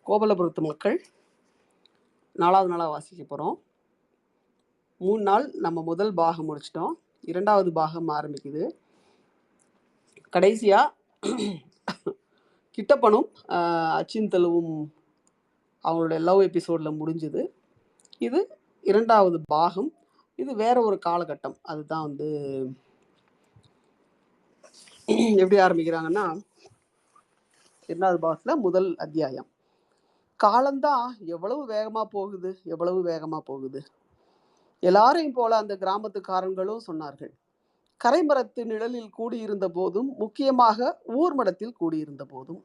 கோபலபுரத்து மக்கள் 4வது நாளா வாசிக்க போறோம். 3 நாள் நம்ம முதல் பாகம் முடிச்சிட்டோம். 2வது பாகம் ஆரம்பிக்குது. கடைசியா கிட்டப்பனும் அச்சின்தலுவும் அவங்களுடைய லவ் எபிசோட்ல முடிஞ்சுது. இது 2வது பாகம். இது வேற ஒரு காலகட்டம். அதுதான் எப்படி ஆரம்பிக்கிறாங்கன்னா 2வது பாகத்துல முதல் அத்தியாயம். காலம்தான் எவ்வளவு வேகமா போகுது. எல்லாரையும் போல அந்த கிராமத்துக்காரங்களும் சொன்னார்கள். கரைமரத்து நிழலில் கூடியிருந்த போதும், முக்கியமாக ஊர்மடத்தில் கூடியிருந்த போதும்,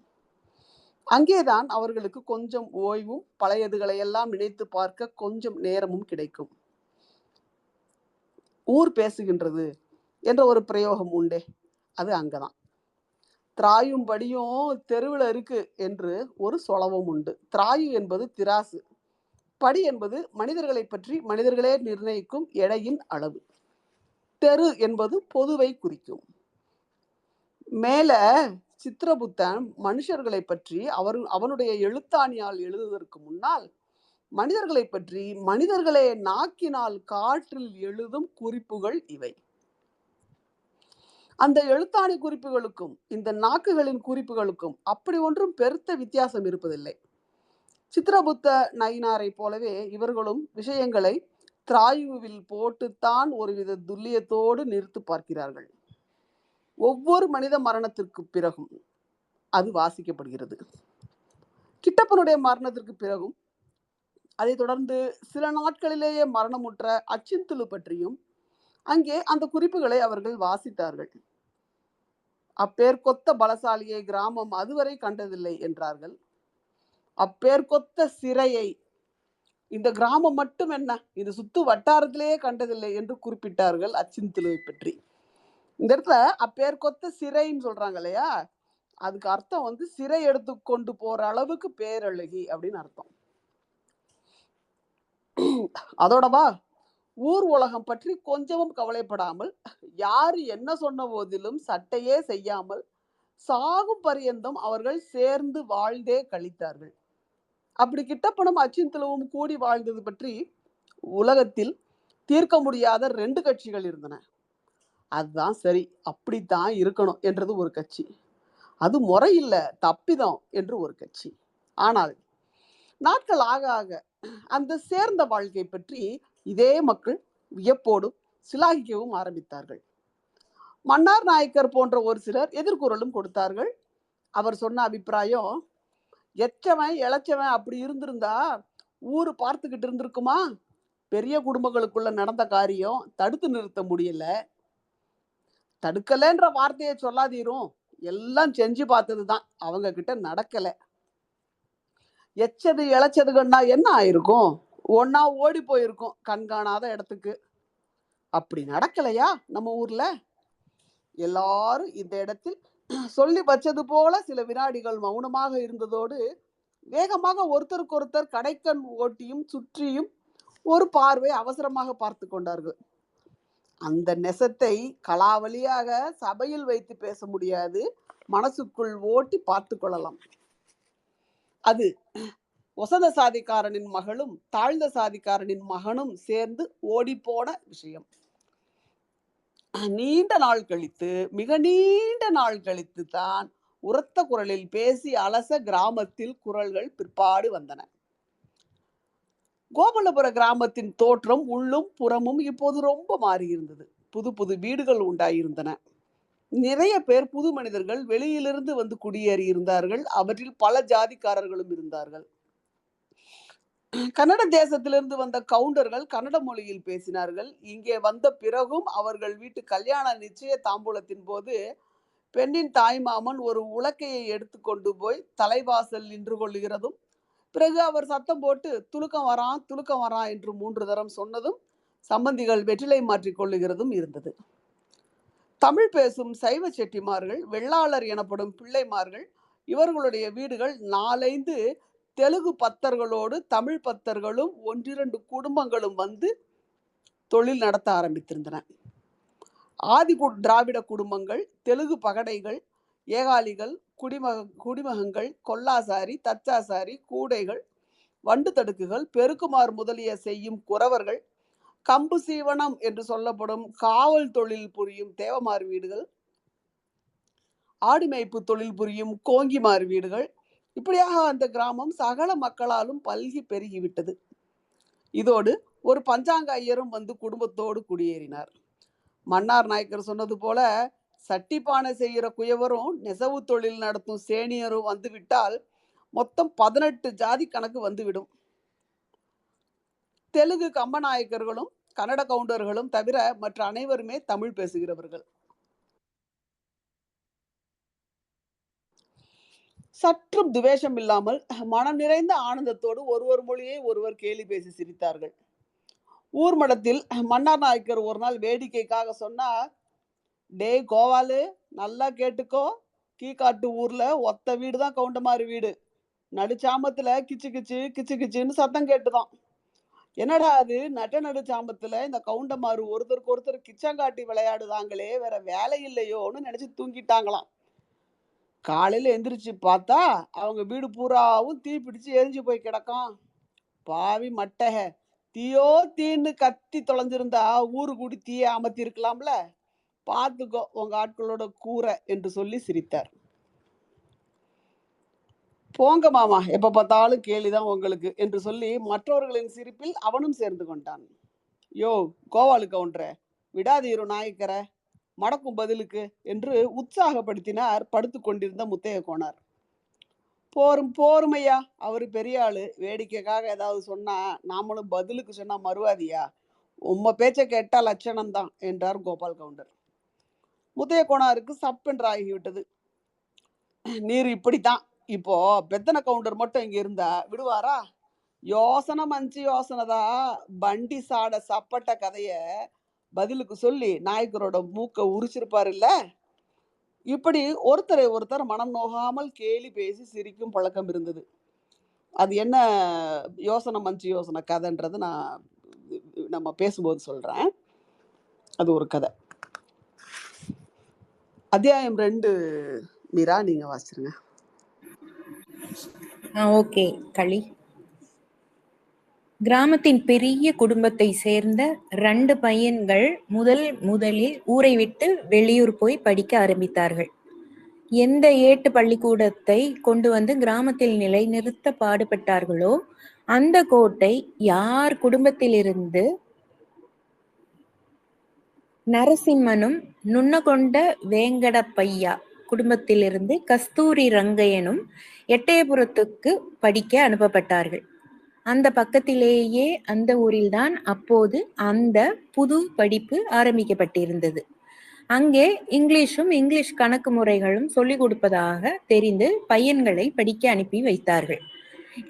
அங்கேதான் அவர்களுக்கு கொஞ்சம் ஓய்வும் பழையதுகளையெல்லாம் நினைத்து பார்க்க கொஞ்சம் நேரமும் கிடைக்கும். ஊர் பேசுகின்றது என்ற ஒரு பிரயோகம் உண்டே, அது அங்கதான். திராயும் படியும் தெருவில் இருக்கு என்று ஒரு சொலவும் உண்டு. திராயு என்பது திராசு, படி என்பது மனிதர்களை பற்றி மனிதர்களே நிர்ணயிக்கும் எடையின் அளவு, தெரு என்பது பொதுவை குறிக்கும். மேல சித்திரபுத்தன் மனுஷர்களை பற்றி அவனுடைய எழுத்தாணியால் எழுதுவதற்கு முன்னால் மனிதர்களை பற்றி மனிதர்களே நாக்கினால் காற்றில் எழுதும் குறிப்புகள் இவை. அந்த எழுத்தாணி குறிப்புகளுக்கும் இந்த நாக்குகளின் குறிப்புகளுக்கும் அப்படி ஒன்றும் பெருத்த வித்தியாசம் இருப்பதில்லை. சித்திரபுத்த நயினாரை போலவே இவர்களும் விஷயங்களை திராயுவில் போட்டுத்தான் ஒருவித துல்லியத்தோடு நிறுத்து பார்க்கிறார்கள். ஒவ்வொரு மனித மரணத்திற்கு பிறகும் அது வாசிக்கப்படுகிறது. கிட்டப்பனுடைய மரணத்திற்கு பிறகும் அதை தொடர்ந்து சில நாட்களிலேயே மரணமுற்ற அச்சின்துலு பற்றியும் அங்கே அந்த குறிப்புகளை அவர்கள் வாசித்தார்கள். அப்பேர்கொத்த பலசாலியை கிராமம் அதுவரை கண்டதில்லை என்றார்கள். அப்பேர்கொத்த சிறையை இந்த கிராமம் மட்டும் என்ன, இது சுத்து வட்டாரத்திலேயே கண்டதில்லை என்று குறிப்பிட்டார்கள் அச்சின்துலுவை பற்றி. இந்த இடத்துல அப்பேர்கொத்த சிறைன்னு சொல்றாங்க இல்லையா, அதுக்கு அர்த்தம் சிறை எடுத்து கொண்டு போற அளவுக்கு பேரழகி அப்படின்னு அர்த்தம். அதோடவா ஊர் உலகம் பற்றி கொஞ்சமும் கவலைப்படாமல், யாரு என்ன சொன்ன போதிலும் சட்டையே செய்யாமல் சாகும் பரியந்தம் அவர்கள் சேர்ந்து வாழ்ந்தே கழித்தார்கள். அப்படி கிட்டப்பனும் அச்சின்துலுவும் கூடி வாழ்ந்தது பற்றி உலகத்தில் தீர்க்க முடியாத 2 கட்சிகள் இருந்தன. அதுதான் சரி, அப்படித்தான் இருக்கணும் என்றது ஒரு கட்சி. அது முறையில்ல, தப்பிதம் என்று ஒரு கட்சி. ஆனால் நாட்கள் ஆக ஆக அந்த சேர்ந்த வாழ்க்கை பற்றி இதே மக்கள் வியப்போடும் சிலாகிக்கவும் ஆரம்பித்தார்கள். மன்னார் நாயக்கர் போன்ற ஒரு சிலர் எதிர்குரலும் கொடுத்தார்கள். அவர் சொன்ன அபிப்பிராயம், எச்சவன் இளைச்சவன் அப்படி இருந்திருந்தா ஊரு பார்த்துக்கிட்டு இருந்திருக்குமா? பெரிய குடும்பங்களுக்குள்ள நடந்த காரியம் தடுத்து நிறுத்த முடியல. தடுக்கலன்ற வார்த்தையை சொல்லாதீரும், எல்லாம் செஞ்சு பார்த்ததுதான், அவங்க கிட்ட நடக்கல. எச்சது இளைச்சதுன்னா என்ன ஆயிருக்கும்? ஒன்னா ஓடி போயிருக்கும் கண்காணாத இடத்துக்கு. அப்படி நடக்கலையா நம்ம ஊர்ல? எல்லாரும் இந்த இடத்தில் சொல்லி வச்சது போல சில வினாடிகள் மௌனமாக இருந்ததோடு வேகமாக ஒருத்தருக்கு ஒருத்தர் கடைக்கண் ஓட்டியும் சுற்றியும் ஒரு பார்வை அவசரமாக பார்த்து கொண்டார்கள். அந்த நெசத்தை கலாவலியாக சபையில் வைத்து பேச முடியாது, மனசுக்குள் ஓட்டி பார்த்து கொள்ளலாம். அது ஒசத சாதிக்காரனின் மகளும் தாழ்ந்த சாதிக்காரனின் மகனும் சேர்ந்து ஓடிப்போன விஷயம். மிக நீண்ட நாள் கழித்து தான் உரத்த குரலில் பேசி அலச கிராமத்தில் குரல்கள் பிற்பாடு வந்தன. கோபலபுர கிராமத்தின் தோற்றம் உள்ளும் புறமும் இப்போது ரொம்ப மாறியிருந்தது. புது புது வீடுகள் உண்டாயிருந்தன. நிறைய பேர் புது மனிதர்கள் வெளியிலிருந்து வந்து குடியேறி இருந்தார்கள். அவற்றில் பல ஜாதிக்காரர்களும் இருந்தார்கள். கன்னட தேசத்திலிருந்து வந்த கவுண்டர்கள் கன்னட மொழியில் பேசினார்கள். இங்கே வந்த பிறகும் அவர்கள் வீட்டு கல்யாண நிச்சய தாம்பூலத்தின் போது பெண்ணின் தாய்மாமன் ஒரு உலக்கையை எடுத்து கொண்டு போய் தலைவாசல் நின்று கொள்ளுகிறதும், பிறகு அவர் சத்தம் போட்டு துலுக்கம் வரான் என்று 3 தரம் சொன்னதும் சம்பந்திகள் வெற்றிலை மாற்றிக் கொள்ளுகிறதும் இருந்தது. தமிழ் பேசும் சைவ செட்டிமார்கள், வெள்ளாளர் எனப்படும் பிள்ளைமார்கள், இவர்களுடைய வீடுகள் 4-5 தெலுங்கு பத்தர்களோடு தமிழ் பத்தர்களும் 1-2 குடும்பங்களும் வந்து தொழில் நடத்த ஆரம்பித்திருந்தன. ஆதி திராவிட குடும்பங்கள், தெலுங்கு பகடைகள் ஏகாலிகள், குடிமகங்கள், கொல்லாசாரி, தச்சாசாரி, கூடைகள், வண்டு தடுக்குகள், பெருக்குமாறு முதலிய செய்யும் குறவர்கள், கம்பு சீவனம் என்று சொல்லப்படும் காவல் தொழில் புரியும் தேவமார் வீடுகள், ஆடு மேய்ப்பு தொழில் புரியும் கோங்கிமார் வீடுகள், இப்படியாக அந்த கிராமம் சகல மக்களாலும் பல்கி பெருகிவிட்டது. இதோடு ஒரு பஞ்சாங்க ஐயரும் வந்து குடும்பத்தோடு குடியேறினார். மன்னார் நாயக்கர் சொன்னது போல சட்டிப்பானை செய்கிற குயவரும் நெசவு தொழில் நடத்தும் சேனியரும் வந்துவிட்டால் மொத்தம் 18 ஜாதி கணக்கு வந்துவிடும். தெலுங்கு கம்பநாயக்கர்களும் கன்னட கவுண்டர்களும் தவிர மற்ற அனைவருமே தமிழ் பேசுகிறவர்கள். சற்றும் துவேஷம் இல்லாமல் மனம் நிறைந்த ஆனந்தத்தோடு ஒருவர் மொழியை ஒருவர் கேலி பேசி சிரித்தார்கள். ஊர் மடத்தில் மன்னார் நாயக்கர் ஒரு நாள் வேடிக்கைக்காக சொன்னார், டே கோவாலு, நல்லா கேட்டுக்கோ, கீக்காட்டு ஊர்ல ஒத்த வீடு தான் கவுண்டமாரி வீடு. நடுச்சாமத்துல கிச்சு கிச்சு கிச்சு கிச்சுன்னு சத்தம் கேட்டுதான். என்னடா அது, நடு சாமத்துல இந்த கவுண்டமாரு ஒருத்தருக்கு ஒருத்தர் கிச்சங்காட்டி விளையாடுதாங்களே, வேற வேலை இல்லையோன்னு நினைச்சு தூங்கிட்டாங்களாம். காலையில எந்திரிச்சு பார்த்தா அவங்க வீடு பூராவும் தீ பிடிச்சு எரிஞ்சு போய் கிடக்கும். பாவி மட்டக, தீயோ தீன்னு கத்தி தொலைஞ்சிருந்தா ஊரு கூடி தீய அமர்த்தி இருக்கலாம்ல, பார்த்துக்கோ உங்க ஆட்களோட கூரை என்று சொல்லி சிரித்தார். போங்க மாமா, எப்ப பார்த்தாலும் கேலிதான் உங்களுக்கு என்று சொல்லி மற்றவர்களின் சிரிப்பில் அவனும் சேர்ந்து கொண்டான். யோ கோவாலு கவுண்டர, விடாதீரு நாயக்கர, மடக்கும் பதிலுக்கு என்று உற்சாகப்படுத்தினார் படுத்து கொண்டிருந்த முத்தைய கோனார். போரும் ஐயா, அவரு பெரிய ஆளு, வேடிக்கைக்காக ஏதாவது சொன்னா நாமளும் பதிலுக்கு சொன்னா மறுவாதியா, உம்ம பேச்ச கேட்டா லட்சணம் தான் என்றார் கோபால் கவுண்டர். முத்தைய கோனாருக்கு சப்பென்று ஆகிவிட்டது. நீர் இப்படித்தான், இப்போ பெத்தன கவுண்டர் மட்டும் இங்க இருந்தா விடுவாரா? யோசனை மஞ்சி யோசனைதான், பண்டி சாட சப்பட்ட கதைய பதிலுக்கு சொல்லி நாயக்கரோட மூக்க உரிச்சிருப்பாரு இல்ல. இப்படி ஒருத்தரை ஒருத்தர் மனம் நோகாமல் கேலி பேசி சிரிக்கும் பழக்கம் இருந்தது. அது என்ன யோசனை மஞ்சி யோசனை கதைன்றது நான் நம்ம பேசும்போது சொல்றேன். அது ஒரு கதை. அத்தியாயம் 2 மீரா, நீங்க வாசிச்சிருங்க. ஓகே களி. கிராமத்தின் பெரிய குடும்பத்தை சேர்ந்த 2 பையன்கள் முதலில் ஊரை விட்டு வெளியூர் போய் படிக்க ஆரம்பித்தார்கள். எந்த ஏட்டு பள்ளிக்கூடத்தை கொண்டு வந்து கிராமத்தில் நிலைநிறுத்த பாடுபட்டார்களோ அந்த கோட்டை யார் குடும்பத்திலிருந்து நரசிம்மனும் நுண்ணகொண்ட வேங்கடப்பையா குடும்பத்திலிருந்து கஸ்தூரி ரங்கையனும் எட்டயபுரத்துக்கு படிக்க அனுப்பப்பட்டார்கள். அந்த பக்கத்திலேயே அந்த ஊரில்தான் அப்போது அந்த புது படிப்பு ஆரம்பிக்கப்பட்டிருந்தது. அங்கே இங்கிலீஷ் கணக்கு முறைகளும் சொல்லிக் கொடுப்பதாக தெரிந்து பையன்களை படிக்க அனுப்பி வைத்தார்கள்.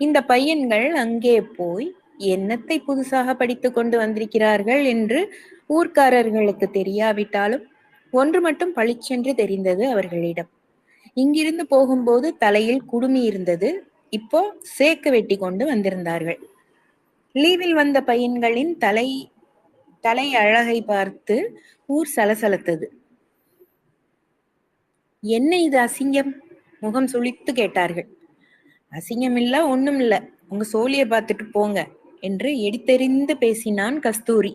இந்த பையன்கள் அங்கே போய் என்னத்தை புதுசாக படித்து கொண்டு வந்திருக்கிறார்கள் என்று ஊர்க்காரர்களுக்கு தெரியாவிட்டாலும் ஒன்று மட்டும் பளிச்சென்று தெரிந்தது அவர்களிடம். இங்கிருந்து போகும்போது தலையில் குடுமி இருந்தது, இப்போ சேக்கு வெட்டி கொண்டு வந்திருந்தார்கள். லீவில் வந்த பையன்களின் தலை அழகை பார்த்து ஊர் சலசலத்தது. என்ன இது அசிங்கம்? முகம் சுளித்து கேட்டார்கள். அசிங்கம் இல்ல, ஒண்ணும் இல்ல, உங்க சோழிய பார்த்துட்டு போங்க என்று எடுத்தெறிந்து பேசினான் கஸ்தூரி.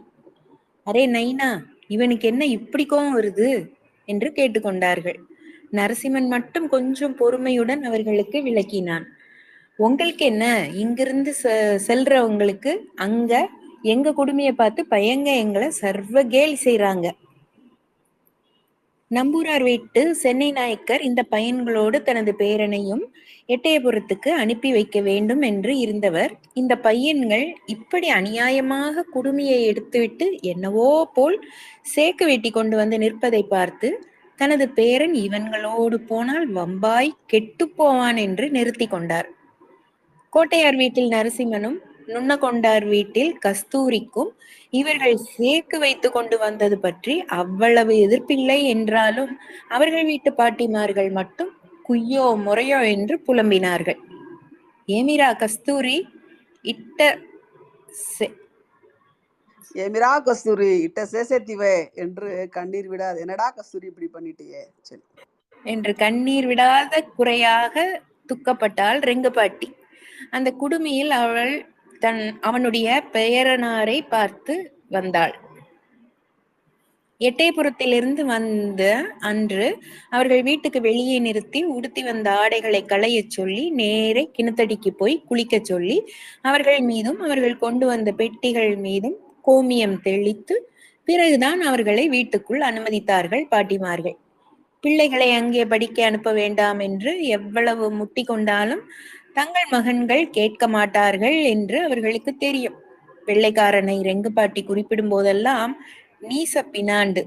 அரே நைனா, இவனுக்கு என்ன இப்படி கோவம் வருது என்று கேட்டுக்கொண்டார்கள். நரசிம்மன் மட்டும் கொஞ்சம் பொறுமையுடன் அவர்களுக்கு விளக்கினான். உங்களுக்கு என்ன, இங்கிருந்து செல்றவங்களுக்கு அங்க எங்க குடுமையை பார்த்து பையங்க எங்களை சர்வ கேலி செய்யறாங்க. நம்பூரார் வீட்டு சென்னை நாயக்கர் இந்த பையன்களோடு தனது பேரனையும் எட்டயபுரத்துக்கு அனுப்பி வைக்க வேண்டும் என்று இருந்தவர். இந்த பையன்கள் இப்படி அநியாயமாக குடுமையை எடுத்துவிட்டு என்னவோ போல் சேக்கு வெட்டி கொண்டு வந்து நிற்பதை பார்த்து தனது பேரன் இவன்களோடு போனால் வம்பாய் கெட்டு போவான் என்று நிறுத்தி கொண்டார். கோட்டையார் வீட்டில் நரசிம்மனும் நுண்ணகொண்டார் வீட்டில் கஸ்தூரிக்கும் இவர்கள் சேக்கு வைத்து கொண்டு வந்தது பற்றி அவ்வளவு எதிர்ப்பில்லை என்றாலும் அவர்கள் வீட்டு பாட்டிமார்கள் மட்டும் குய்யோ முறையோ என்று புலம்பினார்கள். ஏமிரா கஸ்தூரி ஏமிரா கஸ்தூரி இட்ட சேசேத்திவே என்று கண்ணீர் விடாது. என்னடா கஸ்தூரி இப்படி பண்ணிட்டியே? சரி, என்று கண்ணீர் விடாத குறையாக துக்கப்பட்டாள் ரெங்குபாட்டி. அந்த குடுமியில் அவள் அவனுடைய பெயரனாரை பார்த்து வந்தாள். எட்டயபுரத்திலிருந்து வந்த அன்று அவர்கள் வீட்டுக்கு வெளியே நிறுத்தி உடுத்தி வந்த ஆடைகளை களையச் சொல்லி நேரே கிணத்தடிக்கு போய் குளிக்கச் சொல்லி அவர்கள் மீதும் அவர்கள் கொண்டு வந்த பெட்டிகள் மீதும் கோமியம் தெளித்து பிறகுதான் அவர்களை வீட்டுக்குள் அனுமதித்தார்கள் பாட்டிமார்கள். பிள்ளைகளை அங்கே படிக்க அனுப்ப வேண்டாம் என்று எவ்வளவு முட்டி கொண்டாலும் தங்கள் மகன்கள் கேட்க மாட்டார்கள் என்று அவர்களுக்கு தெரியும். வெள்ளைக்காரனை ரெங்குபாட்டி குறிப்பிடும் போதெல்லாம் நீச பினாண்டு,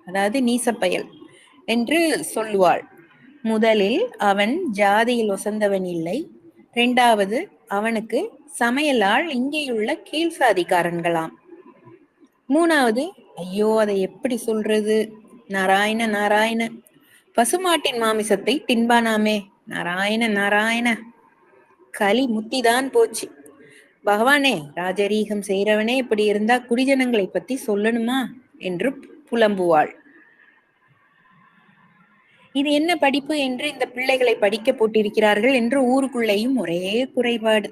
அதாவது நீசப்பயல் என்று சொல்லுவாள். முதலில் அவன் ஜாதியில் ஒசந்தவன் இல்லை, இரண்டாவது அவனுக்கு சமையலால் இங்கேயுள்ள கீழ் சாதிக்காரன்களாம், மூணாவது ஐயோ அதை எப்படி சொல்றது, நாராயண நாராயண, பசுமாட்டின் மாமிசத்தை தின்பானாமே, நாராயண நாராயண, களி முத்திதான் போச்சு. பகவானே, ராஜரீகம் செய்கிறவனே இப்படி இருந்தா குடிஜனங்களை பத்தி சொல்லணுமா என்று புலம்புவாள். இது என்ன படிப்பு என்று இந்த பிள்ளைகளை படிக்க போட்டிருக்கிறார்கள் என்று ஊருக்குள்ளேயும் ஒரே குறைபாடு.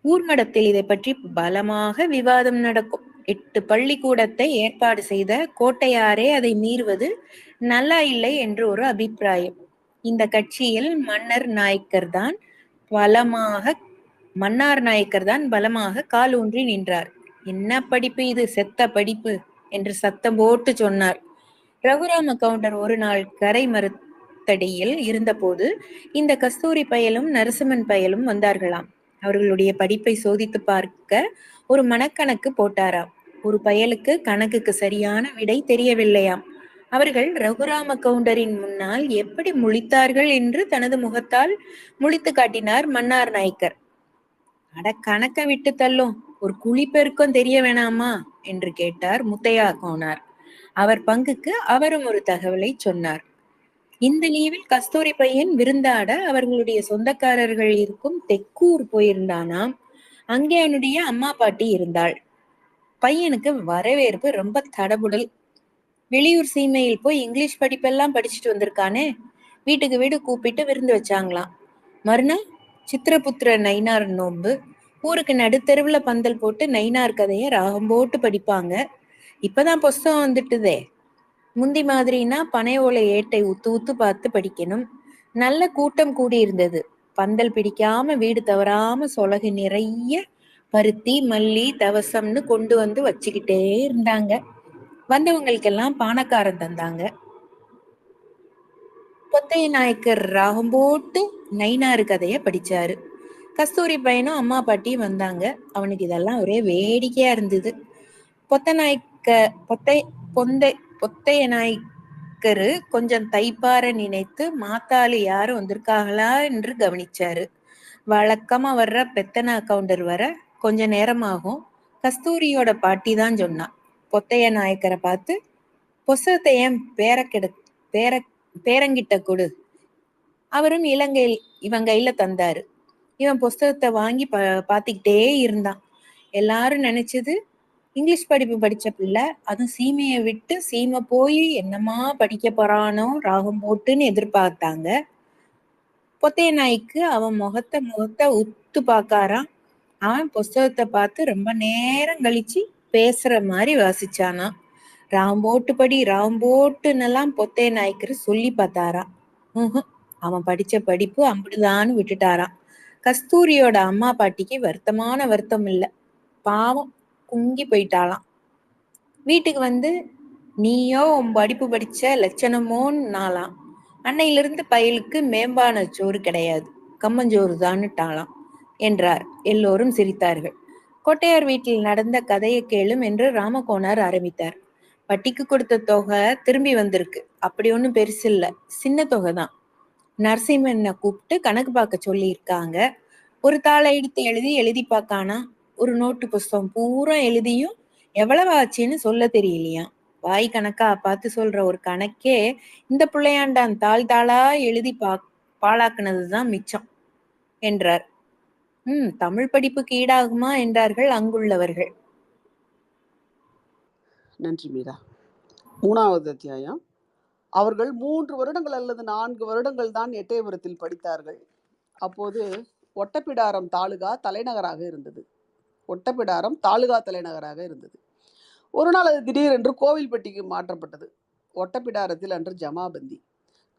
ஊர்மடத்தில் இதை பற்றி பலமாக விவாதம் நடக்கும். 8 பள்ளிக்கூடத்தை ஏற்பாடு செய்த கோட்டையாரே அதை மீறுவது நல்லா இல்லை என்று ஒரு அபிப்பிராயம். இந்த கட்சியில் மன்னார் நாயக்கர் தான் பலமாக கால் ஊன்றி நின்றார். என்ன படிப்பு இது, செத்த படிப்பு என்று சத்தம் போட்டு சொன்னார். ரகுராம கவுண்டர் ஒரு நாள் கரை மரத்தடியில் இருந்தபோது இந்த கஸ்தூரி பயலும் நரசிம்மன் பயலும் வந்தார்களாம். அவர்களுடைய படிப்பை சோதித்து பார்க்க ஒரு மனக்கணக்கு போட்டாராம். ஒரு பயலுக்கு கணக்குக்கு சரியான விடை தெரியவில்லையாம். அவர்கள் ரகுராம கவுண்டரின் முன்னால் எப்படி முழித்தார்கள் என்று தனது முகத்தால் முழித்து காட்டினார் மன்னார் நாயக்கர். அட, கணக்க விட்டு தள்ளும், ஒரு குழி பெருக்கம் தெரிய வேணாமா என்று கேட்டார் முத்தையா கோனார். அவர் பங்குக்கு அவரும் ஒரு தகவலை சொன்னார். இந்த லீவில் கஸ்தூரி பையன் விருந்தாட அவர்களுடைய சொந்தக்காரர்கள் இருக்கும் தெக்கூர் போயிருந்தானாம். அங்கே அவனுடைய அம்மா பாட்டி இருந்தாள். பையனுக்கு வரவேற்பு ரொம்ப தடபுடல். வெளியூர் சீமையில் போய் இங்கிலீஷ் படிப்பெல்லாம் படிச்சுட்டு வந்திருக்கானே, வீட்டுக்கு வீடு கூப்பிட்டு விருந்து வச்சாங்களாம். மறுநாள் சித்திரபுத்திர நைனார் நோன்பு. ஊருக்கு நடுத்தெருவுல பந்தல் போட்டு நைனார் கதைய ராகம் போட்டு படிப்பாங்க. இப்பதான் புஸ்தகம் வந்துட்டுதே. முந்தி மாதிரினா பனை ஓலை ஏட்டை ஊத்து ஊத்து பார்த்து படிக்கணும். நல்ல கூட்டம் கூடியிருந்தது. பந்தல் பிடிக்காம வீடு தவறாம சொலகு நிறைய பருத்தி மல்லி தவசம்னு கொண்டு வந்து வச்சுக்கிட்டே இருந்தாங்க. வந்தவங்களுக்கெல்லாம் பானக்காரம் தந்தாங்க. பொத்தைய நாயக்கர் ராகம் போட்டு நைனாரு கதைய படிச்சாரு. கஸ்தூரி பையனும் அம்மா பாட்டியும் வந்தாங்க. அவனுக்கு இதெல்லாம் ஒரே வேடிக்கையா இருந்தது. பொத்தைய நாயக்கரு கொஞ்சம் தைப்பார நினைத்து மாத்தாளி யாரும் வந்திருக்காங்களா என்று கவனிச்சாரு. வழக்கமா வர்ற பெத்தனா கவுண்டர் வர கொஞ்ச நேரமாகும். கஸ்தூரியோட பாட்டி தான் சொன்னான். பொத்தைய நாயக்கரை பார்த்து, புஸ்தகத்தை என் பேரங்கிட்ட கொடு. அவரும் இவன் கையில தந்தாரு. இவன் புஸ்தகத்தை வாங்கி பாத்துக்கிட்டே இருந்தான். எல்லாரும் நினைச்சது இங்கிலீஷ் படிப்பு படிச்ச பிள்ளை, அதுவும் சீமையை விட்டு சீமை போய் என்னமா படிக்க போறானோ ராகம் போட்டுன்னு எதிர்பார்த்தாங்க. பொத்தைய நாய்க்கு அவன் முகத்தை உத்து பார்க்காரான். அவன் புஸ்தகத்தை பார்த்து ரொம்ப நேரம் கழிச்சு பேசுற மாதிரி வாசிச்சானா. ராம்போட்டு ராம்போட்டுன்னெல்லாம் பொத்தைய நாய்க்கரு சொல்லி பார்த்தாராம். அவன் படிச்ச படிப்பு அம்பிடுதான்னு விட்டுட்டாராம். கஸ்தூரியோட அம்மா பாட்டிக்கு வருத்தம் இல்லை. பாவம் குங்கி போயிட்டாளாம். வீட்டுக்கு வந்து, நீயோ உன் படிப்பு படிச்ச லட்சணமோன்னாலாம். அன்னையிலிருந்து பயலுக்கு மேம்பான சோறு கிடையாது, கம்மஞ்சோறு தான்னுட்டாளாம் என்றார். எல்லோரும் சிரித்தார்கள். கோட்டையார் வீட்டில் நடந்த கதையை கேளும் என்று ராமகோனார் ஆரம்பித்தார். வட்டிக்கு கொடுத்த தொகை திரும்பி வந்திருக்கு. அப்படி ஒன்றும் பெருசு இல்லை, சின்ன தொகை தான். நரசிம்மனை கூப்பிட்டு கணக்கு பார்க்க சொல்லி இருக்காங்க. ஒரு தாளை எடுத்து எழுதி பார்க்கானா. ஒரு நோட்டு புஸ்தகம் பூரா எழுதியும் எவ்வளவு ஆச்சுன்னு சொல்ல தெரியலையா. வாய் கணக்கா பார்த்து சொல்ற ஒரு கணக்கே இந்த பிள்ளையாண்டான் தாளா எழுதி பாழாக்குனதுதான் மிச்சம் என்றார். தமிழ் படிப்புக்கு ஈடாகுமா என்றார்கள் அங்குள்ளவர்கள். நன்றி மீரா. 3வது அத்தியாயம் அவர்கள் 3 வருடங்கள் அல்லது 4 வருடங்கள் தான் எட்டயபுரத்தில் படித்தார்கள். அப்போது ஒட்டப்பிடாரம் தாலுகா தலைநகராக இருந்தது. ஒட்டப்பிடாரம் தாலுகா தலைநகராக இருந்தது. ஒரு நாள் அது திடீரென்று கோவில்பட்டிக்கு மாற்றப்பட்டது. ஒட்டப்பிடாரத்தில் அன்று ஜமாபந்தி.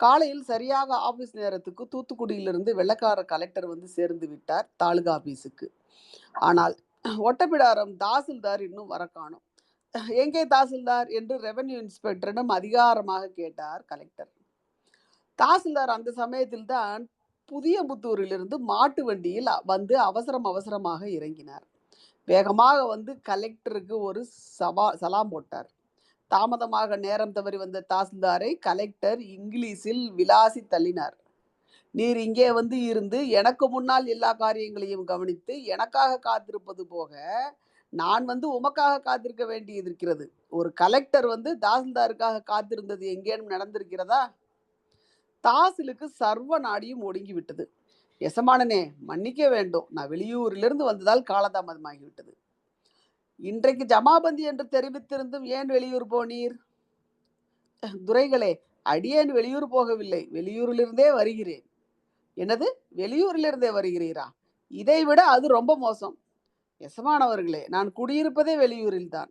காலையில் சரியாக ஆபீஸ் நேரத்துக்கு தூத்துக்குடியிலிருந்து வெள்ளக்கார கலெக்டர் வந்து சேர்ந்து விட்டார் தாலுகா ஆபீஸுக்கு. ஆனால் ஒட்டப்பிடாரம் தாசில்தார் இன்னும் வர காணோம். எங்கே தாசில்தார் என்று ரெவென்யூ இன்ஸ்பெக்டரிடம் அதிகாரமாக கேட்டார் கலெக்டர். தாசில்தார் அந்த சமயத்தில் தான் புதியபுத்தூரிலிருந்து மாட்டு வண்டியில் வந்து அவசரமாக இறங்கினார். வேகமாக வந்து கலெக்டருக்கு ஒரு சலாம் போட்டார். தாமதமாக நேரம் தவறி வந்த தாசில்தாரை கலெக்டர் இங்கிலீஷில் விளாசி தள்ளினார். நீர் இங்கே வந்து இருந்து எனக்கு முன்னால் எல்லா காரியங்களையும் கவனித்து எனக்காக காத்திருப்பது போக நான் வந்து உமக்காக காத்திருக்க வேண்டியது இருக்கிறது. ஒரு கலெக்டர் வந்து தாசில்தாருக்காக காத்திருந்தது எங்கேனும் நடந்திருக்கிறதா? தாசிலுக்கு சர்வ நாடியும் ஒடுங்கி விட்டது. எசமானனே, மன்னிக்க வேண்டும், நான் வெளியூரிலிருந்து வந்ததால் காலதாமதமாகிவிட்டது. இன்றைக்கு ஜமாபந்தி என்று தெரிவித்திருந்தும் ஏன் வெளியூர் போனீர்? துரைகளே, அடியேன் வெளியூர் போகவில்லை, வெளியூரிலிருந்தே வருகிறேன். என்னது, வெளியூரிலிருந்தே வருகிறீரா? இதைவிட அது ரொம்ப மோசம். எசமானவர்களே, நான் குடியிருப்பதே வெளியூரில்தான்.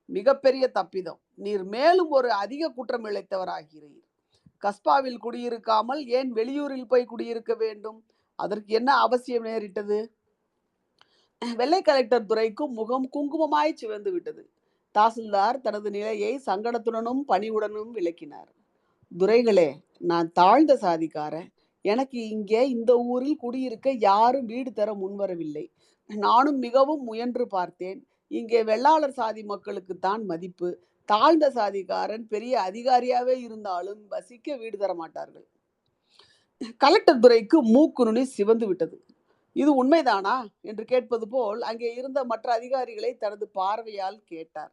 மிகப்பெரிய தப்பிதம். நீர் மேலும் ஒரு அதிக குற்றம் இழைத்தவராகிறீர். கஸ்பாவில் குடியிருக்காமல் ஏன் வெளியூரில் போய் குடியிருக்க வேண்டும்? அதற்கு என்ன அவசியம் நேரிட்டது? வெள்ளை கலெக்டர் துரைக்கும் முகம் குங்குமமாய் சிவந்து விட்டது. தாசில்தார் தனது நிலையை சங்கடத்துடனும் பணிவுடனும் விளக்கினார். துரைகளே, நான் தாழ்ந்த சாதிக்காரன். எனக்கு இங்கே இந்த ஊரில் குடியிருக்க யாரும் வீடு தர முன்வரவில்லை. நானும் மிகவும் முயன்று பார்த்தேன். இங்கே வெள்ளாளர் சாதி மக்களுக்குத்தான் மதிப்பு. தாழ்ந்த சாதிக்காரன் பெரிய அதிகாரியாவே இருந்தாலும் வசிக்க வீடு தர மாட்டார்கள். கலெக்டர் துரைக்கு மூக்கு நுனி சிவந்து விட்டது. இது உண்மைதானா என்று கேட்பது போல் அங்கே இருந்த மற்ற அதிகாரிகளை தனது பார்வையால் கேட்டார்.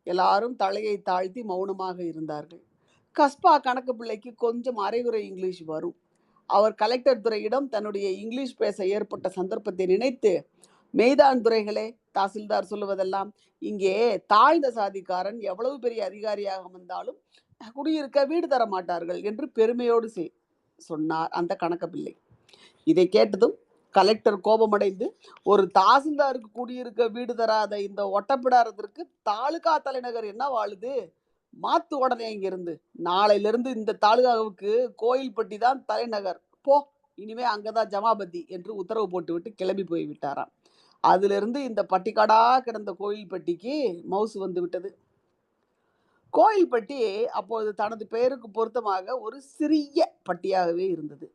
எல்லாரும் தலையை தாழ்த்தி மௌனமாக இருந்தார்கள். கஸ்பா கணக்கு பிள்ளைக்கு கொஞ்சம் அரைகுறை இங்கிலீஷ் வரும். அவர் கலெக்டர் துரையிடம் தன்னுடைய இங்கிலீஷ் பேச ஏற்பட்ட சந்தர்ப்பத்தை நினைத்து, மெய்தான் துரைகளே, தாசில்தார் சொல்லுவதெல்லாம் இங்கே தாழ்ந்த சாதிக்காரன் எவ்வளவு பெரிய அதிகாரியாக வந்தாலும் குடியிருக்க வீடு தர மாட்டார்கள் என்று பெருமையோடு சொன்னார் அந்த கணக்கு பிள்ளை. இதை கேட்டதும் கலெக்டர் கோபமடைந்து, ஒரு தாசில்தாருக்கு குடியிருக்க வீடு தராத இந்த ஒட்டப்பிடாரத்திற்கு தாலுகா தலைநகர் என்ன வாழுது? மாத்து உடனே இங்கிருந்து. நாளையிலிருந்து இந்த தாலுகாவுக்கு கோயில்பட்டி தான் தலைநகர். போ, இனிமே அங்கதான் ஜமாபதி என்று உத்தரவு போட்டுவிட்டு கிளம்பி போய் விட்டாராம். அதிலிருந்து இந்த பட்டிக்காடா கிடந்த கோயில்பட்டிக்கு மவுசு வந்து விட்டது. கோயில்பட்டி அப்போது தனது பெயருக்கு பொருத்தமாக ஒரு சிறிய பட்டியாகவே இருந்தது.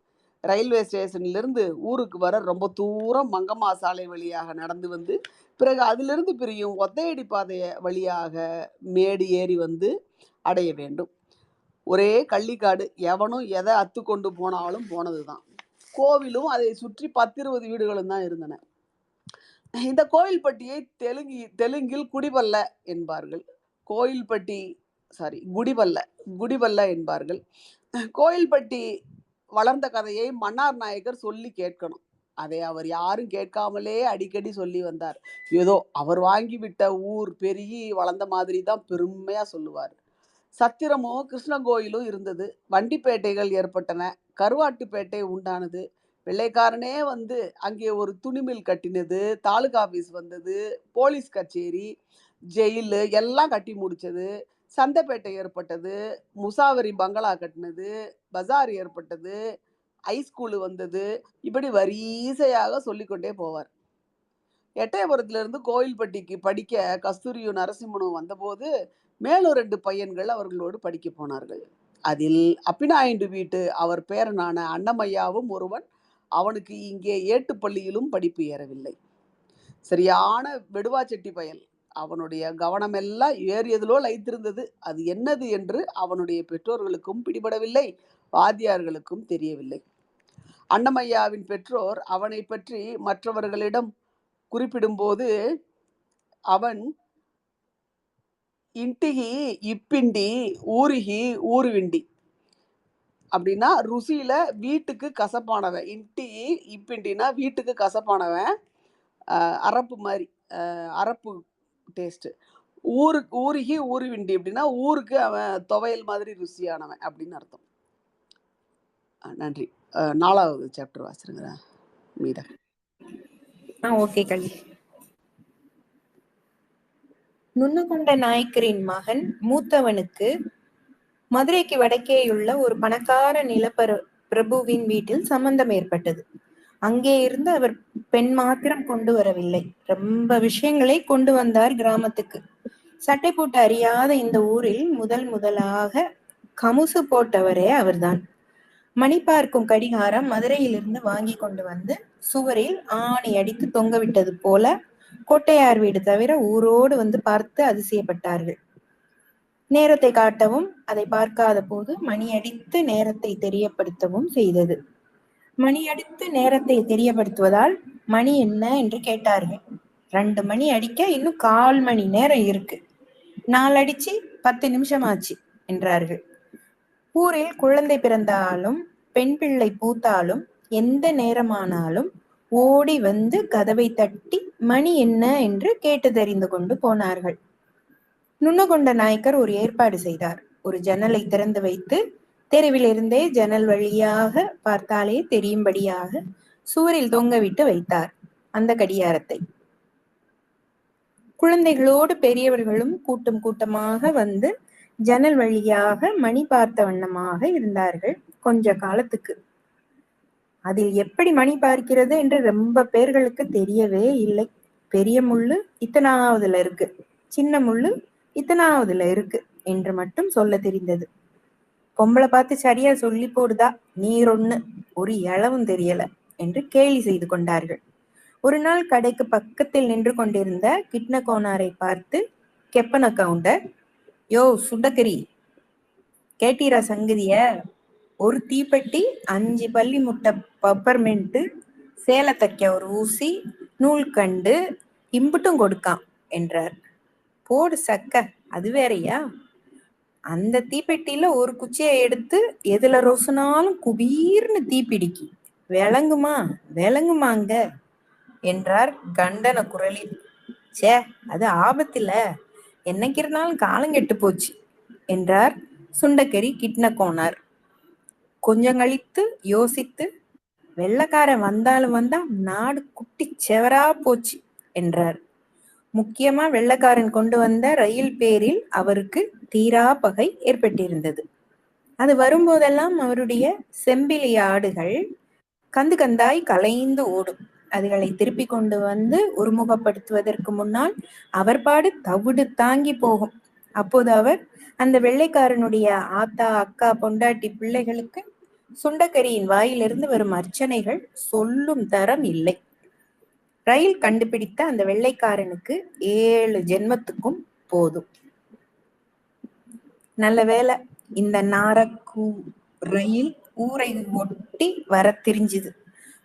ரயில்வே ஸ்டேஷனிலிருந்து ஊருக்கு வர ரொம்ப தூரம் மங்கம்மா சாலை வழியாக நடந்து வந்து பிறகு அதிலிருந்து பிரியும் ஒத்தையடி பாதை வழியாக மேடு ஏறி வந்து அடைய வேண்டும். ஒரே கள்ளிக்காடு. எவனும் எதை அத்து கொண்டு போனாலும் போனதுதான். கோவிலும் அதை சுற்றி 10-20 வீடுகளும் தான் இருந்தன. இந்த கோயில்பட்டியை தெலுங்கில் குடிபல்ல என்பார்கள். குடிபல்ல என்பார்கள். கோயில்பட்டி வளர்ந்த கதையை மன்னார் நாயக்கர் சொல்லி கேட்கணும். அதை அவர் யாரும் கேட்காமலே அடிக்கடி சொல்லி வந்தார். ஏதோ அவர் வாங்கிவிட்ட ஊர் பெருகி வளர்ந்த மாதிரி தான் பெருமையா சொல்லுவார். சத்திரமும் கிருஷ்ணகோயிலும் இருந்தது. வண்டிப்பேட்டைகள் ஏற்பட்டன. கருவாட்டுப்பேட்டை உண்டானது. வெள்ளைக்காரனே வந்து அங்கே ஒரு துணிமில் கட்டினது, தாலுகா ஆபீஸ் வந்தது, போலீஸ் கச்சேரி, ஜெயிலு எல்லாம் கட்டி முடிச்சது. சந்தைப்பேட்டை ஏற்பட்டது, முசாவரி பங்களா கட்டினது, பஜார் ஏற்பட்டது, ஹைஸ்கூலு வந்தது. இப்படி வரிசையாக சொல்லிக்கொண்டே போவார். எட்டயபுரத்திலிருந்து கோயில்பட்டிக்கு படிக்க கஸ்தூரியும் நரசிம்மனும் வந்தபோது மேலும் 2 பையன்கள் அவர்களோடு படிக்க போனார்கள். அதில் அப்பிநாயுண்டு வீட்டு அவர் பேரனான அன்னமையாவும் ஒருவன். அவனுக்கு இங்கே ஏட்டுப்பள்ளியிலும் படிப்பு ஏறவில்லை. சரியான வெடுவாச்செட்டி பயல். அவனுடைய கவனமெல்லாம் ஏறியதிலோ லைத்திருந்தது. அது என்னது என்று அவனுடைய பெற்றோர்களுக்கும் பிடிபடவில்லை, வாத்தியார்களுக்கும் தெரியவில்லை. அன்னமையாவின் பெற்றோர் அவனை பற்றி மற்றவர்களிடம் குறிப்பிடும்போது அவன் இன்டிகி இப்பிண்டி ஊருகி ஊருவிண்டி அப்படின்னா ருசியில வீட்டுக்கு கசப்பானவன். இன்டிகி இப்பிண்டினா வீட்டுக்கு கசப்பானவன், அரப்பு மாதிரி, அரப்பு டேஸ்ட். ஊருக்கு ஊருகி ஊருவிண்டி அப்படின்னா ஊருக்கு அவன் துவையல் மாதிரி ருசியானவன் அப்படின்னு அர்த்தம். நன்றி. 4வது சாப்டர் வாசிருங்க மீரா. ஓகே கல்வி. நுண்ணுகொண்ட நாயக்கரின் மகன் மூத்தவனுக்கு மதுரைக்கு வடக்கேயுள்ள ஒரு பணக்கார பிரபுவின் வீட்டில் சம்பந்தம் ஏற்பட்டது. அங்கே இருந்து அவர் பெண் மாத்திரம் கொண்டு வரவில்லை, ரொம்ப விஷயங்களை கொண்டு வந்தார் கிராமத்துக்கு. சட்டை போட்டு அறியாத இந்த ஊரில் முதலாக கமுசு போட்டவரே அவர்தான். மணி பார்க்கும் கடிகாரம் மதுரையிலிருந்து வாங்கி கொண்டு வந்து சுவரில் ஆணி அடித்து தொங்கவிட்டது போல கோட்டையார் வீடு தவிர ஊரோடு வந்து பார்த்து அதிசயப்பட்டார்கள். நேரத்தை காட்டவும் அதை பார்க்காத போது மணி அடித்து நேரத்தை தெரியப்படுத்தவும் செய்தது. மணி அடித்து நேரத்தை தெரியப்படுத்துவதால் மணி என்ன என்று கேட்டார்கள். 2 மணி அடிக்க இன்னும் 1/4 மணி நேரம் இருக்கு, 4 அடிச்சு 10 நிமிஷம் ஆச்சு என்றார்கள். ஊரில் குழந்தை பிறந்தாலும் பெண் பிள்ளை பூத்தாலும் எந்த நேரமானாலும் ஓடி வந்து கதவை தட்டி மணி என்ன என்று கேட்டு தெரிந்து கொண்டு போனார்கள். நுண்ணுகொண்ட நாயக்கர் ஒரு ஏற்பாடு செய்தார். ஒரு ஜன்னலை திறந்து வைத்து தெருவில் இருந்தே ஜன்னல் வழியாக பார்த்தாலே தெரியும்படியாக சுவரில் தொங்கவிட்டு வைத்தார் அந்த கடிகாரத்தை. குழந்தைகளோடு பெரியவர்களும் கூட்டம் கூட்டமாக வந்து ஜன்னல் வழியாக மணி பார்த்த வண்ணமாக இருந்தார்கள் கொஞ்ச காலத்துக்கு. அதில் எப்படி மணி பார்க்கிறது என்று ரொம்ப பேர்களுக்கு தெரியவே இல்லை. பெரிய முள்ளு இத்தனாவதுல இருக்கு, சின்ன முள்ளு இத்தனாவதுல இருக்கு என்று மட்டும் சொல்ல தெரிந்தது. பொம்பளை பார்த்து சரியா சொல்லி போடுதா, நீரொன்னு ஒரு இளவும் தெரியல என்று கேலி செய்து கொண்டார்கள். ஒரு நாள் கடைக்கு பக்கத்தில் நின்று கொண்டிருந்த கிட்ன கோனாரை பார்த்து கெப்பன கவுண்டர், யோ சுண்டக்கரி, கேட்டீரா சங்கதிய? ஒரு தீப்பெட்டி, 5 பள்ளி முட்டை பப்பர்மெண்ட், சேலை தைக்க ஒரு ஊசி, நூல்கண்டு இம்புட்டும் கொடுக்கான் என்றார். போடு சக்க, அது வேறையா? அந்த தீப்பெட்டியில ஒரு குச்சியை எடுத்து எதுல ரோசுனாலும் குபீர்னு தீப்பிடிக்கி, விளங்குமாங்க என்றார் கண்டன குரலில். சே, அது ஆபத்துல, என்னைக்கு இருந்தாலும் காலங்கெட்டு போச்சு என்றார் சுண்டக்கரி கிட்ன கோனார். கொஞ்சம் கழித்து யோசித்து, வெள்ளக்காரன் வந்தாலும் வந்தா நாடு குட்டி செவரா போச்சு என்றார். முக்கியமா வெள்ளக்காரன் கொண்டு வந்த ரயில் பேரில் அவருக்கு தீரா பகை ஏற்பட்டிருந்தது. அது வரும்போதெல்லாம் அவருடைய செம்பிலி ஆடுகள் கந்து கந்தாய் கலைந்து ஓடும். அதுகளை திருப்பி கொண்டு வந்து ஒருமுகப்படுத்துவதற்கு முன்னால் அவர் பாடு தவிடு தாங்கி போகும். அப்போது அவர் அந்த வெள்ளைக்காரனுடைய ஆத்தா, அக்கா, பொண்டாட்டி, பிள்ளைகளுக்கு சுண்டக்கரியின் வாயிலிருந்து வரும் அர்ச்சனைகள் சொல்லும் தரம் இல்லை. ரயில் கண்டுபிடித்த அந்த வெள்ளைக்காரனுக்கு 7 ஜென்மத்துக்கும் போதும். நல்ல வேலை, இந்த நாரக்கூ ரயில் ஊரை ஒட்டி வர தெரிஞ்சுது.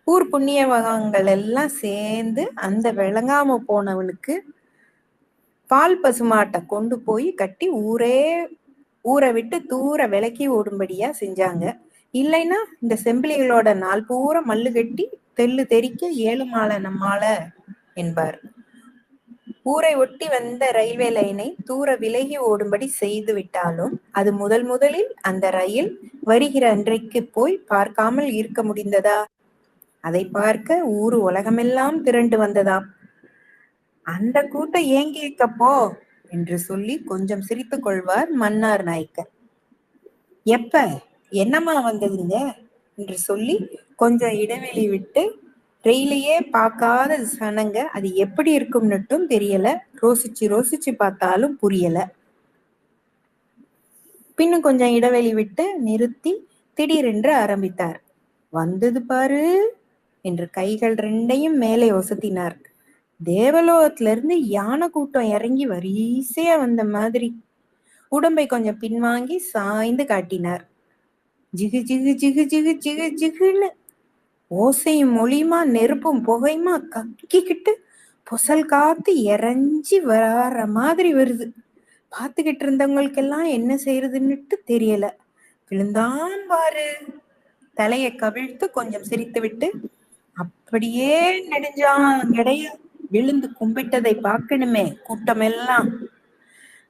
ஊர் புண்ணியவகங்கள் எல்லாம் சேர்ந்து அந்த விளங்காம போனவனுக்கு பால் பசுமாட்டை கொண்டு போய் கட்டி ஊரை விட்டு தூர விலக்கி ஓடும்படியா செஞ்சாங்க. இல்லைன்னா இந்த செம்பிளிகளோட நாள் பூரா மல்லு கட்டி தெல்லு தெறிக்க 7 மாலை நம்மால என்பார். ஊரை ஒட்டி வந்த ரயில்வே லைனை தூர விலகி ஓடும்படி செய்து விட்டாலும் அது முதலில் அந்த ரயில் வருகிற அன்றைக்கு போய் பார்க்காமல் இருக்க முடிந்ததா? அதை பார்க்க ஊரு உலகமெல்லாம் திரண்டு வந்ததாம். அந்த கூட்டம் ஏங்கிக்கப்போ என்று சொல்லி கொஞ்சம் சிரித்து கொள்வார் மன்னார் நாயக்கர். எப்ப என்னம்மா வந்ததுங்க என்று சொல்லி கொஞ்சம் இடைவெளி விட்டு, ரயிலையே பார்க்காத சனங்க அது எப்படி இருக்கும்னுட்டும் தெரியல, ரோசிச்சு பார்த்தாலும் புரியல. பின்னும் கொஞ்சம் இடைவெளி விட்டு நிறுத்தி திடீரென்று ஆரம்பித்தார். வந்தது பாரு என்று கைகள் 2ஐயும் மேலே ஒசத்தினார். தேவலோகத்திலிருந்து யானை கூட்டம் இறங்கி வரிசையா வந்த மாதிரி உடம்பை கொஞ்சம் பின்வாங்கி சாய்ந்து காட்டினார். ஜிகு ஜிகு ஜிகு ஜிகு ஜிகு ஜிகுன்னு ஓசையும் மொழியுமா நெருப்பும் புகையுமா கக்கிக்கிட்டு புசல் காத்து இறஞ்சி வர மாதிரி வருது. பார்த்துக்கிட்டு இருந்தவங்களுக்கெல்லாம் என்ன செய்யறதுன்னுட்டு தெரியல. விழுந்தான் பாரு. தலையை கவிழ்த்து கொஞ்சம் சிரித்து விட்டு, அப்படியே நெடுஞ்சான் எடைய விழுந்து கும்பிட்டதை பார்க்கணுமே கூட்டம் எல்லாம்.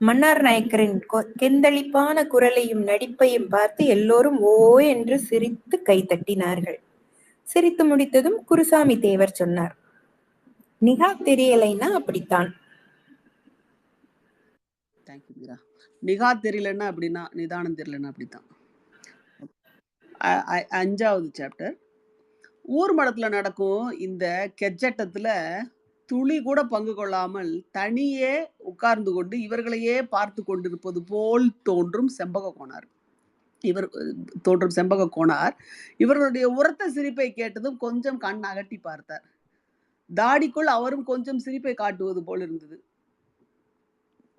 மன்னார் நாயக்கரின் கெந்தளிப்பான குரலையும் நடிப்பையும் பார்த்து எல்லோரும் ஓ என்று சிரித்து கைதட்டினார்கள். சிரித்து முடித்ததும் குருசாமி தேவர் சொன்னார், நிகா தெரியலைன்னா அப்படித்தான். தேங்க்யூ மீரா. நிகா தெரியலன்னா அப்படின்னா நிதானம் தெரியலன்னா அப்படித்தான். 5வது சாப்டர். ஊர் மடத்துல நடக்கும் இந்த கெஜட்டத்துல துளி கூட பங்கு கொள்ளாமல் தனியே உட்கார்ந்து கொண்டு இவர்களையே பார்த்து கொண்டிருப்பது போல் தோன்றும் செம்பக கோனார் இவர்களுடைய உரத்த சிரிப்பை கேட்டதும் கொஞ்சம் கண் அகட்டி பார்த்தார். தாடிக்குள் அவரும் கொஞ்சம் சிரிப்பை காட்டுவது போல் இருந்தது.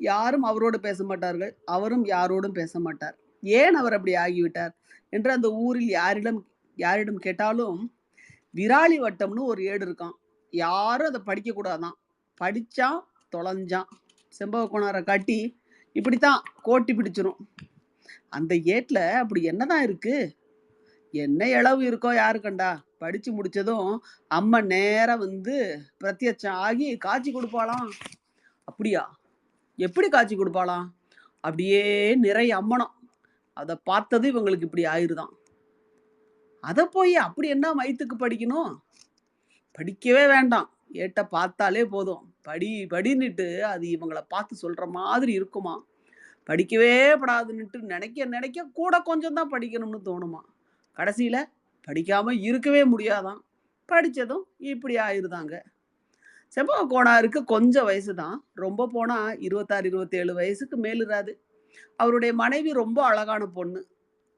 யாரும் அவரோடு பேச மாட்டார்கள், அவரும் யாரோடும் பேச மாட்டார். ஏன் அவர் அப்படி ஆகிவிட்டார் என்று அந்த ஊரில் யாரிடம் கேட்டாலும் விராலி வட்டம்னு ஒரு ஏடு இருக்கான், யாரும் அதை படிக்க கூடாதான், படிச்சான் தொலைஞ்சான், செம்பக கோணாரை காட்டி இப்படித்தான் கோட்டி பிடிச்சிரும். அந்த ஏட்ல அப்படி என்னதான் இருக்கு, என்ன இளவு இருக்கோ யாரு கண்டா, படிச்சு முடிச்சதும் அம்மன் நேரம் வந்து பிரத்யட்சம் ஆகி காட்சி கொடுப்பாளாம். அப்படியா, எப்படி காட்சி கொடுப்பாளாம், அப்படியே நிறைய அம்மனம், அதை பார்த்தது இவங்களுக்கு இப்படி ஆயிருதான். அதை போய் அப்படி என்ன மைத்துக்கு படிக்கணும், படிக்கவே வேண்டாம், ஏட்ட பார்த்தாலே போதும், படின்னுட்டு அது இவங்களை பார்த்து சொல்ற மாதிரி இருக்குமா, படிக்கவே படாதுன்னுட்டு நினைக்க கூட கொஞ்சம் தான் படிக்கணும்னு தோணுமா, கடைசியில படிக்காம இருக்கவே முடியாதான், படிச்சதும் இப்படி ஆயிருதாங்க. செம்பக கோணாருக்கு கொஞ்சம் வயசு தான், ரொம்ப போனா 26-27 வயசுக்கு மேலிராது. அவருடைய மனைவி ரொம்ப அழகான பொண்ணு,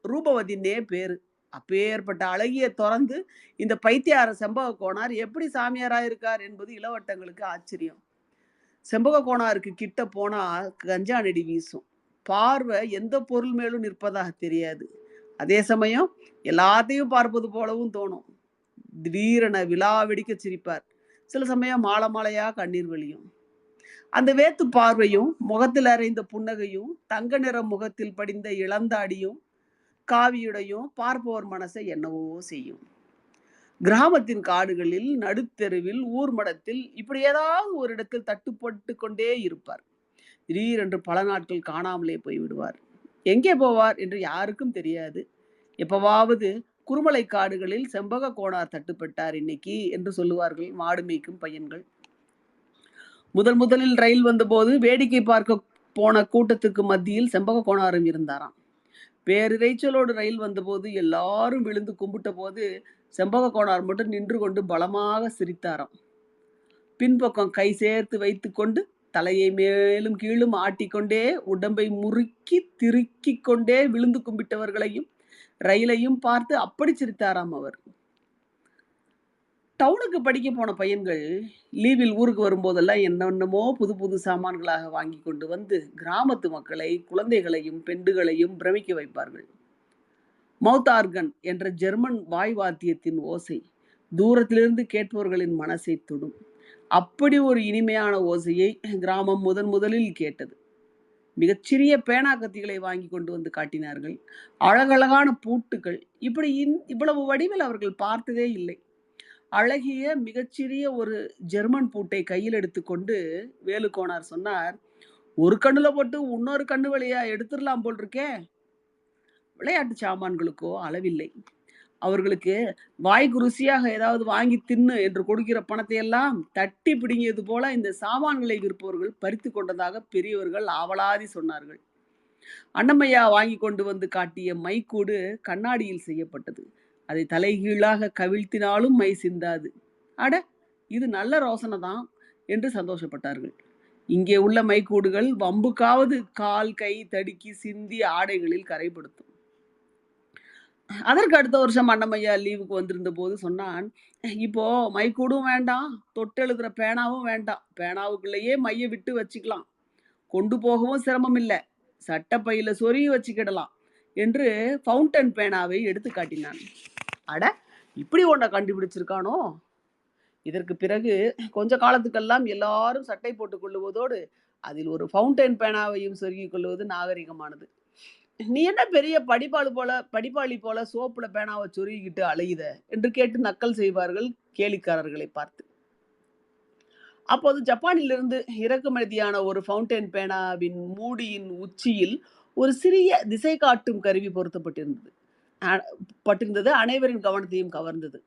ரூபவதின்னே பேரு. அப்பேற்பட்ட அழகிய திறந்து இந்த பைத்தியார செம்பக கோணார் எப்படி சாமியாரா இருக்கார் என்பது இளவட்டங்களுக்கு ஆச்சரியம். செம்பக கோணாருக்கு கிட்ட போனா கஞ்சா நெடி வீசும், பார்வை எந்த பொருள் மேலும் நிற்பதாக தெரியாது, அதே சமயம் எல்லாத்தையும் பார்ப்பது போலவும் தோணும். திடீரென விழா வெடிக்க சிரிப்பார், சில சமயம் மாலை மாலையா கண்ணீர் வெளியும். அந்த வேத்து பார்வையும் முகத்தில் அறைந்த புன்னகையும் தங்க நிற முகத்தில் படிந்த இளந்தாடியும் காவியுடையும் பார்ப்பவர் மனசை என்னவோ செய்யும். கிராமத்தின் காடுகளில் நடுத்தெருவில் ஊர் மடத்தில் இப்படி ஏதாவது ஒரு இடத்தில் தட்டுப்பட்டு கொண்டே இருப்பார். திடீரென்று பல நாட்கள் காணாமலே போய்விடுவார். எங்கே போவார் என்று யாருக்கும் தெரியாது. எப்பவாவது குருமலை காடுகளில் செம்பக கோணார் தட்டுப்பட்டார் இன்னைக்கு என்று சொல்லுவார்கள் மாடு மேய்க்கும் பையன்கள். முதலில் ரயில் வந்தபோது வேடிக்கை பார்க்க போன கூட்டத்துக்கு மத்தியில் செம்பக கோணாரும் இருந்தாராம். பேரிரைச்சலோடு ரயில் வந்தபோது எல்லாரும் விழுந்து கும்பிட்ட போது செம்பக கோணார் மட்டும் நின்று கொண்டு பலமாக சிரித்தாராம். பின்பக்கம் கை சேர்த்து வைத்து கொண்டு தலையை மேலும் கீழும் ஆட்டிக்கொண்டே உடம்பை முறுக்கி திருக்கி கொண்டே விழுந்து கும்பிட்டவர்களையும் ரயிலையும் பார்த்து அப்படி சிரித்தாராம் அவர். டவுனுக்கு படிக்க போன பையன்கள் லீவில் ஊருக்கு வரும்போதெல்லாம் என்னென்னமோ புது சாமான்களாக வாங்கி கொண்டு வந்து கிராமத்து மக்களை, குழந்தைகளையும் பெண்டுகளையும் பிரமிக்க வைப்பார்கள். மவுத் ஆர்கன் என்ற ஜெர்மன் வாய் வாத்தியத்தின் ஓசை தூரத்திலிருந்து கேட்பவர்களின் மனசை தொடும். அப்படி ஒரு இனிமையான ஓசையை கிராமம் முதலில் கேட்டது. மிகச்சிறிய பேனா கத்திகளை வாங்கி கொண்டு வந்து காட்டினார்கள். அழகழகான பூட்டுகள், இவ்வளவு வடிவில் அவர்கள் பார்த்ததே இல்லை. அழகிய மிகச்சிறிய ஒரு ஜெர்மன் பூட்டை கையில் எடுத்துக்கொண்டு வேலுக்கோணார் சொன்னார், ஒரு கண்ணுல போட்டு இன்னொரு கண்ணு வழியா எடுத்துடலாம் போல் இருக்கே. விளையாட்டு சாமான்களுக்கோ அளவில்லை. அவர்களுக்கு வாய்க்கு ருசியாக ஏதாவது வாங்கி தின்னு என்று கொடுக்கிற பணத்தை எல்லாம் தட்டி பிடுங்கியது போல இந்த சாமான்களை விற்பவர்கள் பறித்து கொண்டதாக பெரியவர்கள் ஆவலாதி சொன்னார்கள். அன்னமையா வாங்கி கொண்டு வந்து காட்டிய மைக்கூடு கண்ணாடியில் செய்யப்பட்டது. அதை தலைகீழாக கவிழ்த்தினாலும் மை சிந்தாது. அட, இது நல்ல ரோசனை தான் என்று சந்தோஷப்பட்டார்கள். இங்கே உள்ள மைக்கூடுகள் வம்புக்காவது கால் கை தடுக்கி சிந்தி ஆடைகளில் கரைப்படுத்தும். அதற்கு அடுத்த வருஷம் அன்னமையா லீவுக்கு வந்திருந்த போது சொன்னான், இப்போ மைக்கூடும் வேண்டாம், தொட்டெழுதுற பேனாவும் வேண்டாம், பேனாவுக்குள்ளேயே மைய விட்டு வச்சுக்கலாம், கொண்டு போகவும் சிரமம் இல்லை, சட்டப்பையில சொருகி வச்சுக்கிடலாம் என்று ஃபவுண்டன் பேனாவை எடுத்து காட்டினான். அட, இப்படி ஒன்றை கண்டுபிடிச்சிருக்கானோ. இதற்கு பிறகு கொஞ்ச காலத்துக்கெல்லாம் எல்லாரும் சட்டை போட்டுக் கொள்ளுவதோடு அதில் ஒரு ஃபவுண்டன் பேனாவையும் சொருகிக் கொள்வது நாகரிகமானது. நீ என்ன பெரிய படிப்பாளி போல சோப்புல பேனாவை சொருகிக்கிட்டு அலையுத என்று கேட்டு நக்கல் செய்வார்கள் கேலிக்காரர்களை பார்த்து. அப்போது ஜப்பானிலிருந்து இறக்குமதியான ஒரு ஃபவுண்டைன் பேனாவின் மூடியின் உச்சியில் ஒரு சிறிய திசை காட்டும் கருவி பொருத்தப்பட்டிருந்தது. அ பட்டிருந்தது அனைவரின் கவனத்தையும் கவர்ந்தது.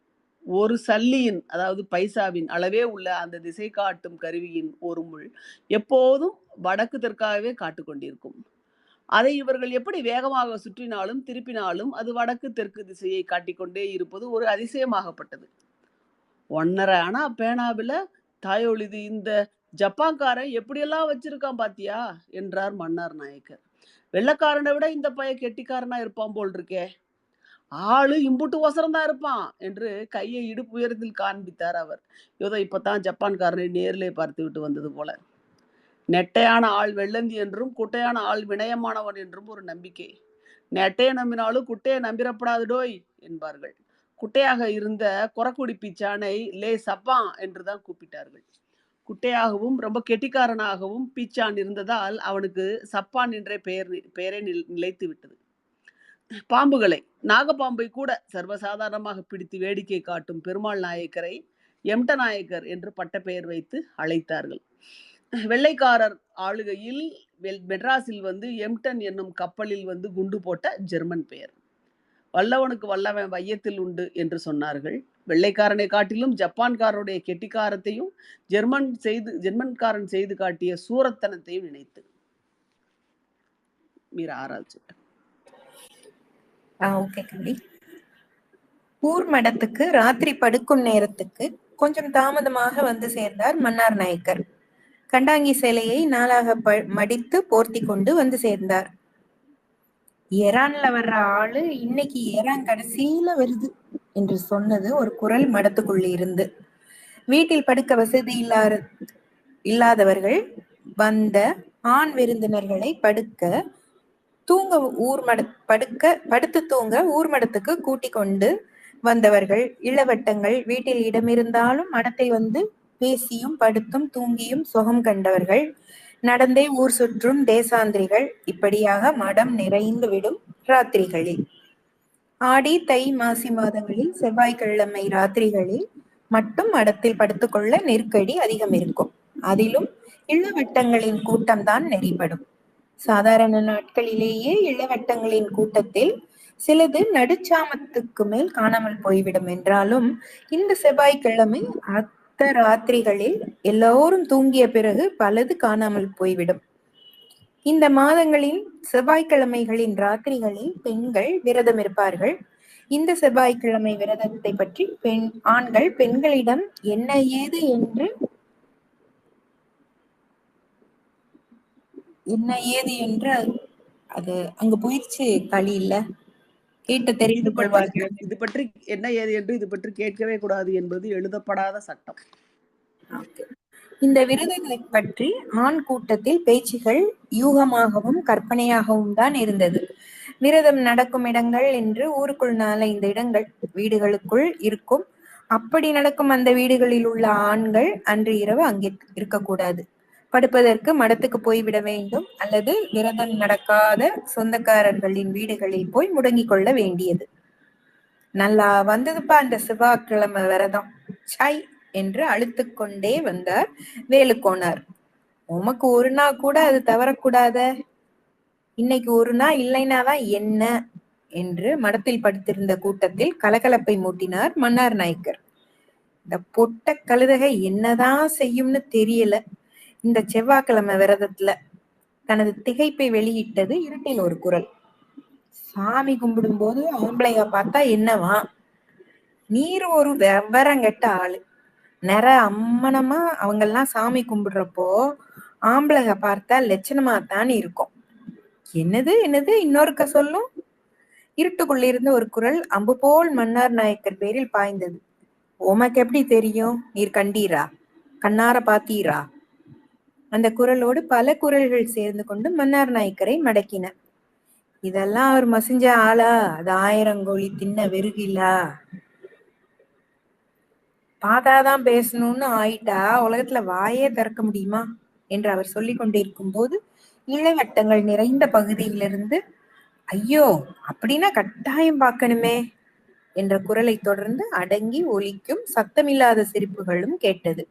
ஒரு சல்லியின், அதாவது பைசாவின் அளவே உள்ள அந்த திசை காட்டும் கருவியின் ஒரு முள் எப்போதும் வடக்கு தெற்காகவே காட்டிக் கொண்டிருக்கும். அதை இவர்கள் எப்படி வேகமாக சுற்றினாலும் திருப்பினாலும் அது வடக்கு தெற்கு திசையை காட்டிக்கொண்டே இருப்பது ஒரு அதிசயமாகப்பட்டது. 1½ அணா பேனாவில தாயொழிது இந்த ஜப்பான்காரன் எப்படியெல்லாம் வச்சிருக்கான் பாத்தியா என்றார் மன்னார் நாயக்கர். வெள்ளக்காரனை விட இந்த பையன் கெட்டிக்காரனா இருப்பான் போல் இருக்கே. ஆளு இம்புட்டு ஒசரம் தான் இருப்பான் என்று கையை இடுப்பு உயரத்தில் காண்பித்தார் அவர். ஏதோ இப்பதான் ஜப்பான்காரனை நேரிலே பார்த்து விட்டு வந்தது போல. நெட்டையான ஆள் வெள்ளந்தி என்றும் குட்டையான ஆள் வினயமானவன் என்றும் ஒரு நம்பிக்கை. நெட்டையை நம்பினாலும் குட்டையை நம்பிடப்படாதுடோய் என்பார்கள். குட்டையாக இருந்த கொரக்குடி பிச்சானை லே சப்பான் என்றுதான் கூப்பிட்டார்கள். குட்டையாகவும் ரொம்ப கெட்டிக்காரனாகவும் பீச்சான் இருந்ததால் அவனுக்கு சப்பான் என்ற பெயரே நிலைத்து விட்டது. பாம்புகளை, நாகப்பாம்பை கூட சர்வசாதாரணமாக பிடித்து வேடிக்கை காட்டும் பெருமாள் நாயக்கரை எம்ட நாயக்கர் என்று பட்டப்பெயர் வைத்து அழைத்தார்கள். வெள்ளைக்காரர் ஆளுகையில் மெட்ராஸில் வந்து எம்டன் என்னும் கப்பலில் வந்து குண்டு போட்ட ஜெர்மன் பெயர். வல்லவனுக்கு வல்லவன் வையத்தில் உண்டு என்று சொன்னார்கள். வெள்ளைக்காரனை காட்டிலும் ஜப்பான்காரருடைய கெட்டிக்காரத்தையும் ஜெர்மன்காரன் செய்து காட்டிய சூரத்தனத்தையும் நினைத்து மீற ஆராய்ச்சி. ஓகே கண்டி. ஊர் மடத்துக்கு ராத்திரி படுக்கும் நேரத்துக்கு கொஞ்சம் தாமதமாக வந்து சேர்ந்தார் மன்னார் நாயக்கர். கண்டாங்கி சேலையை நாளாக மடித்து போர்த்தி கொண்டு வந்து சேர்ந்தார். எரான்ல வர்ற ஆளு இன்னைக்கு ஏறான் கடைசியில வருது என்று சொன்னது ஒரு குரல் மடத்துக்குள்ள இருந்து. வீட்டில் படுக்க வசதி இல்லாதவர்கள் வந்த ஆண் விருந்தினர்களை படுத்து தூங்க ஊர் மடத்துக்கு கூட்டிக் கொண்டு வந்தவர்கள் இளவட்டங்கள். வீட்டில் இடமிருந்தாலும் மடத்தை வந்து பேசியும் படுத்தும் தூங்கியும் சுகம் கண்டவர்கள், நடந்தே ஊர் சுற்றும் தேசாந்திரிகள், இப்படியாக மடம் நிறைந்து விடும் ராத்திரிகளில். ஆடி தை மாசி மாதங்களில் செவ்வாய்க்கிழமை ராத்திரிகளில் மட்டும் மடத்தில் படுத்துக்கொள்ள நெருக்கடி அதிகம் இருக்கும். அதிலும் இளவட்டங்களின் கூட்டம்தான் நெறிப்படும். சாதாரண நாட்களிலேயே இளவட்டங்களின் கூட்டத்தில் சிலது நடுச்சாமத்துக்கு மேல் காணாமல் போய்விடும் என்றாலும் இந்த செவ்வாய்க்கிழமை அத்த ராத்திரிகளில் எல்லோரும் தூங்கிய பிறகு பலது காணாமல் போய்விடும். இந்த மாதங்களின் செவ்வாய்க்கிழமைகளின் ராத்திரிகளில் பெண்கள் விரதம் இருப்பார்கள். இந்த செவ்வாய்க்கிழமை விரதத்தை பற்றி ஆண்கள் பெண்களிடம் என்ன ஏது என்று அது அங்க போயிடுச்சு களி இல்ல கேட்டு தெரிந்து கொள்வார்கள். இது பற்றி என்ன ஏது என்று இது பற்றி கேட்கவே கூடாது என்பது எழுதப்படாத சட்டம். இந்த விரதத்தை பற்றி ஆண் கூட்டத்தில் பேச்சுகள் யூகமாகவும் கற்பனையாகவும் தான் இருந்தது. விரதம் நடக்கும் இடங்கள் என்று ஊருக்குள் 4-5 இடங்கள் வீடுகளுக்குள் இருக்கும். அப்படி நடக்கும் அந்த வீடுகளில் உள்ள ஆண்கள் அன்று இரவு அங்கே இருக்கக்கூடாது. படுப்பதற்கு மடத்துக்கு போய்விட வேண்டும், அல்லது விரதம் நடக்காத சொந்தக்காரர்களின் வீடுகளில் போய் முடங்கிக் கொள்ள வேண்டியது. நல்லா வந்ததுப்பா அந்த செவ்வாய்க்கிழமை விரதம் சாய் என்று அழுத்து கொண்டே வந்தார் வேலுக்கோனார். உமக்கு ஒரு நாள் கூட அது தவறக்கூடாத, இன்னைக்கு ஒரு நாள் இல்லைனாதான் என்ன என்று மடத்தில் படுத்திருந்த கூட்டத்தில் கலகலப்பை மூட்டினார் மன்னார் நாயக்கர். இந்த பொட்ட கழுதகை என்னதான் செய்யும்னு தெரியல. இந்த செவ்வாய்க்கிழமை விரதத்துல தனது திகைப்பை வெளியிட்டது இருட்டில் ஒரு குரல். சாமி கும்பிடும் போது ஆம்பளைய பார்த்தா என்னவா? நீர் ஒரு வெவ்வரங்கெட்ட ஆளு. அம்மனமா அவங்கெல்லாம் சாமி கும்பிடுறப்போ ஆம்பளைக பார்த்தா லட்சணமா தான் இருக்கும். என்னது இன்னொருக்க சொல்லும். இருட்டுக்குள்ள இருந்து ஒரு குரல் அம்பு போல் மன்னார் நாயக்கர் பேரில் பாய்ந்தது. உமக்கு எப்படி தெரியும்? நீர் கண்டீரா? கண்ணார பாத்தீரா? அந்த குரலோடு பல குரல்கள் சேர்ந்து கொண்டு மன்னார் நாயக்கரை மடக்கின. இதெல்லாம் அவர் மசிஞ்ச ஆளா? அது 1000 கோழி தின்ன வெறுகிலா? பாதாதான் பேசணும்னு ஆயிட்டா உலகத்துல வாயே திறக்க முடியுமா என்று அவர் சொல்லிக் கொண்டிருக்கும் போது இளவட்டங்கள் நிறைந்த பகுதியிலிருந்து ஐயோ அப்படின்னா கட்டாயம் பார்க்கணுமே என்ற குரலை தொடர்ந்து அடங்கி ஒலிக்கும் சத்தமில்லாத சிரிப்புகளும் கேட்டது.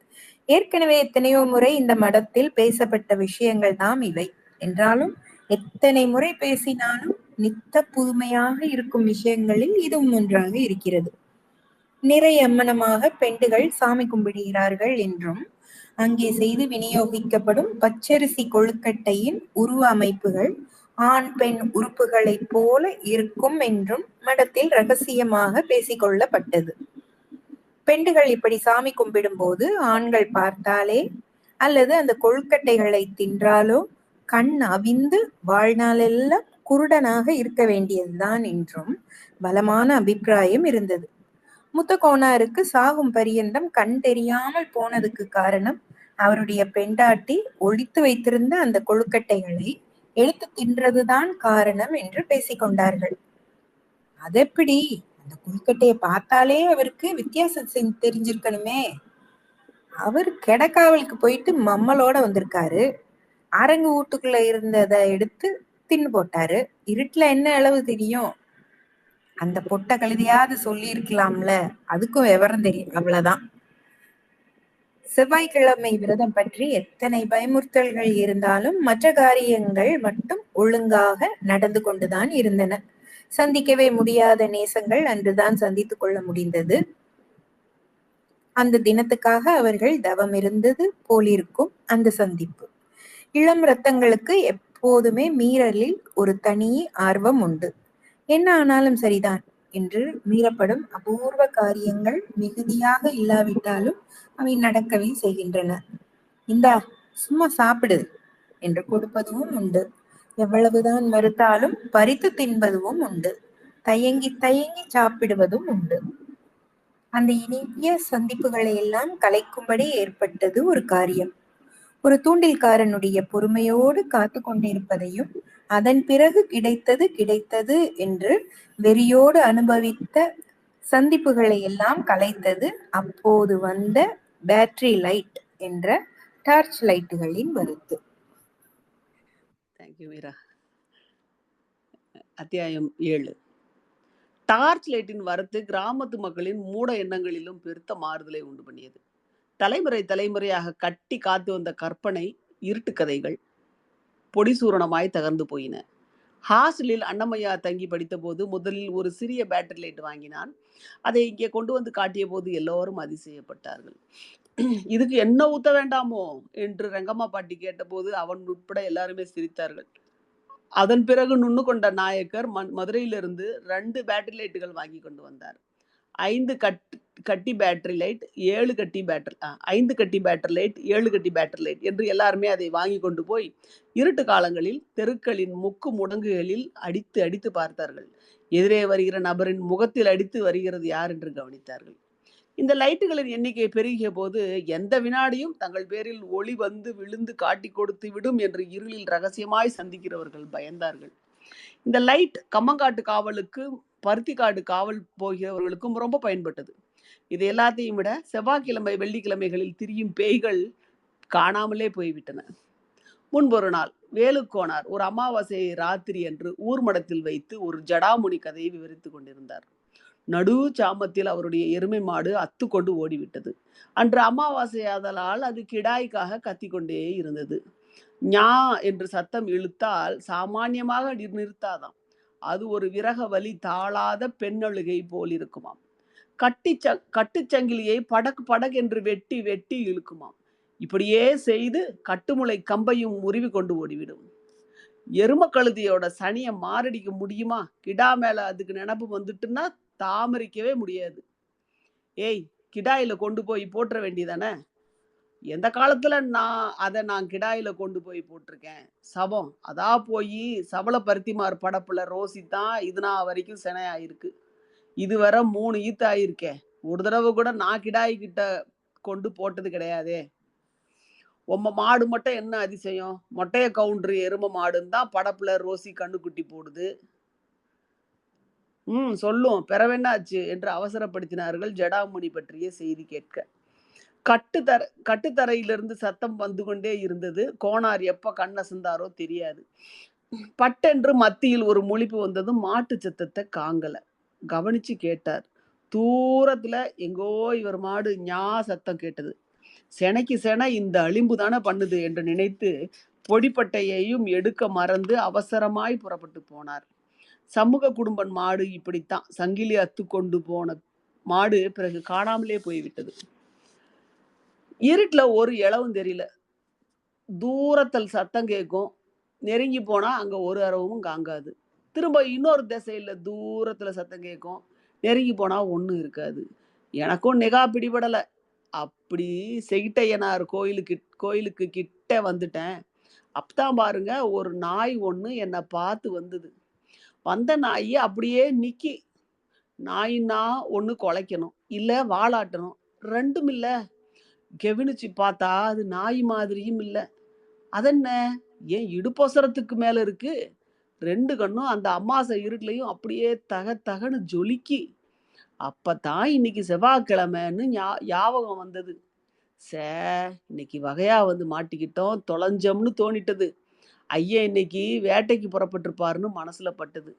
ஏற்கனவே எத்தனையோ முறை இந்த மடத்தில் பேசப்பட்ட விஷயங்கள் தாம் இவை. என்றாலும் எத்தனை முறை பேசினாலும் நித்த புதுமையாக இருக்கும் விஷயங்களில் இதுவும் ஒன்றாக இருக்கிறது. நிறையம்மனமாக பெண்டுகள் சாமி கும்பிடுகிறார்கள் என்றும், அங்கே செய்து விநியோகிக்கப்படும் பச்சரிசி கொழுக்கட்டையின் உருவ அமைப்புகள் ஆண் பெண் உறுப்புகளைப் போல இருக்கும் என்றும் மடத்தில் ரகசியமாக பேசிக்கொள்ளப்பட்டது. பெண்டுகள் இப்படி சாமி கும்பிடும் போது ஆண்கள் பார்த்தாலே அல்லது அந்த கொழுக்கட்டைகளை தின்றாலோ கண் அவிந்து வாழ்நாளெல்லாம் குருடனாக இருக்க வேண்டியதுதான் என்றும் பலமான அபிப்பிராயம் இருந்தது. முத்த கோனாருக்கு சாகும் பரியந்தம் கண் தெரியாமல் போனதுக்கு காரணம் அவருடைய பெண்டாட்டி ஒளித்து வைத்திருந்த அந்த கொழுக்கட்டைகளை எடுத்து தின்றதுதான் காரணம் என்று பேசிக்கொண்டார்கள். அதெப்படி? அந்த கொழுக்கட்டையை பார்த்தாலே அவருக்கு வித்தியாசம் தெரிஞ்சிருக்கணுமே. அவர் கெடக்காவலுக்கு போயிட்டு மம்மலோட வந்திருக்காரு. அரங்கு வீட்டுக்குள்ள இருந்ததை எடுத்து தின்னு போட்டாரு. இருட்டுல என்ன அளவு தெரியும்? அந்த பொட்ட கழுதியாவது சொல்லி இருக்கலாம்ல, அதுக்கும் விவரம் தெரியும், அவ்வளவுதான். செவ்வாய்க்கிழமை விரதம் பற்றி எத்தனை பயமுறுத்தல்கள் இருந்தாலும் மற்ற காரியங்கள் மட்டும் ஒழுங்காக நடந்து கொண்டுதான் இருந்தன. சந்திக்கவே முடியாத நேசங்கள் அன்றுதான் சந்தித்துக் கொள்ள முடிந்தது. அந்த தினத்துக்காக அவர்கள் தவம் இருந்தது போலிருக்கும் அந்த சந்திப்பு. இளம் ரத்தங்களுக்கு எப்போதுமே மீறலில் ஒரு தனி ஆர்வம் உண்டு. என்ன ஆனாலும் சரிதான் என்று மீறப்படும் அபூர்வ காரியங்கள் மிகுதியாக இல்லாவிட்டாலும் அவை நடக்கவே செய்கின்றன. இந்தா சும்மா சாப்பிடு என்று கொடுப்பதும் உண்டு. எவ்வளவுதான் மறுத்தாலும் பறித்து தின்பதும் உண்டு. தயங்கி தயங்கி சாப்பிடுவதும் உண்டு. அந்த இனிய சந்திப்புகளை எல்லாம் கலைக்கும்படி ஏற்பட்டது ஒரு காரியம். ஒரு தூண்டில்காரனுடைய பொறுமையோடு காத்து கொண்டிருப்பதையும் அதன் பிறகு கிடைத்தது என்று வெறியோடு அனுபவித்த சந்திப்புகளை எல்லாம் கலைத்தது அப்போது வந்த பேட்டரி லைட் என்ற டார்ச் லைட்டுகளின் வருத்து. தேங்க்யூ மீரா. அத்தியாயம் 7. டார்ச் லைட்டின் வரத்து கிராமத்து மக்களின் மூட எண்ணங்களிலும் பெருத்த மாறுதலை உண்டு பண்ணியது. தலைமுறை தலைமுறையாக கட்டி காத்து வந்த கற்பனை இருட்டு கதைகள் பொடிசூரணமாய் தகர்ந்து போயின. ஹாஸ்டலில் அன்னமையா தங்கி படித்த போது முதலில் ஒரு சிறிய பேட்டரி லைட் வாங்கினான். அதை இங்கே கொண்டு வந்து காட்டிய போது எல்லோரும் அதிசயப்பட்டார்கள். இதுக்கு என்ன ஊத்த வேண்டாமோ என்று ரங்கம்மா பாட்டி கேட்டபோது அவன் உட்பட எல்லாருமே சிரித்தார்கள். அதன் பிறகு நுண்ணு கொண்ட நாயக்கர் மதுரையிலிருந்து 2 பேட்டரி லைட்டுகள் வாங்கி கொண்டு வந்தார். 5 கட்டி பேட்டரி லைட், 7 கட்டி பேட்டரி 5 கட்டி பேட்டரி லைட், 7 கட்டி பேட்டரி லைட் என்று எல்லாருமே அதை வாங்கி கொண்டு போய் இருட்டு காலங்களில் தெருக்களின் முக்கு முடங்குகளில் அடித்து அடித்து பார்த்தார்கள். எதிரே வருகிற நபரின் முகத்தில் அடித்து வருகிறது யார் என்று கவனித்தார்கள். இந்த லைட்டுகளின் எண்ணிக்கை பெருகிய போது எந்த வினாடியும் தங்கள் பேரில் ஒளி வந்து விழுந்து காட்டி கொடுத்து விடும் என்று இருளில் ரகசியமாய் சந்திக்கிறவர்கள் பயந்தார்கள். இந்த லைட் கம்மங்காட்டு காவலுக்கு பருத்திக்காடு காவல் போகிறவர்களுக்கும் ரொம்ப பயன்பட்டது. இது எல்லாத்தையும் விட செவ்வாய்க்கிழமை வெள்ளிக்கிழமைகளில் திரியும் பேய்கள் காணாமலே போய்விட்டன. முன்பொரு நாள் வேலுக்கோனார் ஒரு அமாவாசை ராத்திரி என்று ஊர்மடத்தில் வைத்து ஒரு ஜடாமுனி கதையை விவரித்து கொண்டிருந்தார். நடு சாமத்தில் அவருடைய எருமை மாடு அத்து கொண்டு ஓடிவிட்டது. அன்று அமாவாசையாதலால் அது கிடாய்க்காக கத்திக்கொண்டே இருந்தது. ஞா என்று சத்தம் இழுத்தால் சாமானியமாக நிறுத்தாதாம். அது ஒரு விரக வலி தாளாத பெண்ணழுகை போல் இருக்குமாம். கட்டுச்சங்கிலியை படக் படக் என்று வெட்டி வெட்டி இழுக்குமாம். இப்படியே செய்து கட்டுமுளை கம்பையும் முறிவி கொண்டு ஓடிவிடும். எரும கழுதியோட சனியை மாரடிக்க முடியுமா? கிடா மேல அதுக்கு நினப்பு வந்துட்டுன்னா தாமரிக்கவே முடியாது. ஏய், கிடாயில கொண்டு போய் போட்டுற வேண்டியதானே. எந்த காலத்துல நான் கிடாயில கொண்டு போய் போட்டிருக்கேன். சபம் அதா போய் சபல பருத்திமார் படப்புல ரோசி தான் இதுனா வரைக்கும் செனையாயிருக்கு. இதுவரை 3 ஈத்து ஆயிருக்கேன். ஒரு தடவை கூட நான் கிடாய் கிட்ட கொண்டு போட்டது கிடையாதே. உம்ம மாடு மட்டும் என்ன அதிசயம்? மொட்டைய கவுண்டரு எரும மாடுன்னு தான் படப்புல ரோசி கண்ணுக்குட்டி போடுது. சொல்லும் பெறவென்னாச்சு என்று அவசரப்படுத்தினார்கள் ஜடாமுனி பற்றிய செய்தி கேட்க. கட்டுத்தரையிலிருந்து சத்தம் வந்து கொண்டே இருந்தது. கோனார் எப்ப கண்ணசந்தாரோ தெரியாது. பட்டென்று மத்தியில் ஒரு முழிப்பு வந்ததும் மாட்டு சத்தத்தை காங்கல. கவனிச்சு கேட்டார். தூரத்துல எங்கோ இவர் மாடு ஞா சத்தம் கேட்டது. செனைக்கு செனை இந்த அலிம்பு தானே பண்ணுது என்று நினைத்து பொடிப்பட்டையையும் எடுக்க மறந்து அவசரமாய் புறப்பட்டு போனார். சமூக குடும்பன் மாடு இப்படித்தான். சங்கிலி அத்து கொண்டு போன மாடு பிறகு காணாமலே போய்விட்டது. இருட்டுல ஒரு இளவும் தெரியல. தூரத்தில் சத்தம் கேட்கும். நெருங்கி போனா அங்க ஒரு அரவும் காங்காது. திரும்ப இன்னொரு திசையில தூரத்துல சத்தம் கேட்கும். நெருங்கி போனா ஒண்ணும் இருக்காது. எனக்கும் நிகா பிடிபடல. அப்படி செகிட்டையனார் கோயிலுக்கு கிட்ட வந்துட்டேன். அப்பதான் பாருங்க ஒரு நாய் ஒண்ணு என்னை பார்த்து வந்தது. வந்த நாய் அப்படியே நிக்கி. நாயின்னா ஒண்ணு குலைக்கணும், இல்ல வாலாட்டணும். ரெண்டும் இல்ல. கெவினிச்சு பார்த்தா அது நாய் மாதிரியும் இல்ல. அதென்ன, ஏன் இடுப்பொசரத்துக்கு மேல இருக்கு. 2 கண்ணும் அந்த அமாவாசை இருட்டுலயும் அப்படியே தக தகன்னு ஜொலிக்கி. அப்பதான் இன்னைக்கு செவ்வாய்க்கிழமைன்னு ஞாபகம் வந்தது. சே, இன்னைக்கு வகையா வந்து மாட்டிக்கிட்டோம், தொலைஞ்சோம்னு தோணிட்டது. ஐயன் இன்னைக்கு வேட்டைக்கு புறப்பட்டிருப்பாருன்னு மனசுல பட்டது.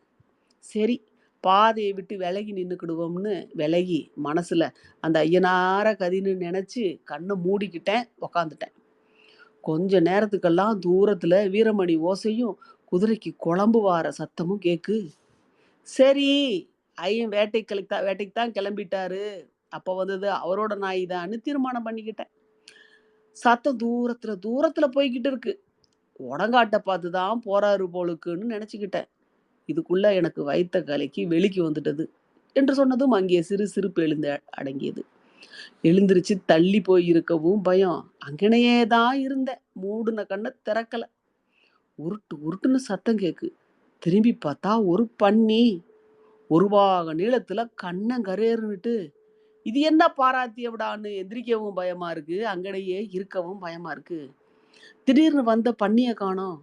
சரி, பாதையை விட்டு விலகி நின்னுக்கிடுவோம்னு விலகி மனசுல அந்த ஐயனார கதின்னு நினைச்சு கண்ணை மூடிக்கிட்டேன், உக்காந்துட்டேன். கொஞ்ச நேரத்துக்கெல்லாம் தூரத்துல வீரமணி ஓசையும் குதிரைக்கு குழம்பு வார சத்தமும் கேக்கு. சரி, ஐயன் வேட்டைக்கு தான் கிளம்பிட்டாரு. அப்ப வந்தது அவரோட நாய் தான்னு தீர்மானம் பண்ணிக்கிட்டேன். சத்தம் தூரத்துல போய்கிட்டு இருக்கு. உடங்காட்ட பார்த்துதான் போறாரு போலுக்குன்னு நினைச்சுக்கிட்டேன். இதுக்குள்ள எனக்கு வைத்த கலக்கி வெளிக்கு வந்துட்டது என்று சொன்னதும் அங்கே சிறு சிரிப்பு எழுந்து அடங்கியது. எழுந்திருச்சு தள்ளி போய் இருக்கவும் பயம். அங்கனையே தான் இருந்தேன். மூடுன கண்ணை திறக்கல. உருட்டுன்னு சத்தம் கேக்கு. திரும்பி பார்த்தா ஒரு பன்னி. ஒரு பாக நீளத்துல கண்ணங்கரேறுன்னுட்டு. இது என்ன பாராத்தியவிடான்னு எந்திரிக்கவும் பயமா இருக்கு, அங்கனையே இருக்கவும் பயமா இருக்கு. திடீர்னு வந்த பன்னிய காணோம்.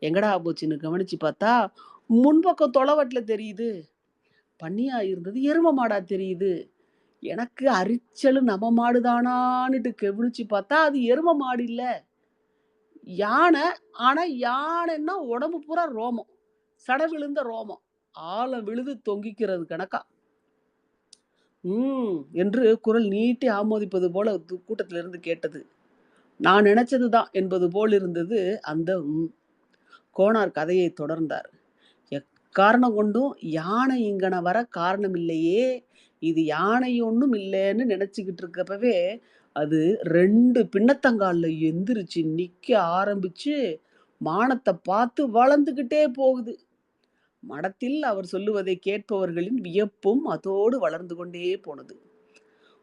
எங்கடா போச்சுன்னு கவனிச்சு பார்த்தா முன்பக்கம் தொலைவட்டுல தெரியுது. பன்னியா இருந்தது எரும மாடா தெரியுது. எனக்கு அரிச்சலு நம்ம மாடுதானான்னுட்டு கவனிச்சு பார்த்தா அது எரும மாடு இல்ல, யானை. ஆனா யானைன்னா உடம்பு பூரா ரோமம், சட விழுந்த ரோமம், ஆழம் விழுது தொங்கிக்கிறது கணக்கா. என்று குரல் நீட்டி ஆமோதிப்பது போல கூட்டத்திலிருந்து கேட்டது. நான் நினைச்சதுதான் என்பது போல் இருந்தது அந்த கோனார் கதையை தொடர்ந்தார். எக்காரணம் கொண்டும் யானை இங்கன வர காரணம் இல்லையே, இது யானை ஒன்றும் இல்லைன்னு நினைச்சுக்கிட்டு இருக்கப்பவே அது 2 பின்னத்தங்கால்ல எந்திரிச்சு நிக்க ஆரம்பிச்சு மானத்தை பார்த்து வளர்ந்துகிட்டே போகுது. மடத்தில் அவர் சொல்லுவதை கேட்பவர்களின் வியப்பும் அதோடு வளர்ந்து கொண்டே போனது.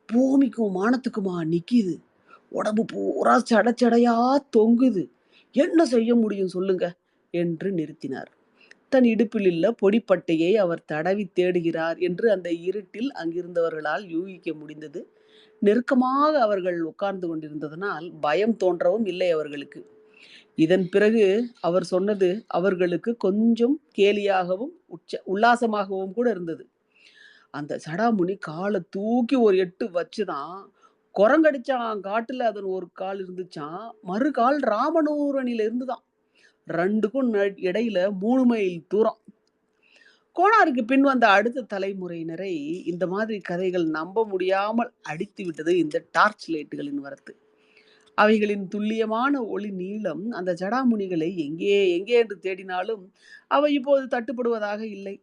பூமிக்கும் மானத்துக்குமா நிக்கிது, உடம்பு பூரா சடைச்சடையா தொங்குது, என்ன செய்ய முடியும் சொல்லுங்க என்று நிறுத்தினார். தன் இடுப்பில் உள்ள பொடிப்பட்டையை அவர் தடவி தேடுகிறார் என்று அந்த இருட்டில் அங்கிருந்தவர்களால் யூகிக்க முடிந்தது. நெருக்கமாக அவர்கள் உட்கார்ந்து கொண்டிருந்ததனால் பயம் தோன்றவும் இல்லை அவர்களுக்கு. இதன் பிறகு அவர் சொன்னது அவர்களுக்கு கொஞ்சம் கேலியாகவும் உல்லாசமாகவும் கூட இருந்தது. அந்த சடாமுனி காலை தூக்கி ஒரு எட்டு வச்சுதான் குரங்கடிச்சான். காட்டுல அதன் ஒரு கால் இருந்துச்சான், மறு கால் ராமனூரணில இருந்துதான். 2க்கும் இடையில 3 மைல் தூரம். கோனாருக்கு பின் வந்த அடுத்த தலைமுறையினரை இந்த மாதிரி கதைகள் நம்ப முடியாமல் அடித்து விட்டது இந்த டார்ச் லைட்டுகளின் வரத்து. அவைகளின் துல்லியமான ஒளி நீளம் அந்த ஜடாமுனிகளை எங்கே என்று தேடினாலும் அவை இப்போது தட்டுப்படுவதாக இல்லை.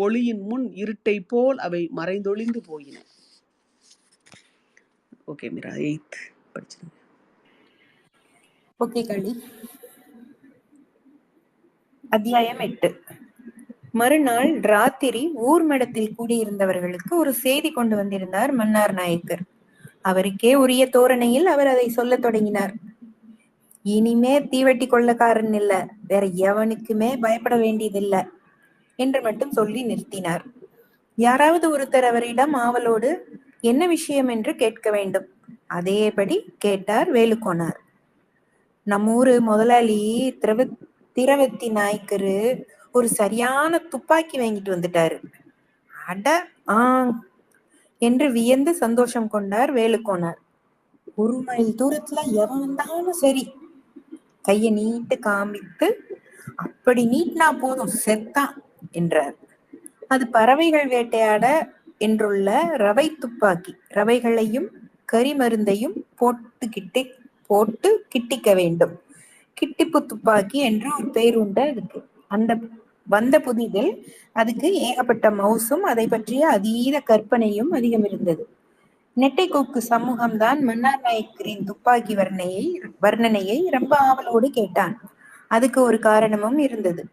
ஒளியின் முன் இருட்டை போல் அவை மறைந்தொழிந்து போயின. Okay Meera, 8th படிச்சிருங்க. ஓகே களி. அத்தியாயம் 8. மறுநாள் ராத்திரி ஊர் மடத்தில் கூடியிருந்தவர்களுக்கு ஒரு செய்தி கொண்டு வந்திருந்தார் மன்னார் நாயக்கர். அவருக்கே உரிய தோரணையில் அவர் அதை சொல்ல தொடங்கினார். இனிமே தீவட்டி கொள்ளக்காரன் இல்ல, வேற எவனுக்குமே பயப்பட வேண்டியதில்ல என்று மட்டும் சொல்லி நிறுத்தினார். யாராவது ஒருத்தர் அவரிடம் ஆவலோடு என்ன விஷயம் என்று கேட்க வேண்டும். அதேபடி கேட்டார் வேலுக்கோனார். நம்மூரு முதலாளி திரவத்தி நாய்க்கரு ஒரு சரியான துப்பாக்கி வாங்கிட்டு வந்துட்டாரு. அட என்று வியந்து சந்தோஷம் கொண்டார் வேலுக்கோனார். 1 மைல் தூரத்துல எவன் வந்தாலும் சரி கைய நீட்டு காமித்து அப்படி நீட்டினா போதும் செத்தான் என்றார். அது பறவைகள் வேட்டையாட என்றுள்ள ரவை துப்பாக்கி. ரவைகளையும் கரிமருந்தையும் போட்டு கிட்டிக்க வேண்டும். கிட்டிப்பு துப்பாக்கி என்று ஒரு பெயர் உண்டு அதுக்கு. அந்த வந்த புதிதில் அதுக்கு ஏகப்பட்ட மவுசும் அதை பற்றிய அதீத கற்பனையும் அதிகம் இருந்தது. நெட்டைக்கோக்கு சமூகம்தான் மன்னார் நாயக்கரின் துப்பாக்கி வர்ணனையை ரொம்ப ஆவலோடு கேட்டான். அதுக்கு ஒரு காரணமும் இருந்தது.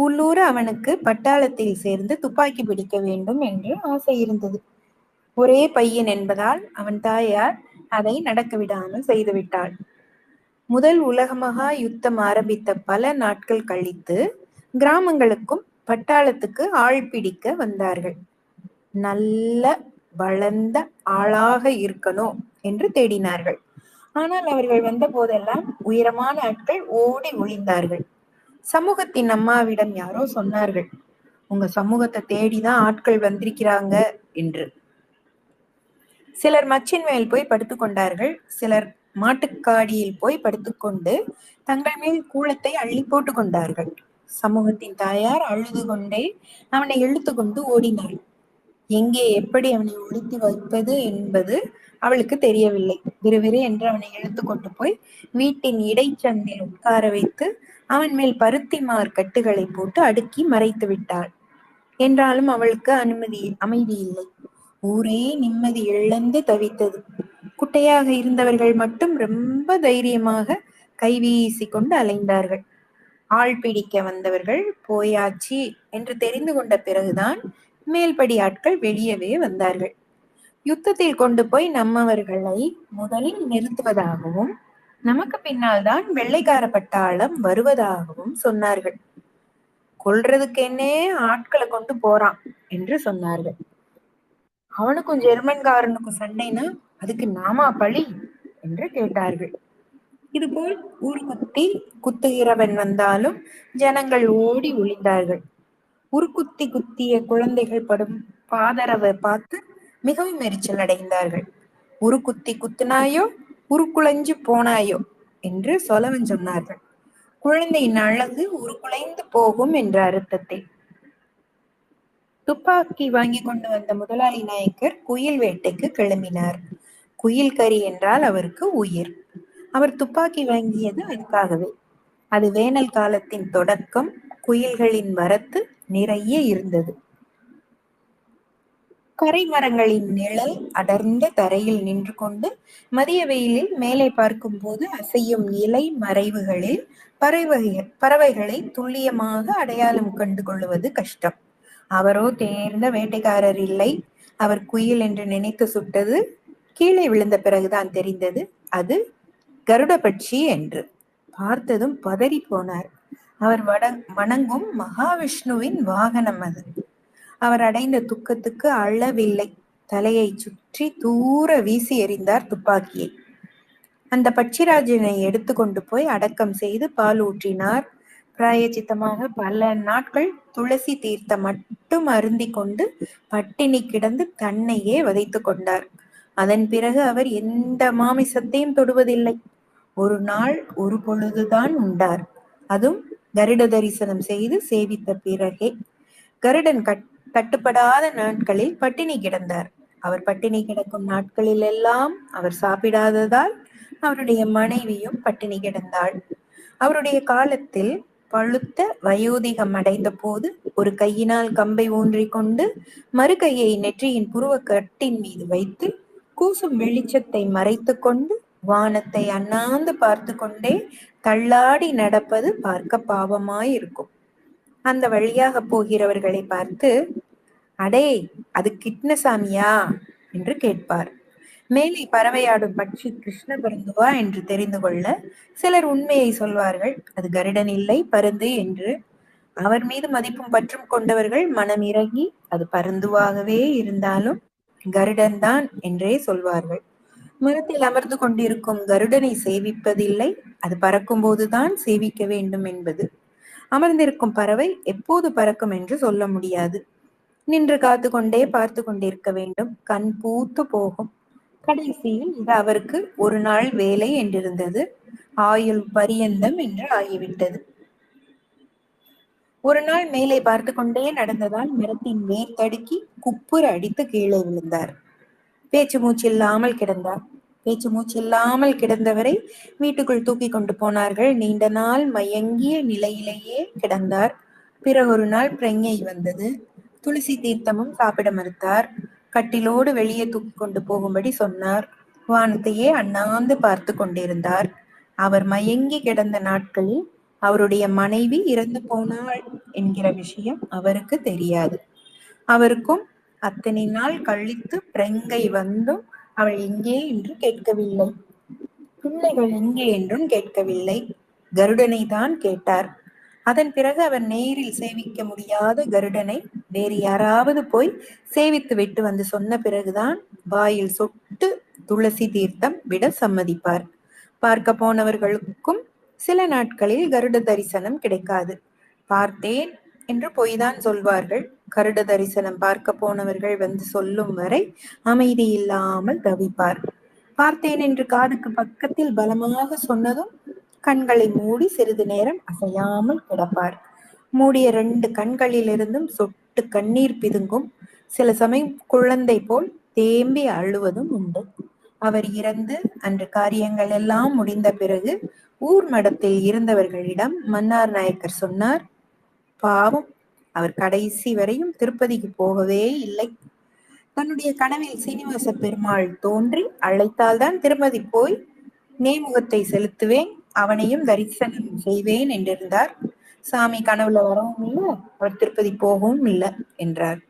உள்ளூர் அவனுக்கு பட்டாளத்தில் சேர்ந்து துப்பாக்கி பிடிக்க வேண்டும் என்று ஆசை இருந்தது. ஒரே பையன் என்பதால் அவன் தாயார் அதை நடக்க விடாமல் செய்துவிட்டாள். முதல் உலக மகா யுத்தம் ஆரம்பித்த பல நாட்கள் கழித்து கிராமங்களுக்கும் பட்டாளத்துக்கு ஆள் பிடிக்க வந்தார்கள். நல்ல வளர்ந்த ஆளாக இருக்கணும் என்று தேடினார்கள். ஆனால் அவர்கள் வந்த போதெல்லாம் உயரமான ஆட்கள் ஓடி ஒளிந்தார்கள். சமூகத்தின் அம்மாவிடம் யாரோ சொன்னார்கள், உங்க சமூகத்தை தேடிதான் ஆட்கள் வந்திருக்கிறாங்க என்று. சிலர் மச்சின் மேல் போய் படுத்துக் கொண்டார்கள். சிலர் மாட்டுக்காடியில் போய் படுத்துக்கொண்டு தங்கள் மேல் கூளத்தை அள்ளி போட்டுக் கொண்டார்கள். சமூகத்தின் தாயார் அழுது கொண்டே அவனை இழுத்து கொண்டு ஓடினாள். எங்கே எப்படி அவனை ஒழித்து வைப்பது என்பது அவளுக்கு தெரியவில்லை. விறுவிறு என்று அவனை இழுத்து கொண்டு போய் வீட்டின் இடைச்சந்தில் உட்கார வைத்து அவன் மேல் பருத்திமார் கட்டுகளை போட்டு அடுக்கி மறைத்து விட்டாள். என்றாலும் அவளுக்கு அமைதி இல்லை. ஊரே நிம்மதி இழந்து தவித்தது. குட்டையாக இருந்தவர்கள் மட்டும் ரொம்ப தைரியமாக கைவீசி கொண்டு அலைந்தார்கள். ஆள் பிடிக்க வந்தவர்கள் போயாச்சு என்று தெரிந்து கொண்ட பிறகுதான் மேல்படி ஆட்கள் வெளியவே வந்தார்கள். யுத்தத்தில் கொண்டு போய் நம்மவர்களை முதலில் நிறுத்துவதாகவும் நமக்கு பின்னால் தான் வெள்ளைக்கார பட்டாளம் வருவதாகவும் சொன்னார்கள். கொல்றதுக்கு என்ன ஆட்களை கொண்டு போறான் என்று சொன்னார்கள். அவனுக்கும் ஜெர்மன்காரனுக்கும் சண்டைனா அதுக்கு நாமா பழி என்று கேட்டார்கள். இதுபோல் ஊர் குத்துகிறவன் வந்தாலும் ஜனங்கள் ஓடி ஒளிந்தார்கள். குத்திய குழந்தைகள் படும் பாதரவை பார்த்து மிகவும் எரிச்சல் அடைந்தார்கள். குத்துனாயோ உருக்குலைஞ்சு போனாயோ என்று சொலவன் சொன்னார்கள். குழந்தையின் அழகு உருக்குலைந்து போகும் என்ற அர்த்தத்தை. துப்பாக்கி வாங்கி கொண்டு வந்த முதலாளி நாயக்கர் குயில் வேட்டைக்கு கிளம்பினார். குயில் கறி என்றால் அவருக்கு உயிர். அவர் துப்பாக்கி வாங்கியது அதுக்காகவே. அது வேனல் காலத்தின் தொடக்கம். குயில்களின் வரத்து நிறைய இருந்தது. கரை மரங்களின் நிழல் அடர்ந்த தரையில் நின்று கொண்டு மதிய வெயிலில் மேலே பார்க்கும் போது அசையும் இலை மறைவுகளில் பறவைகளை துல்லியமாக அடையாளம் கண்டு கொள்வது கஷ்டம். அவரோ தேர்ந்த வேட்டைக்காரர் இல்லை. அவர் குயில் என்று நினைத்து சுட்டது கீழே விழுந்த பிறகுதான் தெரிந்தது அது கருட பட்சி என்று. பார்த்ததும் பதறி போனார். அவர் வணங்கும் மகாவிஷ்ணுவின் வாகனம் அது. அவர் அடைந்த துக்கத்துக்கு அளவில்லை. தலையை சுற்றி தூர வீசி எறிந்தார் துப்பாக்கியை. அந்த பட்சிராஜனை எடுத்துக்கொண்டு போய் அடக்கம் செய்து பால் ஊற்றினார். பிராயச்சித்தமாக பல நாட்கள் துளசி தீர்த்தம் மட்டும் அருந்தி கொண்டு பட்டினி கிடந்து தன்னையே வதைத்து கொண்டார். அதன் பிறகு அவர் எந்த மாமிசத்தையும் தொடுவதில்லை. ஒரு நாள் ஒரு பொழுதுதான் உண்டார். அதுவும் கருட தரிசனம் செய்து சேவித்த பிறகே. கருடன் தட்டுப்படாத நாட்களில் பட்டினி கிடந்தார். அவர் பட்டினி கிடக்கும் நாட்களில் எல்லாம் அவர் சாப்பிடாததால் அவருடைய மனைவியும் பட்டினி கிடந்தாள். அவருடைய காலத்தில் பழுத்த வயோதிகம் அடைந்த போது ஒரு கையினால் கம்பை ஊன்றி கொண்டு மறு கையை நெற்றியின் புருவக்கட்டின் மீது வைத்து கூசும் வெளிச்சத்தை மறைத்து கொண்டு வானத்தை அண்ணாந்து பார்த்து கொண்டே தள்ளாடி நடப்பது பார்க்க பாவமாயிருக்கும். அந்த வழியாக போகிறவர்களை பார்த்து, அடே அது கிட்னசாமியா என்று கேட்பார். மேலே பறவையாடும் பட்சி கிருஷ்ண பருந்துவா என்று தெரிந்து கொள்ள சிலர் உண்மையை சொல்வார்கள், அது கருடன் இல்லை பருந்து என்று. அவர் மீது மதிப்பும் பற்றும் கொண்டவர்கள் மனம் இறங்கி அது பருந்துவாகவே இருந்தாலும் கருடன் தான் என்றே சொல்வார்கள். மரத்தில் அமர்ந்து கொண்டிருக்கும் கருடனை சேவிப்பதில்லை, அது பறக்கும் போதுதான் சேவிக்க வேண்டும் என்பது. அமர்ந்திருக்கும் பறவை எப்போது பறக்கும் என்று சொல்ல முடியாது. நின்று காத்து கொண்டே பார்த்து கொண்டிருக்க வேண்டும். கண் பூத்து போகும். கடைசியில் இது அவருக்கு ஒரு நாள் வேலை என்றிருந்தது, ஆயுள் பரியந்தம் என்று ஆகிவிட்டது. ஒரு நாள் மேலே பார்த்து கொண்டே நடந்ததால் மரத்தின் வேர் தடுக்கி குப்புற அடித்து கீழே விழுந்தார். பேச்சு மூச்சு இல்லாமல் கிடந்தார். பேச்சு மூச்சு இல்லாமல் கிடந்தவரை வீட்டுக்குள் தூக்கி கொண்டு போனார்கள். நீண்ட நாள் மயங்கிய நிலையிலேயே கிடந்தார். பிறகு ஒரு நாள் பிரஞ்ஞை வந்தது. துளசி தீர்த்தமும் சாப்பிட மறுத்தார். கட்டிலோடு வெளியே தூக்கி கொண்டு போகும்படி சொன்னார். வானத்தையே அண்ணாந்து பார்த்து கொண்டிருந்தார். அவர் மயங்கி கிடந்த நாட்களில் அவருடைய மனைவி இறந்து போனாள் என்கிற விஷயம் அவருக்கு தெரியாது. அவருக்கும் அத்தனை நாள் கழித்து பிரங்கை வந்தும் அவள் எங்கே என்று கேட்கவில்லை. பிள்ளைகள் எங்கே என்றும் கேட்கவில்லை. கருடனை தான் கேட்டார். அதன் பிறகு அவர் நேரில் சேவிக்க முடியாத கருடனை வேறு யாராவது போய் சேவித்து விட்டு வந்து சொன்ன பிறகுதான் வாயில் சொட்டு துளசி தீர்த்தம் விட சம்மதிப்பார். பார்க்க போனவர்களுக்கும் சில நாட்களில் கருட தரிசனம் கிடைக்காது. பார்த்தேன் என்று பொய்தான் சொல்வார்கள். கருட தரிசனம் பார்க்க போனவர்கள் வந்து சொல்லும் வரை அமைதி இல்லாமல் தவிப்பார். பார்த்தேன் என்று காதுக்கு பக்கத்தில் பலமாக சொன்னதும் கண்களை மூடி சிறிது நேரம் அசையாமல் கிடப்பார். மூடிய 2 கண்களிலிருந்தும் சொட்டு கண்ணீர் பிதுங்கும். சில சமயம் குழந்தை போல் தேம்பி அழுவதும் உண்டு. அவர் இறந்து அன்று காரியங்கள் எல்லாம் முடிந்த பிறகு ஊர் மடத்தில் இருந்தவர்களிடம் மன்னார் நாயக்கர் சொன்னார், பாவம், அவர் கடைசி வரையும் திருப்பதிக்கு போகவே இல்லை. தன்னுடைய கனவில் சீனிவாச பெருமாள் தோன்றி அழைத்தால்தான் திருப்பதி போய் நேமுகத்தை செலுத்துவேன், அவனையும் தரிசனம் செய்வேன் என்றிருந்தார். சாமி கனவுல வரவும் இல்லை, அவர் திருப்பதி போகவும் இல்லை என்றார்.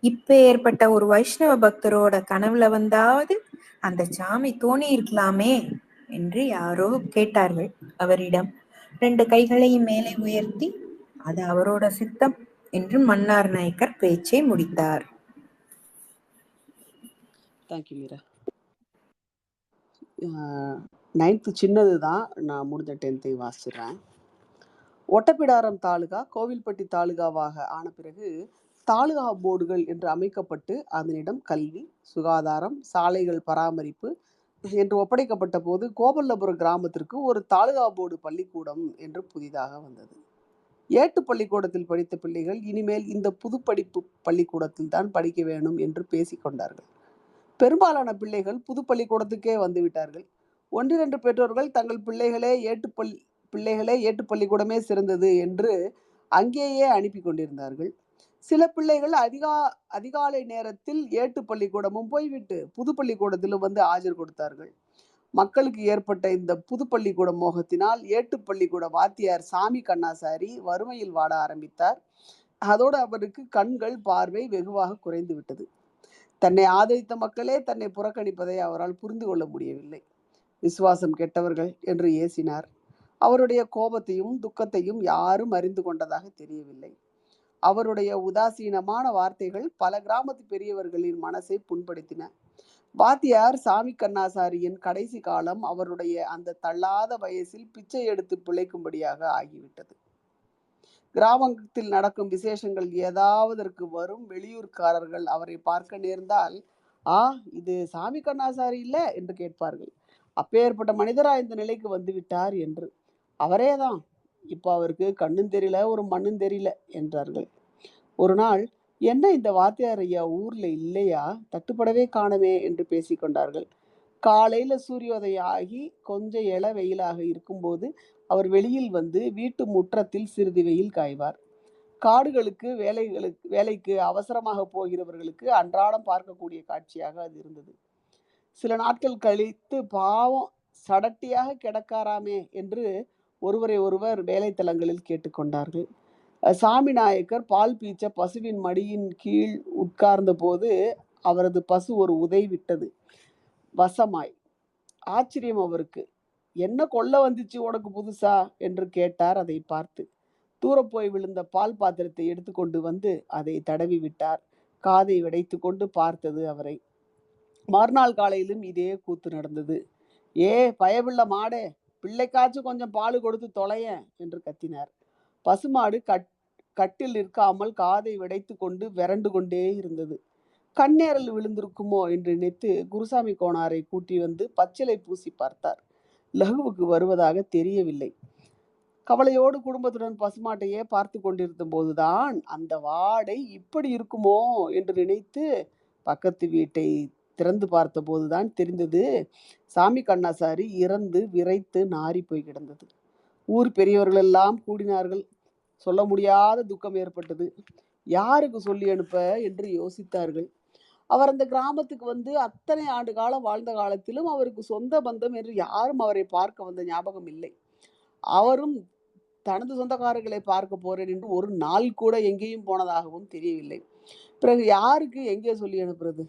இப்ப ஏற்பட்ட ஒரு வைஷ்ணவ பக்தரோட கனவுல வந்தாவது அந்த சாமி தோணி இருக்கலாமே என்று யாரோ கேட்டார்கள் அவரிடம். 2 கைகளையும் மேலே உயர்த்தி, அது அவரோட சித்தம் என்று மன்னார் நாயக்கர் பேச்சை முடித்தார். தேங்க்யூ மீரா. 9th சின்னது தான், நான் முடிஞ்ச 10th வாசிடுறேன். ஒட்டப்பிடாரம் தாலுகா கோவில்பட்டி தாலுகாவாக ஆன பிறகு தாலுகா போர்டுகள் என்று அமைக்கப்பட்டு அதனிடம் கல்வி, சுகாதாரம், சாலைகள் பராமரிப்பு என்று ஒப்படைக்கப்பட்ட போது கோபல்லபுரம் கிராமத்திற்கு ஒரு தாலுகா போர்டு பள்ளிக்கூடம் என்று புதிதாக வந்தது. ஏட்டு பள்ளிக்கூடத்தில் படித்த பிள்ளைகள் இனிமேல் இந்த புது படிப்பு பள்ளிக்கூடத்தில் தான் படிக்க வேணும் என்று பேசிக்கொண்டார்கள். பெரும்பாலான பிள்ளைகள் புது பள்ளிக்கூடத்துக்கே வந்து விட்டார்கள். 1-2 பெற்றோர்கள் தங்கள் பிள்ளைகளே ஏட்டு பள்ளிக்கூடமே சிறந்தது என்று அங்கேயே அனுப்பி கொண்டிருந்தார்கள். சில பிள்ளைகள் அதிகாலை நேரத்தில் ஏட்டு பள்ளிக்கூடமும் போய்விட்டு புது பள்ளிக்கூடத்திலும் வந்து ஆஜர் கொடுத்தார்கள். மக்களுக்கு ஏற்பட்ட இந்த புது பள்ளிக்கூட மோகத்தினால் ஏட்டு பள்ளிக்கூட வாத்தியார் சாமி கண்ணாசாரி வறுமையில் வாட ஆரம்பித்தார். அதோடு அவருக்கு கண்கள் பார்வை வெகுவாக குறைந்து விட்டது. தன்னை ஆதரித்த மக்களே தன்னை புறக்கணிப்பதை அவரால் புரிந்து கொள்ள முடியவில்லை. விசுவாசம் கெட்டவர்கள் என்று ஏசினார். அவருடைய கோபத்தையும் துக்கத்தையும் யாரும் அறிந்து கொண்டதாக தெரியவில்லை. அவருடைய உதாசீனமான வார்த்தைகள் பல கிராமத்து பெரியவர்களின் மனசை புண்படுத்தின. வாத்தியார் சாமி கண்ணாசாரியின் கடைசி காலம் அவருடைய அந்த தள்ளாத வயசில் பிச்சை எடுத்து பிழைக்கும்படியாக ஆகிவிட்டது. கிராமத்தில் நடக்கும் விசேஷங்கள் ஏதாவதற்கு வரும் வெளியூர்காரர்கள் அவரை பார்க்க நேர்ந்தால், இது சாமி கண்ணாசாரி இல்ல என்று கேட்பார்கள். அப்பேற்பட்ட மனிதரா இந்த நிலைக்கு வந்து விட்டார் என்று. அவரேதான், இப்போ அவருக்கு கண்ணும் தெரியல, ஒரு மண்ணும் தெரியல என்றார்கள். ஒரு நாள், என்ன இந்த வாத்தியார் ஐயா ஊர்ல இல்லையா, தட்டுப்படவே காணமே என்று பேசிக்கொண்டார்கள். காலையில சூரியோதயம் ஆகி கொஞ்சம் இள வெயிலாக இருக்கும்போது அவர் வெளியில் வந்து வீட்டு முற்றத்தில் சிறிது வெயில் காய்வார். காடுகளுக்கு வேலைக்கு அவசரமாக போகிறவர்களுக்கு அன்றாடம் பார்க்கக்கூடிய காட்சியாக அது இருந்தது. சில நாட்கள் கழித்து, பாவம் சடட்டியாக கிடக்காராமே என்று ஒருவரை ஒருவர் வேலைத்தலங்களில் கேட்டுக்கொண்டார்கள். சாமி நாயக்கர் பால் பீச்ச பசுவின் மடியின் கீழ் உட்கார்ந்த போது அவரது பசு ஒரு உதை விட்டது வசமாய். ஆச்சரியம் அவருக்கு. என்ன கொள்ள வந்துச்சு உனக்கு புதுசா என்று கேட்டார் அதை பார்த்து. தூரப்போய் விழுந்த பால் பாத்திரத்தை எடுத்துக்கொண்டு வந்து அதை தடவி விட்டார். காதை விடைத்து கொண்டு பார்த்தது அவரை. மறுநாள் காலையிலும் இதே கூத்து நடந்தது. பயவுள்ள மாடே, பிள்ளைக்காச்சும் கொஞ்சம் பால் கொடுத்து தொலைய என்று கத்தினார். பசுமாடு கட்டில் நிற்காமல் காதை விடைத்து கொண்டு விரண்டு கொண்டே இருந்தது. கண்ணேரல் விழுந்திருக்குமோ என்று நினைத்து குருசாமி கோனாரை கூட்டி வந்து பச்சிலை பூசி பார்த்தார். லகுவுக்கு வருவதாக தெரியவில்லை. கவலையோடு குடும்பத்துடன் பசுமாட்டையே பார்த்து கொண்டிருந்த போதுதான் அந்த வாடை இப்படி இருக்குமோ என்று நினைத்து பக்கத்து வீட்டை திறந்து பார்த்த போதுதான் தெரிந்தது, சாமி கண்ணாசாரி இறந்து விரைத்து நாறி போய் கிடந்தது. ஊர் பெரியவர்கள் எல்லாம் கூடினார்கள். சொல்ல முடியாத துக்கம் ஏற்பட்டது. யாருக்கு சொல்லி அனுப்ப என்று யோசித்தார்கள். அவர் அந்த கிராமத்துக்கு வந்து அத்தனை ஆண்டு காலம் வாழ்ந்த காலத்திலும் அவருக்கு சொந்த பந்தம் என்று யாரும் அவரை பார்க்க வந்த ஞாபகம் இல்லை. அவரும் தனது சொந்தக்காரர்களை பார்க்க போறேன் என்று ஒரு நாள் கூட எங்கேயும் போனதாகவும் தெரியவில்லை. பிறகு யாருக்கு எங்கே சொல்லி அனுப்புறது?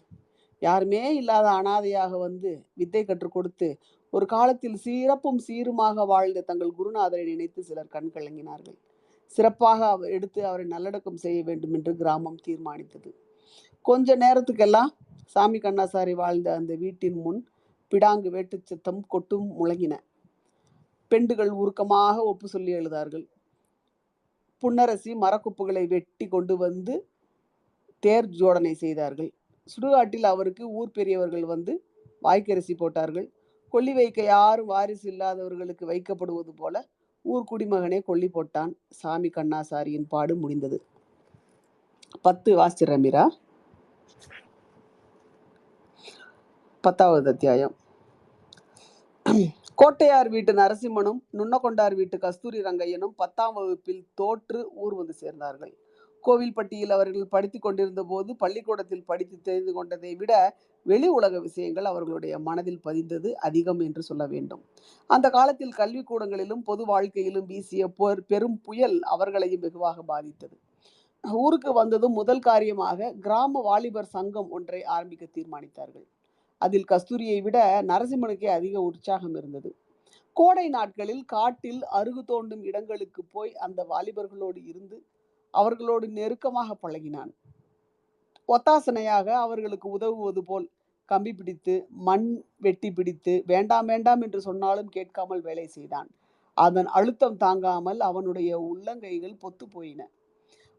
யாருமே இல்லாத அனாதையாக வந்து வித்தை கற்றுக் கொடுத்து ஒரு காலத்தில் சிறப்பும் சீருமாக வாழ்ந்த தங்கள் குருநாதரை நினைத்து சிலர் கண் கலங்கினார்கள். சிறப்பாக எடுத்து அவரை நல்லடக்கம் செய்ய வேண்டும் என்று கிராமம் தீர்மானித்தது. கொஞ்ச நேரத்துக்கெல்லாம் சாமி கண்ணாசாரி வாழ்ந்த அந்த வீட்டின் முன் பிடாங்கு வேட்டு சத்தம் கொட்டும் முழங்கின. பெண்டுகள் உருக்கமாக ஒப்பு சொல்லி எழுதார்கள். புன்னரசி மரக்குப்புகளை வெட்டி கொண்டு வந்து தேர் ஜோடனை செய்தார்கள். சுடுகாட்டில் அவருக்கு ஊர் பெரியவர்கள் வந்து வாய்க்கரிசி போட்டார்கள். கொல்லி வைக்க யாரும் வாரிசு இல்லாதவர்களுக்கு வைக்கப்படுவது போல ஊர் குடிமகனே கொல்லி போட்டான். சாமி கண்ணாசாரியின் பாடு முடிந்தது. 10 வாசிச்சிடுறேன் மீரா. 10வது அத்தியாயம். கோட்டையார் வீட்டு நரசிம்மனும் நுண்ணகொண்டார் வீட்டு கஸ்தூரி ரங்கையனும் 10ஆம் வகுப்பில் தோற்று ஊர் வந்து சேர்ந்தார்கள். கோவில்பட்டியில் அவர்கள் படித்து கொண்டிருந்த போது பள்ளிக்கூடத்தில் படித்து தெரிந்து கொண்டதை விட வெளி உலக விஷயங்கள் அவர்களுடைய மனதில் பதிந்தது அதிகம் என்று சொல்ல வேண்டும். அந்த காலத்தில் கல்விக்கூடங்களிலும் பொது வாழ்க்கையிலும் வீசிய பெரும் புயல் அவர்களையும் வெகுவாக பாதித்தது. ஊருக்கு வந்ததும் முதல் காரியமாக கிராம வாலிபர் சங்கம் ஒன்றை ஆரம்பிக்க தீர்மானித்தார்கள். அதில் கஸ்தூரியை விட நரசிம்மனுக்கே அதிக உற்சாகம் இருந்தது. கோடை நாட்களில் காட்டில் அருகு தோண்டும் இடங்களுக்கு போய் அந்த வாலிபர்களோடு இருந்து அவர்களோடு நெருக்கமாக பழகினான். ஒத்தாசனையாக அவர்களுக்கு உதவுவது போல் கம்பி பிடித்து மண் வெட்டி பிடித்து வேண்டாம் வேண்டாம் என்று சொன்னாலும் கேட்காமல் வேலை செய்தான். அதன் அழுத்தம் தாங்காமல் அவனுடைய உள்ளங்கைகள் பொத்து போயின.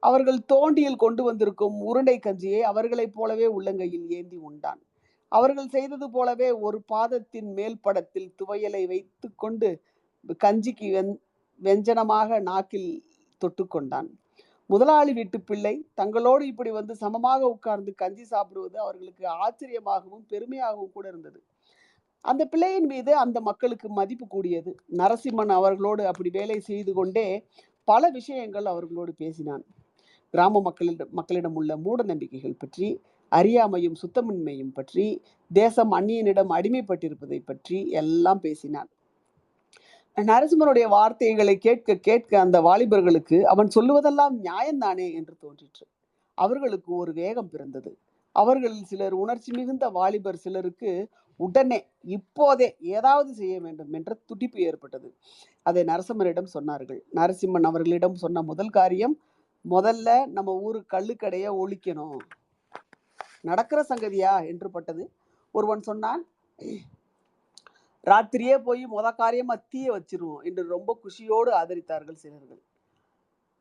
அவர்கள் தோண்டியில் கொண்டு வந்திருக்கும் உருண்டை கஞ்சியை அவர்களைப் போலவே உள்ளங்கையில் ஏந்தி உண்டான். அவர்கள் செய்தது போலவே ஒரு பாதத்தின் மேல் படத்தில் துவையலை வைத்து கொண்டு கஞ்சிக்கு வெஞ்சனமாக நாக்கில் தொட்டு கொண்டான். முதலாளி வீட்டு பிள்ளை தங்களோடு இப்படி வந்து சமமாக உட்கார்ந்து கஞ்சி சாப்பிடுவது அவர்களுக்கு ஆச்சரியமாகவும் பெருமையாகவும் கூட இருந்தது. அந்த பிள்ளையின் மீது அந்த மக்களுக்கு மதிப்பு கூடியது. நரசிம்மன் அவர்களோடு அப்படி வேலை செய்து கொண்டே பல விஷயங்கள் அவர்களோடு பேசினான். கிராம மக்களிடம் உள்ள மூட நம்பிக்கைகள் பற்றி, அறியாமையும் சுத்தமின்மையும் பற்றி, தேசம் அந்நியனிடம் அடிமைப்பட்டிருப்பதை பற்றி எல்லாம் பேசினான். நரசிம்மனுடைய வார்த்தைகளை கேட்க கேட்க அந்த வாலிபர்களுக்கு அவன் சொல்லுவதெல்லாம் நியாயம்தானே என்று தோன்றிற்று. அவர்களுக்கு ஒரு வேகம் பிறந்தது. அவர்களில் சிலர், உணர்ச்சி மிகுந்த வாலிபர் சிலருக்கு உடனே இப்போதே ஏதாவது செய்ய வேண்டும் என்ற துடிப்பு ஏற்பட்டது. அதை நரசிம்மனிடம் சொன்னார்கள். நரசிம்மன் அவர்களிடம் சொன்ன முதல் காரியம், முதல்ல நம்ம ஊரு கள்ளுக்கடையை ஒழிக்கணும். நடக்கிற சங்கதியா என்று பட்டது. ஒருவன் சொன்னான், ராத்திரியே போய் காரியமா தீய வச்சிருவோம் என்று ரொம்ப குஷியோடு ஆதரித்தார்கள் சிலர்கள்.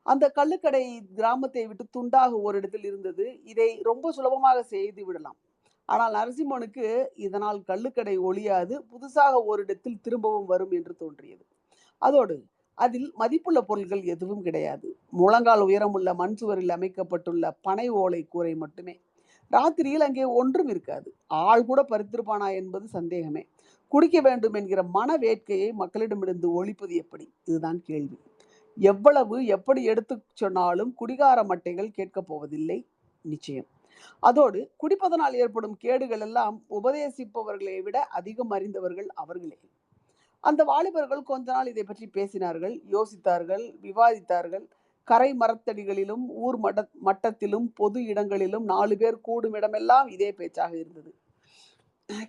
அந்த கள்ளுக்கடை கிராமத்தை விட்டு துண்டாக ஓரிடத்தில் இருந்தது. இதை ரொம்ப சுலபமாக செய்து விடலாம். ஆனால் நரசிம்மனுக்கு இதனால் கள்ளுக்கடை ஒழியாது, புதுசாக ஓரிடத்தில் திரும்பவும் வரும் என்று தோன்றியது. அதோடு அதில் மதிப்புள்ள பொருட்கள் எதுவும் கிடையாது. முழங்கால் உயரமுள்ள மண் சுவரில் அமைக்கப்பட்டுள்ள பனை ஓலை கூரை மட்டுமே. ராத்திரியில் அங்கே ஒன்றும் இருக்காது. ஆள் கூட பறித்திருப்பானா என்பது சந்தேகமே. குடிக்க வேண்டும் என்கிற மன வேட்கையை மக்களிடமிருந்து ஒழிப்பது எப்படி? இதுதான் கேள்வி. எவ்வளவு எப்படி எடுத்து சொன்னாலும் குடிகார மட்டைகள் கேட்கப் போவதில்லை நிச்சயம். அதோடு குடிப்பதனால் ஏற்படும் கேடுகள் எல்லாம் உபதேசிப்பவர்களை விட அதிகம் அறிந்தவர்கள் அவர்களே. அந்த வாலிபர்கள் கொஞ்ச நாள் இதை பற்றி பேசினார்கள், யோசித்தார்கள், விவாதித்தார்கள். கரை மரத்தடிகளிலும் ஊர் மட்டத்திலும் பொது இடங்களிலும் 4 பேர் கூடும் இடமெல்லாம் இதே பேச்சாக இருந்தது.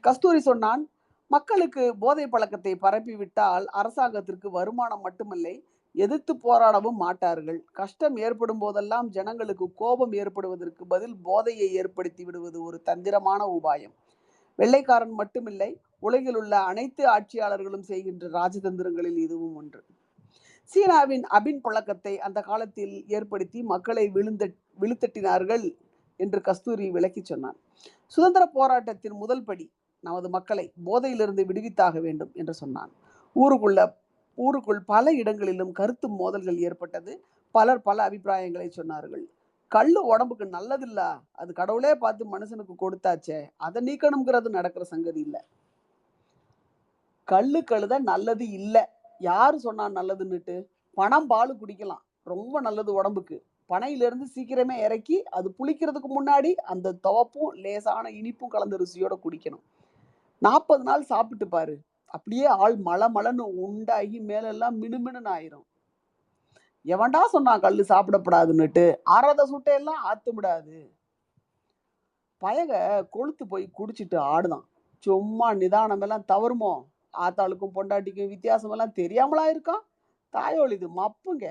கஸ்தூரி சொன்னான், மக்களுக்கு போதை பழக்கத்தை பரப்பிவிட்டால் அரசாங்கத்திற்கு வருமானம் மட்டுமில்லை, எதிர்த்து போராடவும் மாட்டார்கள். கஷ்டம் ஏற்படும் போதெல்லாம் ஜனங்களுக்கு கோபம் ஏற்படுவதற்கு பதில் போதையை ஏற்படுத்தி விடுவது ஒரு தந்திரமான உபாயம். வெள்ளைக்காரன் மட்டுமில்லை, உலகில் உள்ள அனைத்து ஆட்சியாளர்களும் செய்கின்ற ராஜதந்திரங்களில் இதுவும் ஒன்று. சீனாவின் அபின் பழக்கத்தை அந்த காலத்தில் ஏற்படுத்தி மக்களை விழுத்தட்டினார்கள் என்று கஸ்தூரி விளக்கி சொன்னான். சுதந்திர போராட்டத்தின் முதல் படி நமது மக்களை போதையிலிருந்து விடுவித்தாக வேண்டும் என்று சொன்னான். ஊருக்குள் பல இடங்களிலும் கருத்து மோதல்கள் ஏற்பட்டது. பலர் பல அபிப்பிராயங்களை சொன்னார்கள். கல்லு உடம்புக்கு நல்லது இல்ல. அது கடவுளே பார்த்து மனுஷனுக்கு கொடுத்தாச்சே. அத நீக்கணும்ங்கிறது நடக்கிற சங்கதி இல்ல. கல்லு கழுத நல்லது இல்ல. யாரு சொன்னா நல்லதுன்னுட்டு? பனம் பாலு குடிக்கலாம். ரொம்ப நல்லது உடம்புக்கு. பனையிலிருந்து சீக்கிரமே இறக்கி, அது புளிக்கிறதுக்கு முன்னாடி அந்த துவப்பும், லேசான இனிப்பும் கலந்த ருசியோட குடிக்கணும். 40 நாள் சாப்பிட்டு பாரு. அப்படியே ஆள் மளமளன்னு உண்டாகி மேலெல்லாம் மினுமினுன்னு ஆயிரும். எவன்டா சொன்னான் கல்லு சாப்பிடப்படாதுன்னுட்டு? ஆறாத சுட்டையெல்லாம் ஆத்துமிடாது. பயக கொழுத்து போய் குடிச்சிட்டு ஆடுதான். சும்மா நிதானம் எல்லாம் தவறுமோ? ஆத்தாளுக்கும் பொண்டாட்டிக்கும் வித்தியாசம் எல்லாம் தெரியாமலா இருக்கான்? தாயோள் இது மப்புங்க.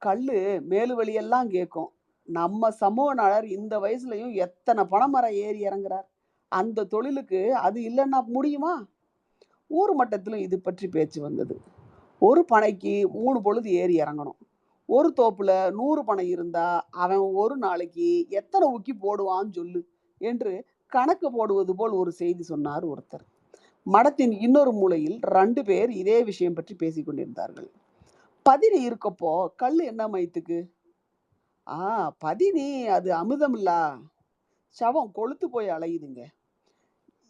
கல்லு மேலு வழியெல்லாம் கேட்கும். நம்ம சமூக நலர் இந்த வயசுலயும் எத்தனை பனைமரம் ஏறி இறங்குறார். அந்த தொழிலுக்கு அது இல்லைன்னா முடியுமா? ஊர் மட்டத்திலும் இது பற்றி பேச்சு வந்தது. ஒரு பனைக்கு 3 பொழுது ஏறி இறங்கணும். ஒரு தோப்புல 100 பனை இருந்தா அவன் ஒரு நாளைக்கு எத்தனை உக்கி போடுவான்னு சொல்லு என்று கணக்கு போடுவது போல் ஒரு செய்தி சொன்னார் ஒருத்தர். மடத்தின் இன்னொரு மூலையில் 2 பேர் இதே விஷயம் பற்றி பேசிக் கொண்டிருந்தார்கள். பதினி இருக்கப்போ கல்லு என்ன மயத்துக்கு? பதினி அது அமிர்தம் இல்ல, சவம் கொழுத்து போய் அலையுதுங்க.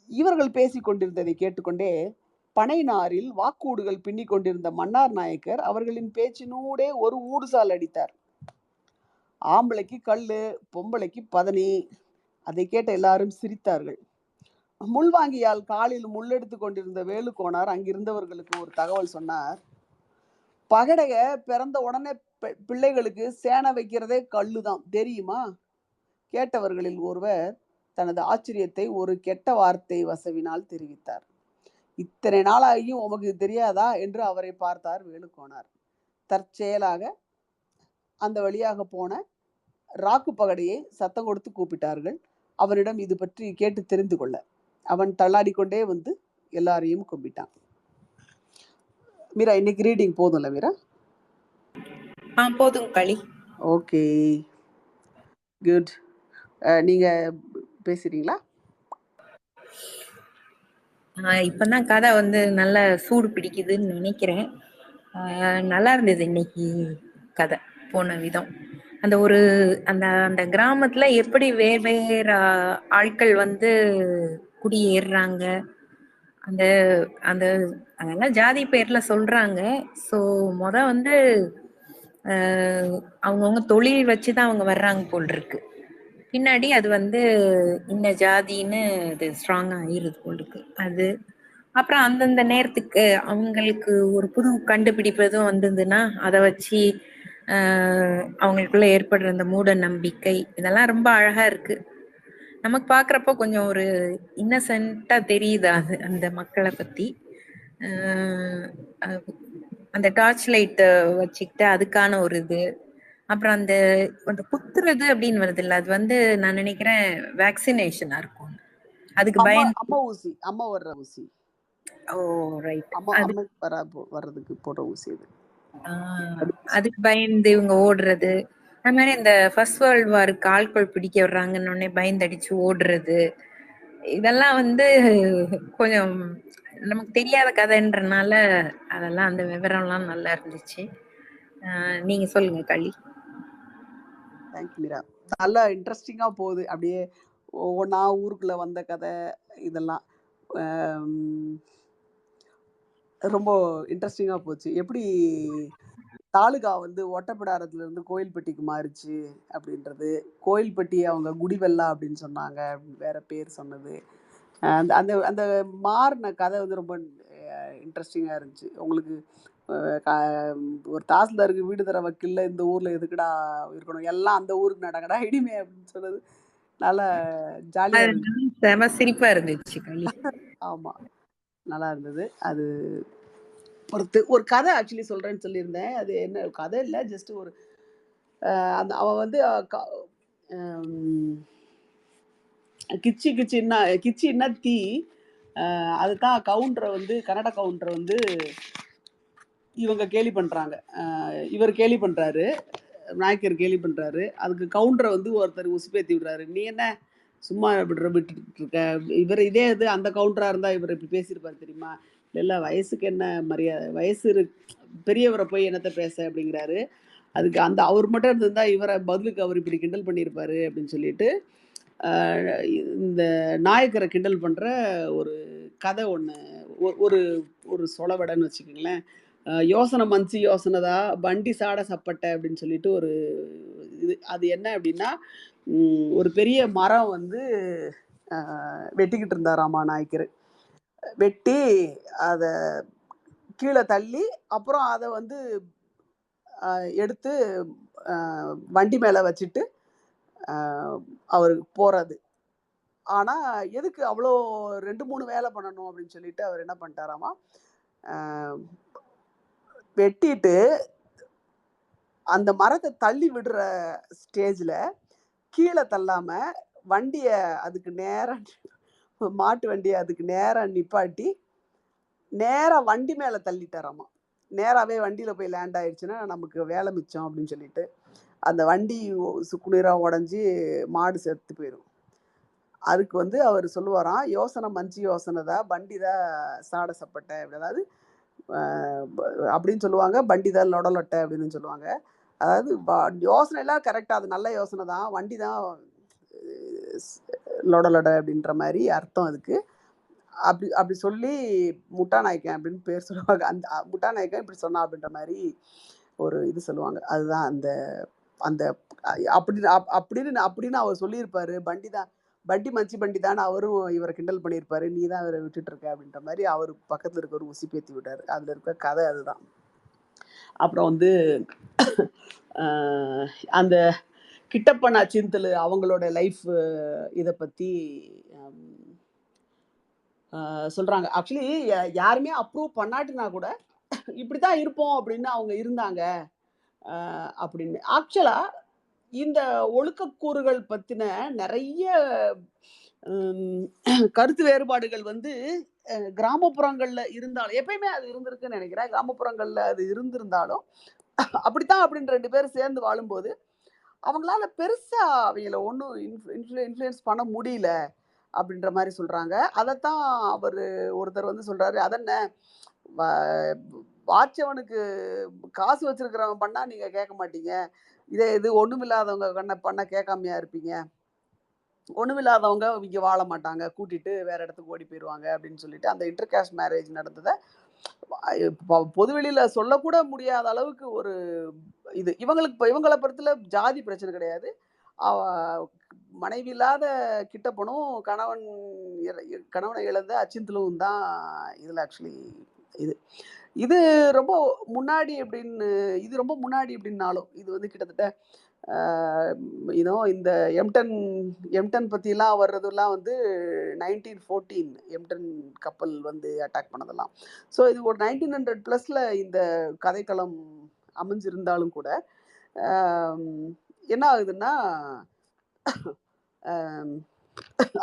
இவர்கள் பேசிக் கொண்டிருந்ததை கேட்டுக்கொண்டே பனை நாரில் வாக்கூடுகள் பின்னிக் கொண்டிருந்த மன்னார் நாயக்கர் அவர்களின் பேச்சினூடே ஒரு ஊடுசால் அடித்தார். ஆம்பளைக்கு கல்லு, பொம்பளைக்கு பதனி. அதை கேட்ட எல்லாரும் சிரித்தார்கள். முள்வாங்கியால் காலில் முள்ளெடுத்து கொண்டிருந்த வேலுக்கோனார் அங்கிருந்தவர்களுக்கு ஒரு தகவல் சொன்னார். பகடைய பிறந்த உடனே பிள்ளைகளுக்கு சேனை வைக்கிறதே கல்லுதான், தெரியுமா? கேட்டவர்களில் ஒருவர் தனது ஆச்சரியத்தை ஒரு கெட்ட வார்த்தை வசவினால் தெரிவித்தார். இத்தனை நாளாகியும் உமக்கு தெரியாதா என்று அவரை பார்த்தார் வேலுக்கோனார். தற்செயலாக அந்த வழியாக போன ராக்கு பகடையை சத்தம் கொடுத்து கூப்பிட்டார்கள். அவனிடம் இது பற்றி கேட்டு தெரிந்து கொள்ள. அவன் தள்ளாடிக்கொண்டே வந்து எல்லாரையும் கும்பிட்டான். மீரா, இன்னைக்கு ரீடிங் போதும்ல மீரா? போதும் களி. Okay, good. நீங்க பேசுறீங்களா? இப்பதான் கதை வந்து நல்ல சூடு பிடிக்குதுன்னு நினைக்கிறேன். நல்லா இருந்தது இன்னைக்கு கதை போன விதம். அந்த ஒரு அந்த அந்த கிராமத்துல எப்படி வேற ஆட்கள் வந்து குடியேறுறாங்க, அந்த அந்த அதெல்லாம் ஜாதி பேர்ல சொல்றாங்க. ஸோ வந்து அவங்கவுங்க தொழில் வச்சுதான் அவங்க வர்றாங்க போல் இருக்கு. பின்னாடி அது வந்து இந்த ஜாதின்னு அது ஸ்ட்ராங்கா ஆயிருது போல் இருக்கு. அது அப்புறம் அந்தந்த நேரத்துக்கு அவங்களுக்கு ஒரு புது கண்டுபிடிப்பதும் வந்ததுன்னா அதை வச்சு அவங்களுக்குள்ள ஏற்படுற அந்த மூட நம்பிக்கை இதெல்லாம் ரொம்ப அழகா இருக்கு. நமக்கு பாக்குறப்போ கொஞ்சம் ஒரு இன்னசென்ட்டா தெரியுது அது அந்த மக்களை பத்தி. அந்த டார்ச் லைட் வச்சுக்கிட்டு அதுக்கான ஒரு இது, அப்புறம் அந்த அந்த குத்துறது அப்படின்னு வருது இல்ல, அது வந்து நான் நினைக்கிறேன் வேக்சினேஷனா இருக்கும். அதுக்கு அம்மா வர்ற ஊசி. ஓ ரைட். வர்றதுக்கு போடுற ஊசி அது. அதுக்கு பயந்து இவங்க ஓடுறது. அது மாதிரி இந்த ஃபர்ஸ்ட் வேர்ல்ட் வாருக்கு ஆட்கள் பிடிக்க வர்றாங்கன்னு உடனே பயந்தடிச்சு ஓடுறது, இதெல்லாம் வந்து கொஞ்சம் நமக்கு தெரியாத கதைன்றனால அதெல்லாம் அந்த விவரம்லாம் நல்லா இருந்துச்சு. நீங்க சொல்லுங்க களி. தேங்க்யூ மீரா. நல்லா இன்ட்ரெஸ்டிங்கா போகுது. அப்படியே ஒவ்வொன்றா ஊருக்குள்ள வந்த கதை இதெல்லாம் ரொம்ப இன்ட்ரெஸ்டிங்கா போச்சு. எப்படி தாலுகா வந்து ஒட்டப்பிடாரத்துல இருந்து கோயில்பட்டிக்கு மாறிச்சு அப்படின்றது, கோயில்பட்டி அவங்க குடிவெல்லா அப்படின்னு சொன்னாங்க, வேற பேர் சொன்னது, அந்த அந்த அந்த மாறின கதை வந்து ரொம்ப இன்ட்ரெஸ்டிங்காக இருந்துச்சு. உங்களுக்கு ஒரு தாசில்தாருக்கு வீடு தர வக்கீல்ல இந்த ஊரில் எதுக்குடா இருக்கணும், எல்லாம் அந்த ஊருக்கு நடக்கடா இனிமே அப்படின்னு சொன்னது நல்லா ஜாலியாக இருந்துச்சு. சிரிப்பா இருந்துச்சு. ஆமாம், நல்லா இருந்தது. அது ஒரு கதை ஆக்சுவலி சொல்கிறேன்னு சொல்லியிருந்தேன். அது என்ன கதை இல்லை, ஜஸ்ட் ஒரு அந்த அவன் வந்து கிச்சின்னா தீ. அதுதான் கவுண்டரை வந்து கன்னட கவுண்டரை வந்து இவங்க கேலி பண்ணுறாங்க. இவர் கேலி பண்ணுறாரு, நாயக்கர் கேலி பண்ணுறாரு. அதுக்கு கவுண்டரை வந்து ஒருத்தர் உசுப்பேற்றி விடுறாரு. நீ என்ன சும்மா விட்டுட்டு இருக்க, இவர் இதே இது அந்த கவுண்டராக இருந்தால் இவர் இப்படி பேசியிருப்பார் தெரியுமா? இல்லை வயசுக்கு என்ன மரியாதை, வயசு பெரியவரை போய் என்னத்தை பேச அப்படிங்கிறாரு. அதுக்கு அந்த அவர் மட்டும் இருந்திருந்தா இவரை பதிலுக்கு அவர் இப்படி கிண்டல் பண்ணியிருப்பாரு அப்படின்னு சொல்லிட்டு இந்த நாயக்கரை கிண்டல் பண்ணுற ஒரு கதை ஒன்று ஒரு ஒரு சொலவடைன்னு வச்சுக்கோங்களேன். யோசனை மன்சி யோசனைதா வண்டி சாட சப்பட்டை அப்படின்னு சொல்லிட்டு ஒரு இது. அது என்ன அப்படின்னா, ஒரு பெரிய மரம் வந்து வெட்டிக்கிட்டு இருந்தாராமா நாயக்கர். வெட்டி அதை கீழே தள்ளி அப்புறம் அதை வந்து எடுத்து வண்டி மேலே வச்சுட்டு அவர் போகிறது. ஆனால் எதுக்கு அவ்வளோ 2-3 வேலை பண்ணணும் அப்படின்னு சொல்லிட்டு அவர் என்ன பண்ணிட்டாராமா, வெட்டிட்டு அந்த மரத்தை தள்ளி விடுற ஸ்டேஜில் கீழே தள்ளாமல் வண்டியை அதுக்கு நேராக மாட்டு வண்டியை அதுக்கு நேராக நிப்பாட்டி நேராக வண்டி மேலே தள்ளிட்டாராமா. நேராகவே வண்டியில் போய் லேண்ட் ஆயிடுச்சுன்னா நமக்கு வேலை மிச்சம் அப்படின்னு சொல்லிட்டு அந்த வண்டி சுக்குநீராக உடஞ்சி மாடு செத்து போயிடும். அதுக்கு வந்து அவர் சொல்லுவாராம், யோசனை மஞ்சி யோசனை தான் வண்டி தான் சாட சப்பட்டை, அதாவது அப்படின்னு சொல்லுவாங்க. வண்டி தான் லொடலொட்டை அப்படின்னு சொல்லுவாங்க. அதாவது யோசனை எல்லாம் கரெக்டாக, அது நல்ல யோசனை தான், வண்டி தான் லொடலொடை அப்படின்ற மாதிரி அர்த்தம் அதுக்கு. அப்படி அப்படி சொல்லி முட்டாநாயக்கன் அப்படின்னு பேர் சொல்லுவாங்க. அந்த முட்டாநாயக்கன் இப்படி சொன்னா அப்படின்ற மாதிரி ஒரு இது சொல்லுவாங்க. அதுதான் அந்த அந்த அப்படின்னு அவர் சொல்லியிருப்பாரு. பண்டி மச்சி பண்டி தான் அவரும் இவரை கிண்டல் பண்ணியிருப்பாரு. நீ தான் இவரை விட்டுட்டு இருக்க அப்படின்ற மாதிரி அவர் பக்கத்தில் இருக்க ஒரு உசி பேத்தி விட்டாரு. அதில் இருக்க கதை அதுதான். அப்புறம் வந்து அந்த கிட்டப்பண்ணா சிந்தல் அவங்களோட லைஃப் இதை பற்றி சொல்கிறாங்க. ஆக்சுவலி யாருமே அப்ரூவ் பண்ணாட்டினா கூட இப்படி தான் இருப்போம் அப்படின்னு அவங்க இருந்தாங்க அப்படின்னு. ஆக்சுவலாக இந்த ஒழுக்கக்கூறுகள் பற்றின நிறைய கருத்து வேறுபாடுகள் வந்து கிராமப்புறங்களில் இருந்தாலும், எப்பயுமே அது இருந்திருக்குன்னு நினைக்கிறேன். கிராமப்புறங்களில் அது இருந்திருந்தாலும் அப்படித்தான் அப்படின்னு 2 பேர் சேர்ந்து வாழும்போது அவங்களால பெருசாக அவங்கள ஒன்றும் இன்ஃப்ளூயன்ஸ் பண்ண முடியல அப்படின்ற மாதிரி சொல்கிறாங்க. அதைத்தான் அவர் ஒருத்தர் வந்து சொல்கிறாரு, அதென்ன வாட்சவனுக்கு காசு வச்சிருக்கிறவன் பண்ணால் நீங்கள் கேட்க மாட்டீங்க, இதே இது ஒன்றுமில்லாதவங்க பண்ண கேட்காமையா இருப்பீங்க, ஒன்றுமில்லாதவங்க இங்கே வாழ மாட்டாங்க, கூட்டிட்டு வேற இடத்துக்கு ஓடி போயிடுவாங்க அப்படின்னு சொல்லிட்டு அந்த இன்டர்காஸ்ட் மேரேஜ் நடந்ததை பொதுவெளியில் சொல்லக்கூட முடியாத அளவுக்கு ஒரு இது. இவங்களை பொறுத்தல ஜாதி பிரச்சனை கிடையாது. மனைவி இல்லாத கிட்டப்பனும் கணவனை இழந்த அச்சிந்தலும் தான் இதில் ஆக்சுவலி இது ரொம்ப முன்னாடி அப்படின்னாலும் இது வந்து கிட்டத்தட்ட இந்த எம்டன் பற்றிலாம் வர்றதெல்லாம் வந்து 1914 எம்டன் கப்பல் வந்து அட்டாக் பண்ணதெல்லாம். ஸோ இது ஒரு 1900+ இந்த கதைக்களம் அமைஞ்சிருந்தாலும் கூட என்ன ஆகுதுன்னா,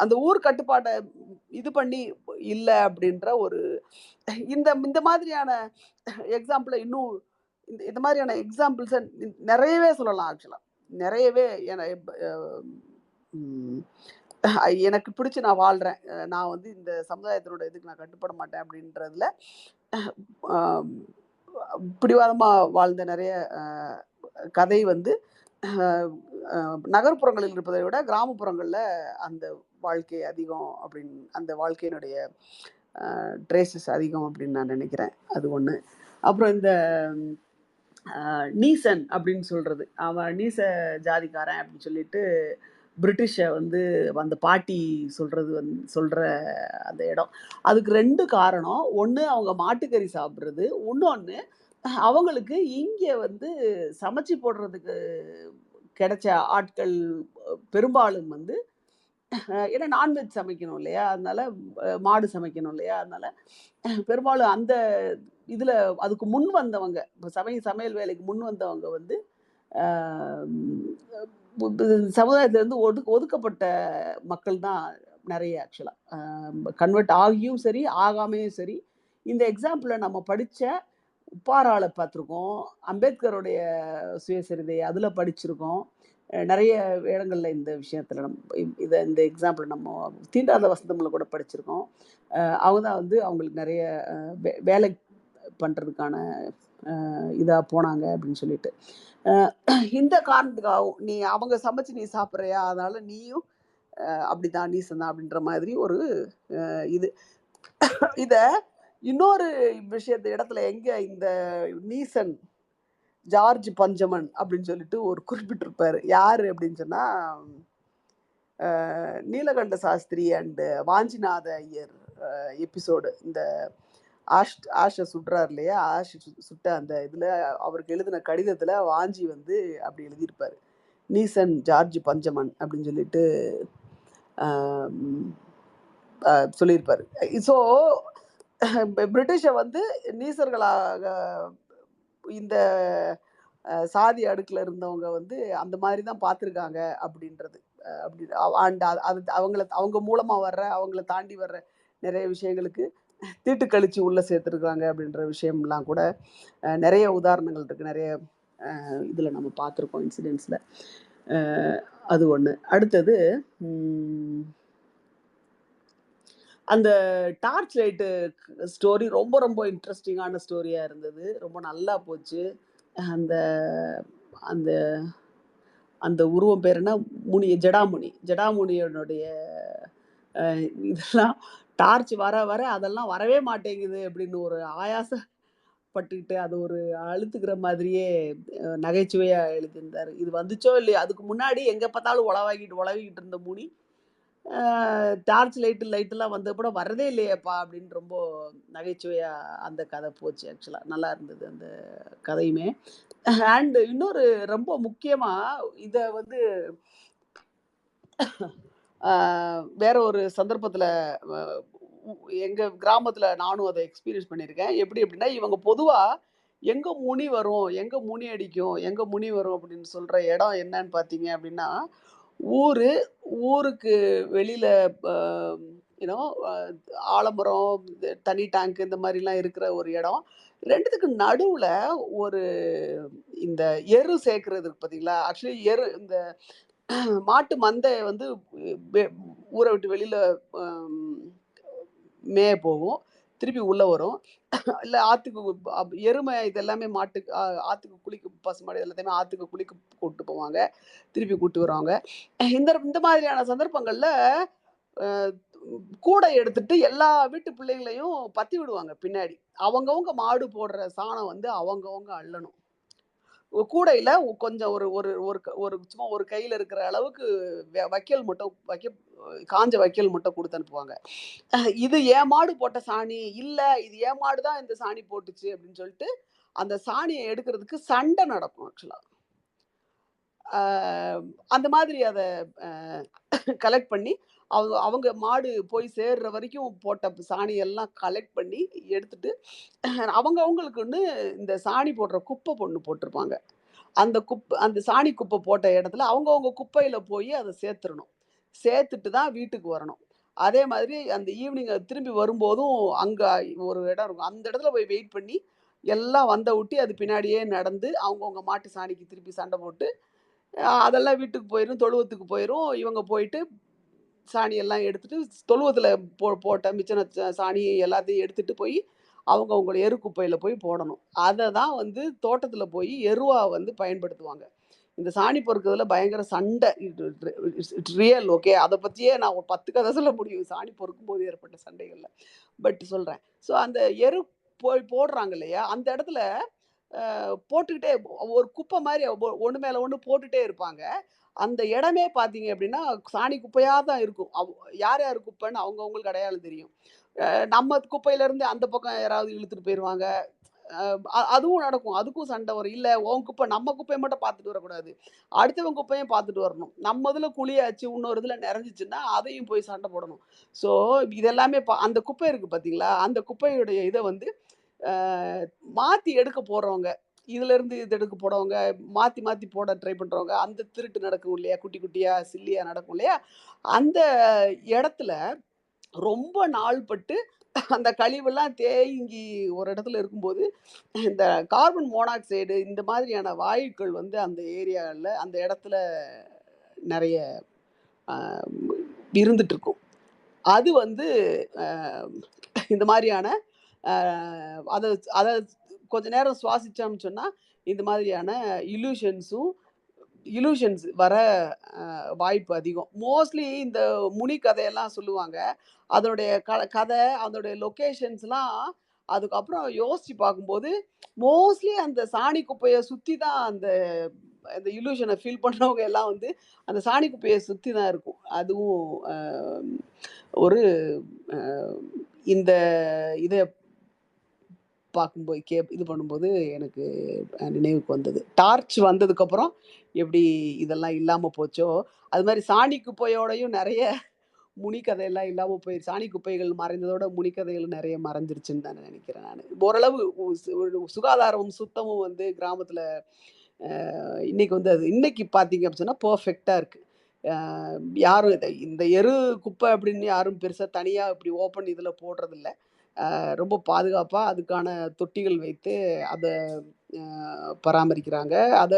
அந்த ஊர் கட்டுப்பாட்டை இது பண்ணி இல்லை அப்படின்ற ஒரு இந்த மாதிரியான எக்ஸாம்பிளை இன்னும் இந்த மாதிரியான எக்ஸாம்பிள்ஸை நிறையவே சொல்லலாம். ஆக்சுவலாக நிறையவே எனக்கு பிடிச்சி நான் வாழ்கிறேன், நான் வந்து இந்த சமுதாயத்தினோட இதுக்கு நான் கட்டுப்பட மாட்டேன் அப்படின்றதுல பிடிவாதமாக வாழ்ந்த நிறைய கதை வந்து நகர்ப்புறங்களில் இருப்பதை விட கிராமப்புறங்களில் அந்த வாழ்க்கை அதிகம் அப்படின்னு, அந்த வாழ்க்கையினுடைய ட்ரேசஸ் அதிகம் அப்படின்னு நான் நினைக்கிறேன். அது ஒன்று. அப்புறம் இந்த நீசன் அப்படின்னு சொல்கிறது, அவன் நீச ஜாதிக்காரன் அப்படின்னு சொல்லிட்டு பிரிட்டிஷை வந்து அந்த பாட்டி சொல்கிற அந்த இடம். அதுக்கு 2 காரணம். ஒன்று அவங்க மாட்டுக்கறி சாப்பிட்றது, இன்னொன்று அவங்களுக்கு இங்கே வந்து சமைச்சு போடுறதுக்கு கிடைச்ச ஆட்கள் பெரும்பாலும் வந்து ஏன்னா நான்வெஜ் சமைக்கணும் இல்லையா, அதனால மாடு சமைக்கணும் இல்லையா, அதனால பெரும்பாலும் அந்த இதில் அதுக்கு முன் வந்தவங்க, சமையல் வேலைக்கு முன் வந்தவங்க வந்து சமுதாயத்திலேருந்து ஒதுக்கப்பட்ட மக்கள் தான் நிறைய. ஆக்சுவலாக கன்வெர்ட் ஆகியும் சரி ஆகாமையும் சரி, இந்த எக்ஸாம்பிளை நம்ம படித்த உப்பாராளை பார்த்துருக்கோம், அம்பேத்கருடைய சுயசரிதை அதில் படிச்சிருக்கோம், நிறைய இடங்களில் இந்த விஷயத்தில் இந்த எக்ஸாம்பிள் நம்ம தீண்டாத வசந்தமில் கூட படிச்சிருக்கோம். அவங்க தான் வந்து அவங்களுக்கு நிறைய பண்ணுறதுக்கான இதாக போனாங்க அப்படின்னு சொல்லிட்டு. இந்த காரணத்துக்காகவும் நீ அவங்க சமைச்சு நீ சாப்பிட்றியா அதனால நீயும் அப்படிதான் நீசன் தான் அப்படின்ற மாதிரி ஒரு இது. இத இன்னொரு விஷயத்த இடத்துல எங்க இந்த நீசன் ஜார்ஜ் பஞ்சமன் அப்படின்னு சொல்லிட்டு ஒரு குறிப்பிட்டிருப்பாரு. யாரு அப்படின்னு சொன்னா நீலகண்ட சாஸ்திரி அண்ட் வாஞ்சிநாத ஐயர் எபிசோடு. இந்த ஆஷை சுடுறார் இல்லையா, சுட்ட அந்த இதில் அவருக்கு எழுதின கடிதத்தில் வாஞ்சி வந்து அப்படி எழுதியிருப்பார், நீசன் ஜார்ஜ் பஞ்சமன் அப்படின்னு சொல்லிட்டு சொல்லியிருப்பார். ஸோ பிரிட்டிஷை வந்து நீசர்களாக இந்த சாதி அடுக்கில் இருந்தவங்க வந்து அந்த மாதிரி தான் பார்த்துருக்காங்க அப்படின்றது. அப்படி அண்ட் அது அவங்க மூலமாக வர்ற அவங்கள தாண்டி வர்ற நிறைய விஷயங்களுக்கு தீட்டு கழிச்சு உள்ளே சேர்த்துருக்காங்க அப்படின்ற விஷயம்லாம் கூட நிறைய உதாரணங்கள் இருக்குது. நிறைய இதில் நம்ம பார்த்துருக்கோம் இன்சிடென்ட்ஸில். அது ஒன்று. அடுத்தது அந்த டார்ச் லைட்டு ஸ்டோரி ரொம்ப ரொம்ப இன்ட்ரெஸ்டிங்கான ஸ்டோரியாக இருந்தது. ரொம்ப நல்லா போச்சு. அந்த அந்த அந்த உருவம் பேர் என்ன, ஜடாமுனியனுடைய இதெல்லாம் டார்ச் வர வர அதெல்லாம் வரவே மாட்டேங்குது அப்படின்னு ஒரு ஆயாசப்பட்டுக்கிட்டு அது ஒரு அழுத்துக்கிற மாதிரியே நகைச்சுவையாக எழுதியிருந்தார். இது வந்துச்சோ இல்லையோ அதுக்கு முன்னாடி எங்கே பார்த்தாலும் உழவிக்கிட்டு இருந்த முனி டார்ச் லைட்டெல்லாம் வந்த கூட வரதே இல்லையேப்பா அப்படின்னு ரொம்ப நகைச்சுவையாக அந்த கதை போச்சு. ஆக்சுவலாக நல்லா இருந்தது அந்த கதையுமே. அண்ட் இன்னொரு ரொம்ப முக்கியமாக இதை வந்து வேற ஒரு சந்தர்ப்பத்தில் எங்கள் கிராமத்தில் நானும் அதை எக்ஸ்பீரியன்ஸ் பண்ணியிருக்கேன். எப்படி அப்படின்னா, இவங்க பொதுவாக எங்கே முனி வரும், எங்கே முனி அடிக்கும், எங்கே முனி வரும் அப்படின்னு சொல்கிற இடம் என்னன்னு பார்த்தீங்க அப்படின்னா, ஊருக்கு வெளியில் யூனோ ஆலமரம், தனி டேங்க் இந்த மாதிரிலாம் இருக்கிற ஒரு இடம். ரெண்டுத்துக்கு நடுவில் ஒரு இந்த எரு சேர்க்கறது இருக்கு பார்த்தீங்களா. ஆக்சுவலி இந்த மாட்டு மந்தை வந்து ஊரை விட்டு வெளியில் மேய போகும், திருப்பி உள்ளே வரும். இல்லை ஆற்றுக்கு எருமை இது எல்லாமே மாட்டுக்கு ஆற்றுக்கு குளிக்க, பசுமாடு எல்லாத்தையுமே ஆற்றுக்கு குளிக்க கூப்பிட்டு போவாங்க, திருப்பி கூப்பிட்டு வருவாங்க. இந்த மாதிரியான சந்தர்ப்பங்களில் கூடை எடுத்துட்டு எல்லா வீட்டு பிள்ளைங்களையும் பற்றி விடுவாங்க பின்னாடி. அவங்கவுங்க மாடு போடுற சாணம் வந்து அவங்கவுங்க அள்ளணும். கூடையில் கொஞ்சம் ஒரு ஒரு ஒரு சும்மா ஒரு கையில் இருக்கிற அளவுக்கு வைக்கல் மட்டும் காஞ்ச வைக்கல் மட்டும் கொடுத்து அனுப்புவாங்க. இது ஏன் மாடு போட்ட சாணி இல்லை, இது ஏன் மாடு தான் இந்த சாணி போட்டுச்சு அப்படின்னு சொல்லிட்டு அந்த சாணியை எடுக்கிறதுக்கு சண்டை நடக்கும். ஆக்சுவலாக அந்த மாதிரி அதை கலெக்ட் பண்ணி அவங்க மாடு போய் சேர்ற வரைக்கும் போட்ட சாணியெல்லாம் கலெக்ட் பண்ணி எடுத்துட்டு அவங்களுக்குன்னு இந்த சாணி போடுற குப்பை போட்டிருப்பாங்க. அந்த சாணி குப்பை போட்ட இடத்துல அவங்கவுங்க குப்பையில் போய் அதை சேர்த்துட்டு தான் வீட்டுக்கு வரணும். அதே மாதிரி அந்த ஈவினிங் திரும்பி வரும்போதும் அங்கே ஒரு இடம் இருக்கும், அந்த இடத்துல போய் வெயிட் பண்ணி எல்லாம் ஒட்டி அது பின்னாடியே நடந்து அவங்கவுங்க மாட்டு சாணிக்கு திருப்பி சண்டை போட்டு அதெல்லாம் வீட்டுக்கு போயிடும், தொழுவத்துக்கு போயிடும். இவங்க போயிட்டு சாணியெல்லாம் எடுத்துட்டு தொழுவத்தில் போட்ட மிச்சன சாணி எல்லாத்தையும் எடுத்துட்டு போய் அவங்கவுங்களோட எரு குப்பையில் போய் போடணும். அதை தான் வந்து தோட்டத்தில் போய் எருவாக வந்து பயன்படுத்துவாங்க. இந்த சாணி பொறுக்கிறதுல பயங்கர சண்டை. It's real. ஓகே, அதை பற்றியே நான் ஒரு 10 கதை சொல்ல முடியும் சாணி பொறுக்கும் போது ஏற்பட்ட சண்டைகளில். பட் சொல்கிறேன். ஸோ அந்த எரு போடுறாங்க இல்லையா, அந்த இடத்துல போட்டுக்கிட்டே ஒரு குப்பை மாதிரி ஒன்று மேலே ஒன்று போட்டுகிட்டே இருப்பாங்க. அந்த இடமே பார்த்தீங்க அப்படின்னா சாணி குப்பையாக தான் இருக்கும். யார் யார் குப்பைன்னு அவங்கவுங்களுக்கு அடையாளம் தெரியும். நம்ம குப்பையிலேருந்து அந்த பக்கம் யாராவது இழுத்துட்டு போயிடுவாங்க. அதுவும் நடக்கும். அதுக்கும் சண்டை வரும். இல்லை உன் குப்பை, நம்ம குப்பையை மட்டும் பார்த்துட்டு வரக்கூடாது, அடுத்தவங்க குப்பையும் பார்த்துட்டு வரணும். நம்ம இதில் குழியாச்சு இன்னொரு இதில் நிறைஞ்சிச்சுன்னா அதையும் போய் சண்டை போடணும். ஸோ இதெல்லாமே அந்த குப்பை இருக்குது பார்த்தீங்களா, அந்த குப்பையுடைய இதை வந்து மாற்றி எடுக்க போகிறவங்க, இதுலேருந்து இது எடுக்க போகிறவங்க, மாற்றி போட ட்ரை பண்ணுறவங்க, அந்த திருட்டு நடக்கும் இல்லையா, குட்டி குட்டியாக சில்லியாக நடக்கும் இல்லையா, அந்த இடத்துல ரொம்ப நாள் பட்டு அந்த கழிவெல்லாம் தேங்கி ஒரு இடத்துல இருக்கும்போது இந்த கார்பன் மோனாக்சைடு இந்த மாதிரியான வாயுக்கள் வந்து அந்த ஏரியாவில் அந்த இடத்துல நிறைய இருந்துட்டு இருக்கும். அது வந்து இந்த மாதிரியான அ அத அத கொஞ்ச நேரம் சுவாசிச்சோம்னு சொன்னா, இந்த மாதிரியான இல்யூஷன்ஸும் இல்யூஷன்ஸ் வர வாய்ப்பு அதிகம். மோஸ்ட்லி இந்த முனி கதையெல்லாம் சொல்லுவாங்க. அதனுடைய கதை, அதனுடைய லொகேஷன்ஸ்லாம் அதுக்கப்புறம் யோசிச்சு பார்க்கும்போது, மோஸ்ட்லி அந்த சாணி குப்பைய சுத்தி தான் அந்த அந்த இல்யூஷன ஃபீல் பண்றவங்க எல்லாம் வந்து, அந்த சாணி குப்பைய சுத்தி தான் இருக்கும். அதுவும் அ ஒரு அ இந்த இத பார்க்கும்போது இது பண்ணும்போது எனக்கு நினைவுக்கு வந்தது. டார்ச் வந்ததுக்கப்புறம் எப்படி இதெல்லாம் இல்லாம போச்சோ, அது மாரி சாணி குப்பையோடயும் நெறைய முனி கதையெல்லாம் இல்லாம போயிருச்சு. சாணி குப்பைகள் மறைந்ததோட முனி கதைகள் நெறைய மறைஞ்சிருச்சுன்னு தான் நெனைக்கிறேன் நானு. ஓரளவு ஒரு சுகாதாரமும், சுத்தமும் வந்து கிராமத்துல இன்னைக்கு வந்து அது இன்னைக்கு பார்த்தீங்க அப்டி சொன்னா பெர்ஃபெக்ட்டா இருக்கு. அ யாரும் இந்த குப்பை அப்படின்னு யாரும் பெருசா தனியா இப்படி ஓப்பன் இதுல போடுறதில்ல. ரொம்ப பாதுகாப்பா அதுக்கான தொட்டிகள் வைத்து அத அ பராமரிக்கிறாங்க. அத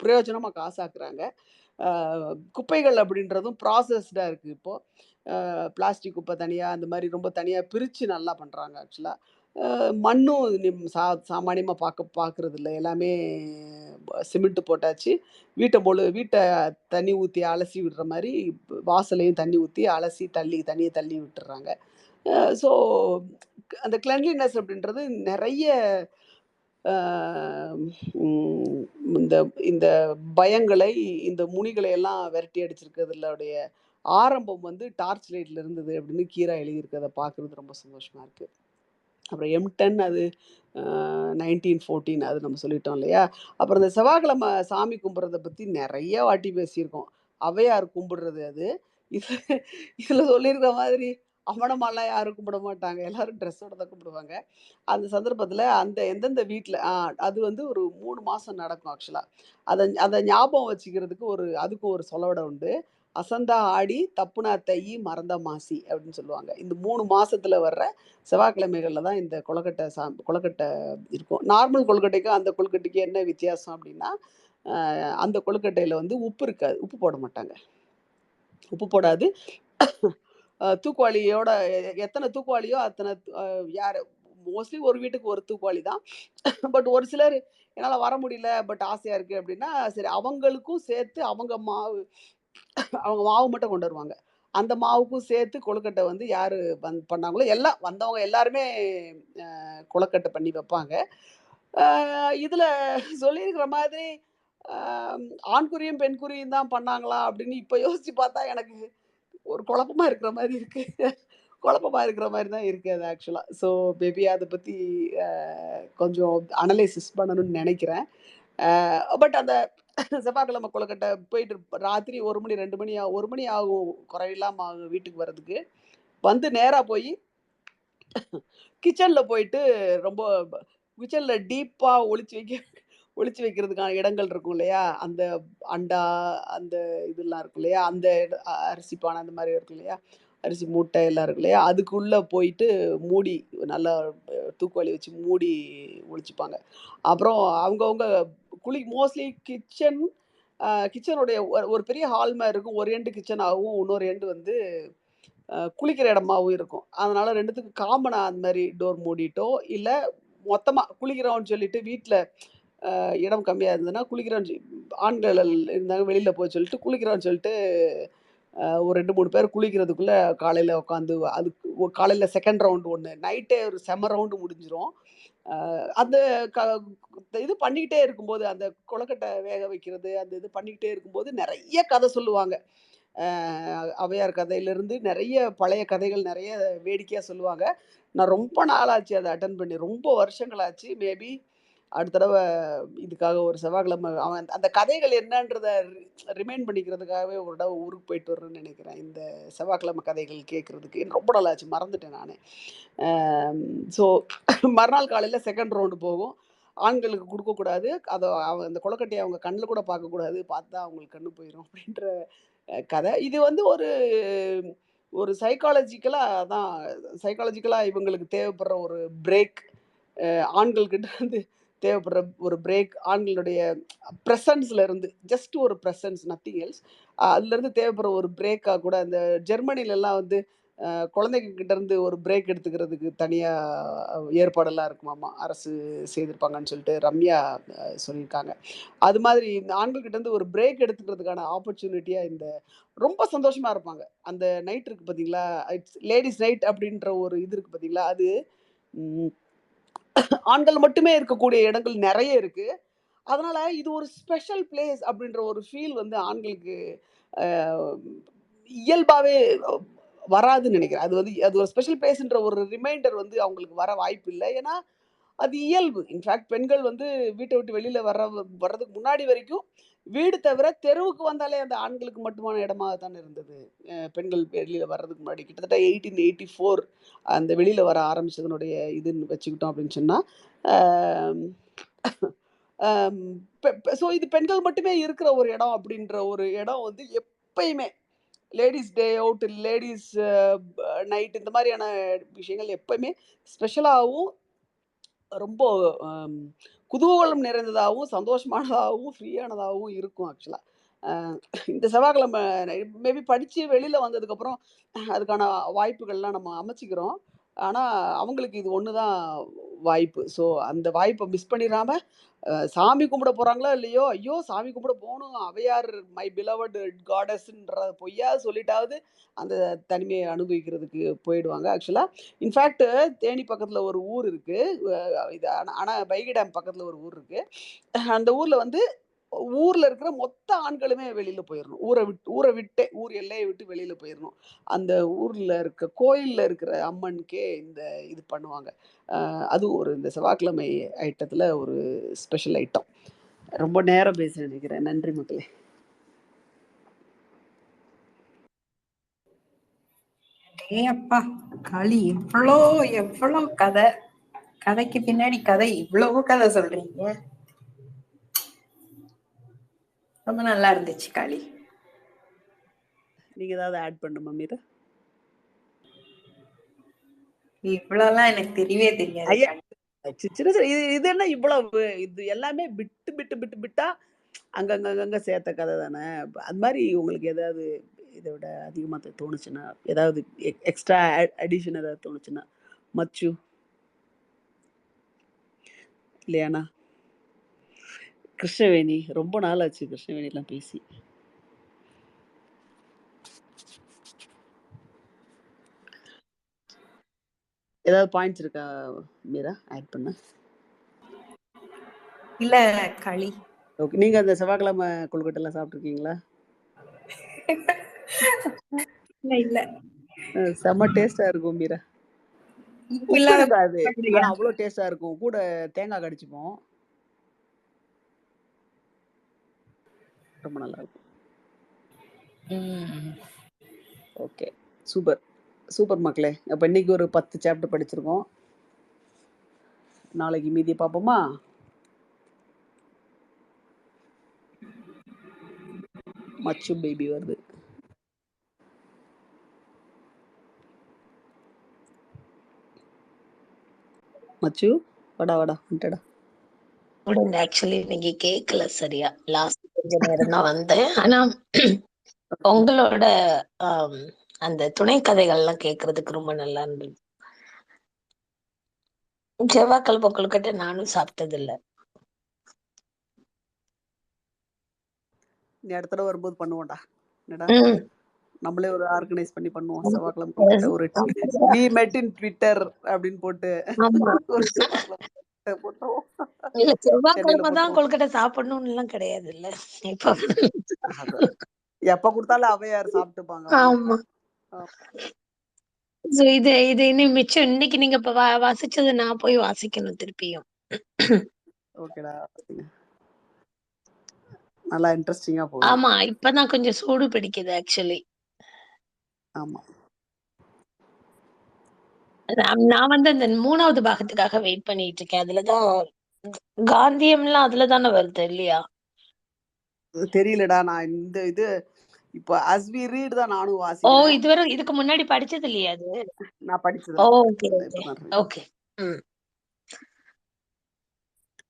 பிரயோஜனமா காசாக்குறாங்க. அ குப்பைகள் அப்படின்றதும் ப்ராசஸ்டா இருக்கு இப்போ. பிளாஸ்டிக் குப்பை தனியா, அந்த மாரி ரொம்ப தனியா பிரிச்சு நல்லா பண்றாங்க ஆக்சுவலா. மண்ணும் சாமானியமா பார்க்கறதில்ல. எல்லாமே சிமெண்ட் போட்டாச்சு. வீட்ட தண்ணி ஊத்தி அலசி விடுற மாரி, வாசலையும் தண்ணி ஊத்தி அலசி தண்ணிய தள்ளி விட்டுர்றாங்க. ஸோ அந்த கிளென்லினஸ் அப்படின்றது நெறைய அ ம் இந்த இந்த பயங்களை, இந்த முனிகளை எல்லாம் விரட்டி அடிச்சிருக்கிறதுலோடைய ஆரம்பம் வந்து டார்ச் லைட்ல இருந்தது அப்படின்னு கீரா எழுதியிருக்கிறத பார்க்குறது ரொம்ப சந்தோஷமா இருக்கு. அப்புறம் M10 அது 1914 அது நம்ம சொல்லிட்டோம் இல்லையா? அப்புறம் இந்த செவ்வாய்க்கிழமை சாமி கும்பிடுறத பத்தி நெறைய வாட்டி பேசியிருக்கோம். ஔவையார் கும்பிடுறது அது. இது இதுல சொல்லியிருக்க மாதிரி அம்மணமாலாம் யாரும் கும்பிட மாட்டாங்க. எல்லாரும் ட்ரெஸ்ஸோட தான் கும்பிடுவாங்க. அந்த சந்தர்ப்பத்தில அந்த எந்தெந்த வீட்ல அது வந்து ஒரு 3 மாசம் நடக்கும் ஆக்சுவலா. அத அத ஞாபகம் வச்சுக்கிறதுக்கு அதுக்கும் ஒரு சொலவடை உண்டு. "அசந்தா ஆடி, தப்புனா தையி, மறந்தா மாசி" அப்படின்னு சொல்லுவாங்க. இந்த 3 மாசத்துல வர்ற செவ்வாய்க்கிழமைகள்ல தான் இந்த கொழுக்கட்டை இருக்கும். நார்மல் கொழுக்கட்டைக்கும், அந்த கொழுக்கட்டைக்கும் என்ன வித்தியாசம் அப்படின்னா, அந்த கொழுக்கட்டையில வந்து உப்பு இருக்காது. உப்பு போட மாட்டாங்க. உப்பு போடாது. தூக்குவாளியோட எத்தன தூக்குவாளியோ அத்தன யாரு மோஸ்ட்லி ஒரு வீட்டுக்கு ஒரு தூக்குவாளி தான். பட் ஒரு சிலர் என்னால வர முடியல, பட் ஆசையா இருக்கு அப்படின்னா, சரி அவங்களுக்கும் சேர்த்து அவங்க மாவு மட்டும் கொண்டு வருவாங்க. அந்த மாவுக்கும் சேர்த்து கொழுக்கட்டை வந்து யாரு பண்ணாங்களோ எல்லாம் வந்தவங்க எல்லாருமே கொழுக்கட்டை பண்ணி வைப்பாங்க. அ இதுல சொல்லியிருக்கிற மாதிரி அ ஆண் குறியும், பெண் குறியும் தான் பண்ணாங்களா அப்படின்னு இப்ப யோசிச்சு பார்த்தா எனக்கு ஒரு குழப்பமா இருக்கிற மாரி இருக்கு. குழப்பமா இருக்கிற மாரி தான் இருக்கு அது ஆக்சுவலா. ஸோ மேபி அத பத்தி அ கொஞ்சம் அனலைசிஸ் பண்ணணும்னு நெனைக்கிறேன். பட் அந்த செவ்வாய்க்கிழமை கொழுக்கட்டை போயிட்டு ராத்திரி 1 மணி, 2 மணி 1 மணி ஆகும் குறையில்லாம ஆகும் வீட்டுக்கு வர்றதுக்கு. வந்து நேரா போயி கிச்சன்ல போயிட்டு ரொம்ப கிச்சன்ல டீப்பா ஒளிச்சு வைக்கிறதுக்கான இடங்கள் இருக்கும் இல்லையா? அந்த அண்டா, அந்த இதெல்லாம் இருக்கும் இல்லையா? அந்த அரிசி பானை அந்த மாரி இருக்கும் இல்லையா? அரிசி மூட்டை எல்லாம் இருக்கு இல்லையா? அதுக்குள்ள போயிட்டு மூடி நல்லா தூக்குவாளி வச்சு மூடி ஒளிச்சுப்பாங்க. அப்புறம் அவங்கவங்க மோஸ்ட்லி கிச்சனுடைய ஒரு பெரிய ஹால் மாரி இருக்கும். ஒரு எண்டு கிச்சனாவும், இன்னொரு எண்டு வந்து குளிக்கிற இடமாவும் இருக்கும். அதனால 2த்துக்கும் காமனா அந்த மாரி டோர் மூடிட்டோ, இல்ல மொத்தமா குளிக்கிறோம்னு சொல்லிட்டு வீட்ல இடம் கம்மியா இருந்ததுன்னா, ஆண்கள் இருந்தாங்க வெளியில போக சொல்லிட்டு, குளிக்கிறோம்னு சொல்லிட்டு ஒரு 2, 3 பேர் குளிக்கிறதுக்குள்ள காலையில உட்காந்து காலையில 2ண்ட் ரவுண்ட் ஒண்ணு, நைட்டே ஒரு செம்ம ரவுண்டு முடிஞ்சிரும். அந்த க இது பண்ணிக்கிட்டே இருக்கும்போது, அந்த கொழுக்கட்டை வேக வைக்கிறது, அந்த இது பண்ணிக்கிட்டே இருக்கும்போது நெறைய கதை சொல்லுவாங்க. அ ஔவையார் கதையிலிருந்து நெறைய பழைய கதைகள் நெறைய வேடிக்கையா சொல்லுவாங்க. நான் ரொம்ப நாளாச்சு அத அட்டெண்ட் பண்ணி. ரொம்ப வருஷங்கள் ஆச்சு. மேபி அடுத்த தடவ இதுக்காக ஒரு செவ்வாய்க்கிழமை அவன் அந்த கதைகள் என்னன்றத ரிமைண்ட் பண்ணிக்கிறதுக்காகவே ஒரு தடவ ஊருக்கு போயிட்டு வரணும்னு நெனைக்கிறேன். இந்த செவ்வாய்க்கிழமை கதைகள் கேட்கறதுக்கு. ரொம்ப நாள் ஆச்சு மறந்துட்டேன் நானே. ஸோ மறுநாள் காலையில 2ண்ட் ரவுண்டு போகும். ஆண்களுக்கு குடுக்கக்கூடாது. அந்த கொழுக்கட்டைய அவங்க கண்ல கூட பார்க்கக்கூடாது. பார்த்தா அவங்களுக்கு கண்ணு போயிரும் அப்படின்ற கதை. இது வந்து ஒரு ஒரு சைக்காலஜிக்கலா இவங்களுக்கு தேவைப்படுற ஒரு பிரேக். ஆண்கள் கிட்ட இருந்து தேவைப்படுற ஒரு பிரேக். ஆண்களுடைய பிரசன்ஸ்ல இருந்து ஜஸ்ட் ஒரு பிரசன்ஸ் நத்திங் எல்ஸ். அதுலருந்து தேவைப்படுற ஒரு பிரேக்கா கூட இந்த ஜெர்மனிலலாம் வந்து குழந்தைங்க கிட்ட இருந்து ஒரு பிரேக் எடுத்துக்கிறதுக்கு தனியா ஏற்பாடெல்லாம் இருக்குமாமா. அரசு செய்திருப்பாங்கன்னு சொல்லிட்டு ரம்யா சொல்லியிருக்காங்க. அது மாதிரி இந்த ஆண்கள் கிட்ட இருந்து ஒரு பிரேக் எடுத்துக்கிறதுக்கான ஆப்பர்ச்சுனிட்டியா இந்த ரொம்ப சந்தோஷமா இருப்பாங்க. அந்த நைட் இருக்கு பார்த்தீங்களா? இட்ஸ் லேடீஸ் நைட் அப்படின்ற ஒரு இது இருக்கு பார்த்தீங்களா? அது ம் ஆண்கள் மட்டுமே இருக்கக்கூடிய இடங்கள் நெறைய இருக்கு. அதனால இது ஒரு ஸ்பெஷல் பிளேஸ் அப்படின்ற ஒரு ஃபீல் வந்து ஆண்களுக்கு அ இயல்பாவே வராதுன்னு நெனைக்கிறேன். அது வந்து அது ஒரு ஸ்பெஷல் பிளேஸ்ன்ற ஒரு ரிமைண்டர் வந்து அவங்களுக்கு வர வாய்ப்பு இல்ல. ஏன்னா, அது இயல்பு. இன்ஃபாக்ட் பெண்கள் வந்து வீட்ட விட்டு வெளியில வர்றதுக்கு முன்னாடி வரைக்கும், வீடு தவிர தெருவுக்கு வந்தாலே அந்த ஆண்களுக்கு மட்டுமான இடமா தானே இருந்தது. பெண்கள் வெளியில வர்றதுக்கு முன்னாடி கிட்டத்தட்ட 1884 அந்த வெளியில வர ஆரம்பிச்சதனுடைய இதுன்னு வச்சுக்கிட்டோம் அப்படின்னு சொன்னா, அம் அம் பெ பெ ஸோ இது பெண்கள் மட்டுமே இருக்கிற ஒரு இடம் அப்படின்ற ஒரு இடம் வந்து எப்பயுமே ladies day out, ladies night இந்த மாதிரியான விஷயங்கள் எப்பவுமே ஸ்பெஷலாகவும் ரொம்ப அம், குதூகலம் நிறைந்ததாகவும் சந்தோஷமானதாகவும் ஃப்ரீயானதாகவும் இருக்கும் ஆக்சுவலாக. இந்த செவ்வாய்க்கிழமை மேபி படித்து வெளியில் வந்ததுக்கப்புறம் அதுக்கான வாய்ப்புகள்லாம் நம்ம அமைச்சிக்கிறோம். ஆனால் அவங்களுக்கு இது ஒன்று தான் வாய்ப்பு. ஸோ அந்த வாய்ப்பை மிஸ் பண்ணிடாம சாமி கும்பிட போகிறாங்களோ இல்லையோ, ஐயோ சாமி கும்பிட போகணும், அவையார் மை பிலவட் காடஸ்ன்ற பொய்யா சொல்லிட்டாவது அந்த தனிமையை அனுபவிக்கிறதுக்கு போயிடுவாங்க ஆக்சுவலாக. இன்ஃபேக்ட் தேனி பக்கத்தில் ஒரு ஊர் இருக்கு. இது ஆனா வைகை டேம் பக்கத்துல ஒரு ஊர் இருக்கு. அந்த ஊர்ல வந்து ஊர்ல இருக்கிற மொத்த ஆண்களுமே வெளியில போயிரணும். ஊர விட்டே ஊர் எல்லைய விட்டு வெளியில போயிரணும். அந்த ஊர்ல இருக்க கோயில்ல இருக்கிற அம்மனுக்கே இந்த இது பண்ணுவாங்க. அதுவும் ஒரு இந்த செவ்வாய்க்கிழமை ஐட்டத்துல ஒரு ஸ்பெஷல் ஐட்டம். ரொம்ப நேரம் பேச நினைக்கிறேன். நன்றி மக்களே. அப்பா களி எவ்வளோ கதை, கதைக்கு பின்னாடி கதை, இவ்வளவு கதை சொல்றீங்க. ரொம்ப நல்லா இருந்துச்சு களி. நீங்க ஏதாவது ஆட் பண்ணுமா மீரா? இவ்வளவுலாம் எனக்கு தெரியவே தெரியாது ஐயா, களி. சின்ன சின்ன இது என்ன இவ்வளவு? இது எல்லாமே பிட்டு பிட்டு பிட்டு பிட்டா அங்கங்க சேர்த்த கதை தானே. அது மாதிரி உங்களுக்கு ஏதாவது இதை விட அதிகமாக தோணுச்சுன்னா, ஏதாவது எக்ஸ்ட்ரா அடிஷன் ஏதாவது தோணுச்சுன்னா, மச்சு இல்லையாண்ணா? கிருஷ்ணவேணி ரொம்ப நாள் ஆச்சு கிருஷ்ணவேணிலாம் பேசி. ஏதாவது பாயிண்ட்ஸ் இருக்கா மீரா ஆட் பண்ண? இல்ல களி. ஓகே, நீங்க அந்த செவ்வாய்க்கிழமை கொழுக்கட்டெல்லாம் சாப்பிட்ருக்கீங்களா? இல்ல செம்ம டேஸ்டா இருக்கும் மீரா. உப்பு உப்பு இல்லாத இருக்காது, கொழுக்கட்டையா? ஆனா அவ்வளோ டேஸ்டா இருக்கும். கூட தேங்காய் கடிச்சுப்போம். ரொம்ப நல்லா இருக்கும். ஓகே, சூப்பர் சூப்பர் மக்களே. அப்போ இன்னைக்கு ஒரு 10 சாப்டர் படிச்சிருக்கோம். நாளைக்கு மீதி பார்ப்போமா? மச்சு பேபி வருது. மச்சு வாடா வாடா வந்துட்டடா. ஆக்சுவலி இன்னைக்கு கேட்கல சரியா. லாஸ்ட் கொஞ்ச நேரம் தான் வந்தேன். ஆனா உங்களோட அந்த துணை கதைகள்லாம் கேட்கறதுக்கு ரொம்ப நல்லா இருந்தது. செவ்வாய்க்கிழமை கொழுக்கட்டை நானும் சாப்பிட்டது இல்ல. நீ அடுத்த தடவை வரும்போது பண்ணுவோம்டா. என்னடா, ம். நம்மளே ஒரு ஆர்கனைஸ் பண்ணி பண்ணுவோம். செவ்வாய்க்கிழமை கொழுக்கட்டை ஒரு வி மெட் இன் ட்விட்டர் அப்படின்னு போட்டு ஆமா. ஒரு செவ்வாய்க்கிழமை கொழுக்கட்டை போட்டுருவோம். இல்ல சென்னையில செவ்வாய்க்கிழமை தான் போட்டுருவோம். கொழுக்கட்டை சாப்பிடணும்னு எல்லாம் கிடையாது இல்ல. இப்ப அது எப்ப கொடுத்தாலும் அவையார் சாப்பிட்டுப்பாங்க அவங்க. ஆமா. இது இது இன்னும் மிச்சம். இன்னைக்கு நீங்க இப்ப வாசிச்சது நான் போய் வாசிக்கணும் திருப்பியும். ஓகேடா, நல்லா இன்ட்ரெஸ்டிங்கா போகுது. ஆமா, இப்பதான் கொஞ்சம் சூடு பிடிக்குது ஆக்சுவலி. ஆமா, நான் வந்து அந்த 3வது பாகத்துக்காக வெயிட் பண்ணிட்டு இருக்கேன். அதுலதான் காந்தியம்லாம் அதுலதானே வருது இல்லையா? தெரியலடா. நான் இந்த இது இப்போ அஸ் வி ரீட் தான் நானும் ஓ, வாசிக்கிறேன். இதுவரை இதுக்கு முன்னாடி படிச்சது இல்லையா அது? நான் படிச்சது ஓகே இப்பதான் ஓகே.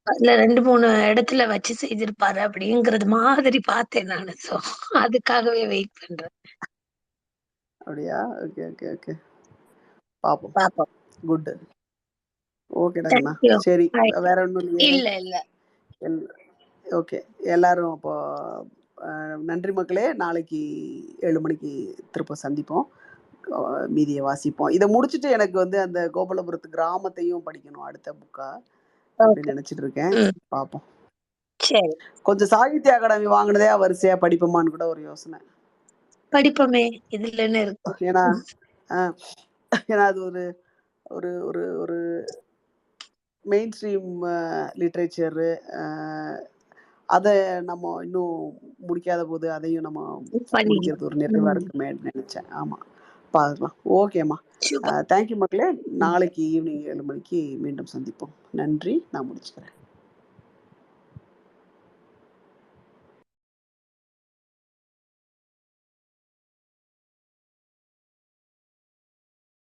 அதுல 2-3 இடத்துல வச்சு செய்திருப்பாரு அப்படிங்கறது மாதிரி பார்த்தேன் நானு. சோ அதுக்காகவே வெயிட் பண்றேன். அப்படியா? Okay, okay, okay. பாப்போம். பாப்போம். குட். ஓகேடா கண்ணா. தேங்க்யூ. சரி. வேற ஒண்ணும் இல்லையே? இல்ல இல்ல எல் ஓகே. எல்லாரும் அப்போ நன்றி மக்களே. நாளைக்கு 7 மணிக்கு திரும்ப சந்திப்போம். மீதியை வாசிப்போம். இதை முடிச்சுட்டு எனக்கு வந்து அந்த கோபாலபுரத்து கிராமத்தையும் படிக்கணும் அடுத்த புக்கா அப்படின்னு ஓகே. நினைச்சிட்டு இருக்கேன். பார்ப்போம். சரி கொஞ்சம் சாகித்ய அகாடமி வாங்கினதே வரிசையா படிப்போமான்னு கூட ஒரு யோசனை. படிப்போமே, இதுல என்ன இருக்கு? ஏன்னா ஆஹ், ஏன்னா அது ஒரு ஒரு ஒரு ஒரு மெயின் ஸ்ட்ரீம் லிட்ரேச்சரு. அதை நம்ம இன்னும் முடிக்காத போது அதையும் நம்ம பண்ணிடலாம். முடிக்கிறது ஒரு நிறைவா இருக்குமே நினைச்சேன். ஆமா, பார்க்கலாம். ஓகேம்மா. சூப்பர். தேங்க்யூ மக்களே. நாளைக்கு ஈவினிங் 7 மணிக்கு மீண்டும் சந்திப்போம். நன்றி. நான் முடிச்சுக்கிறேன்.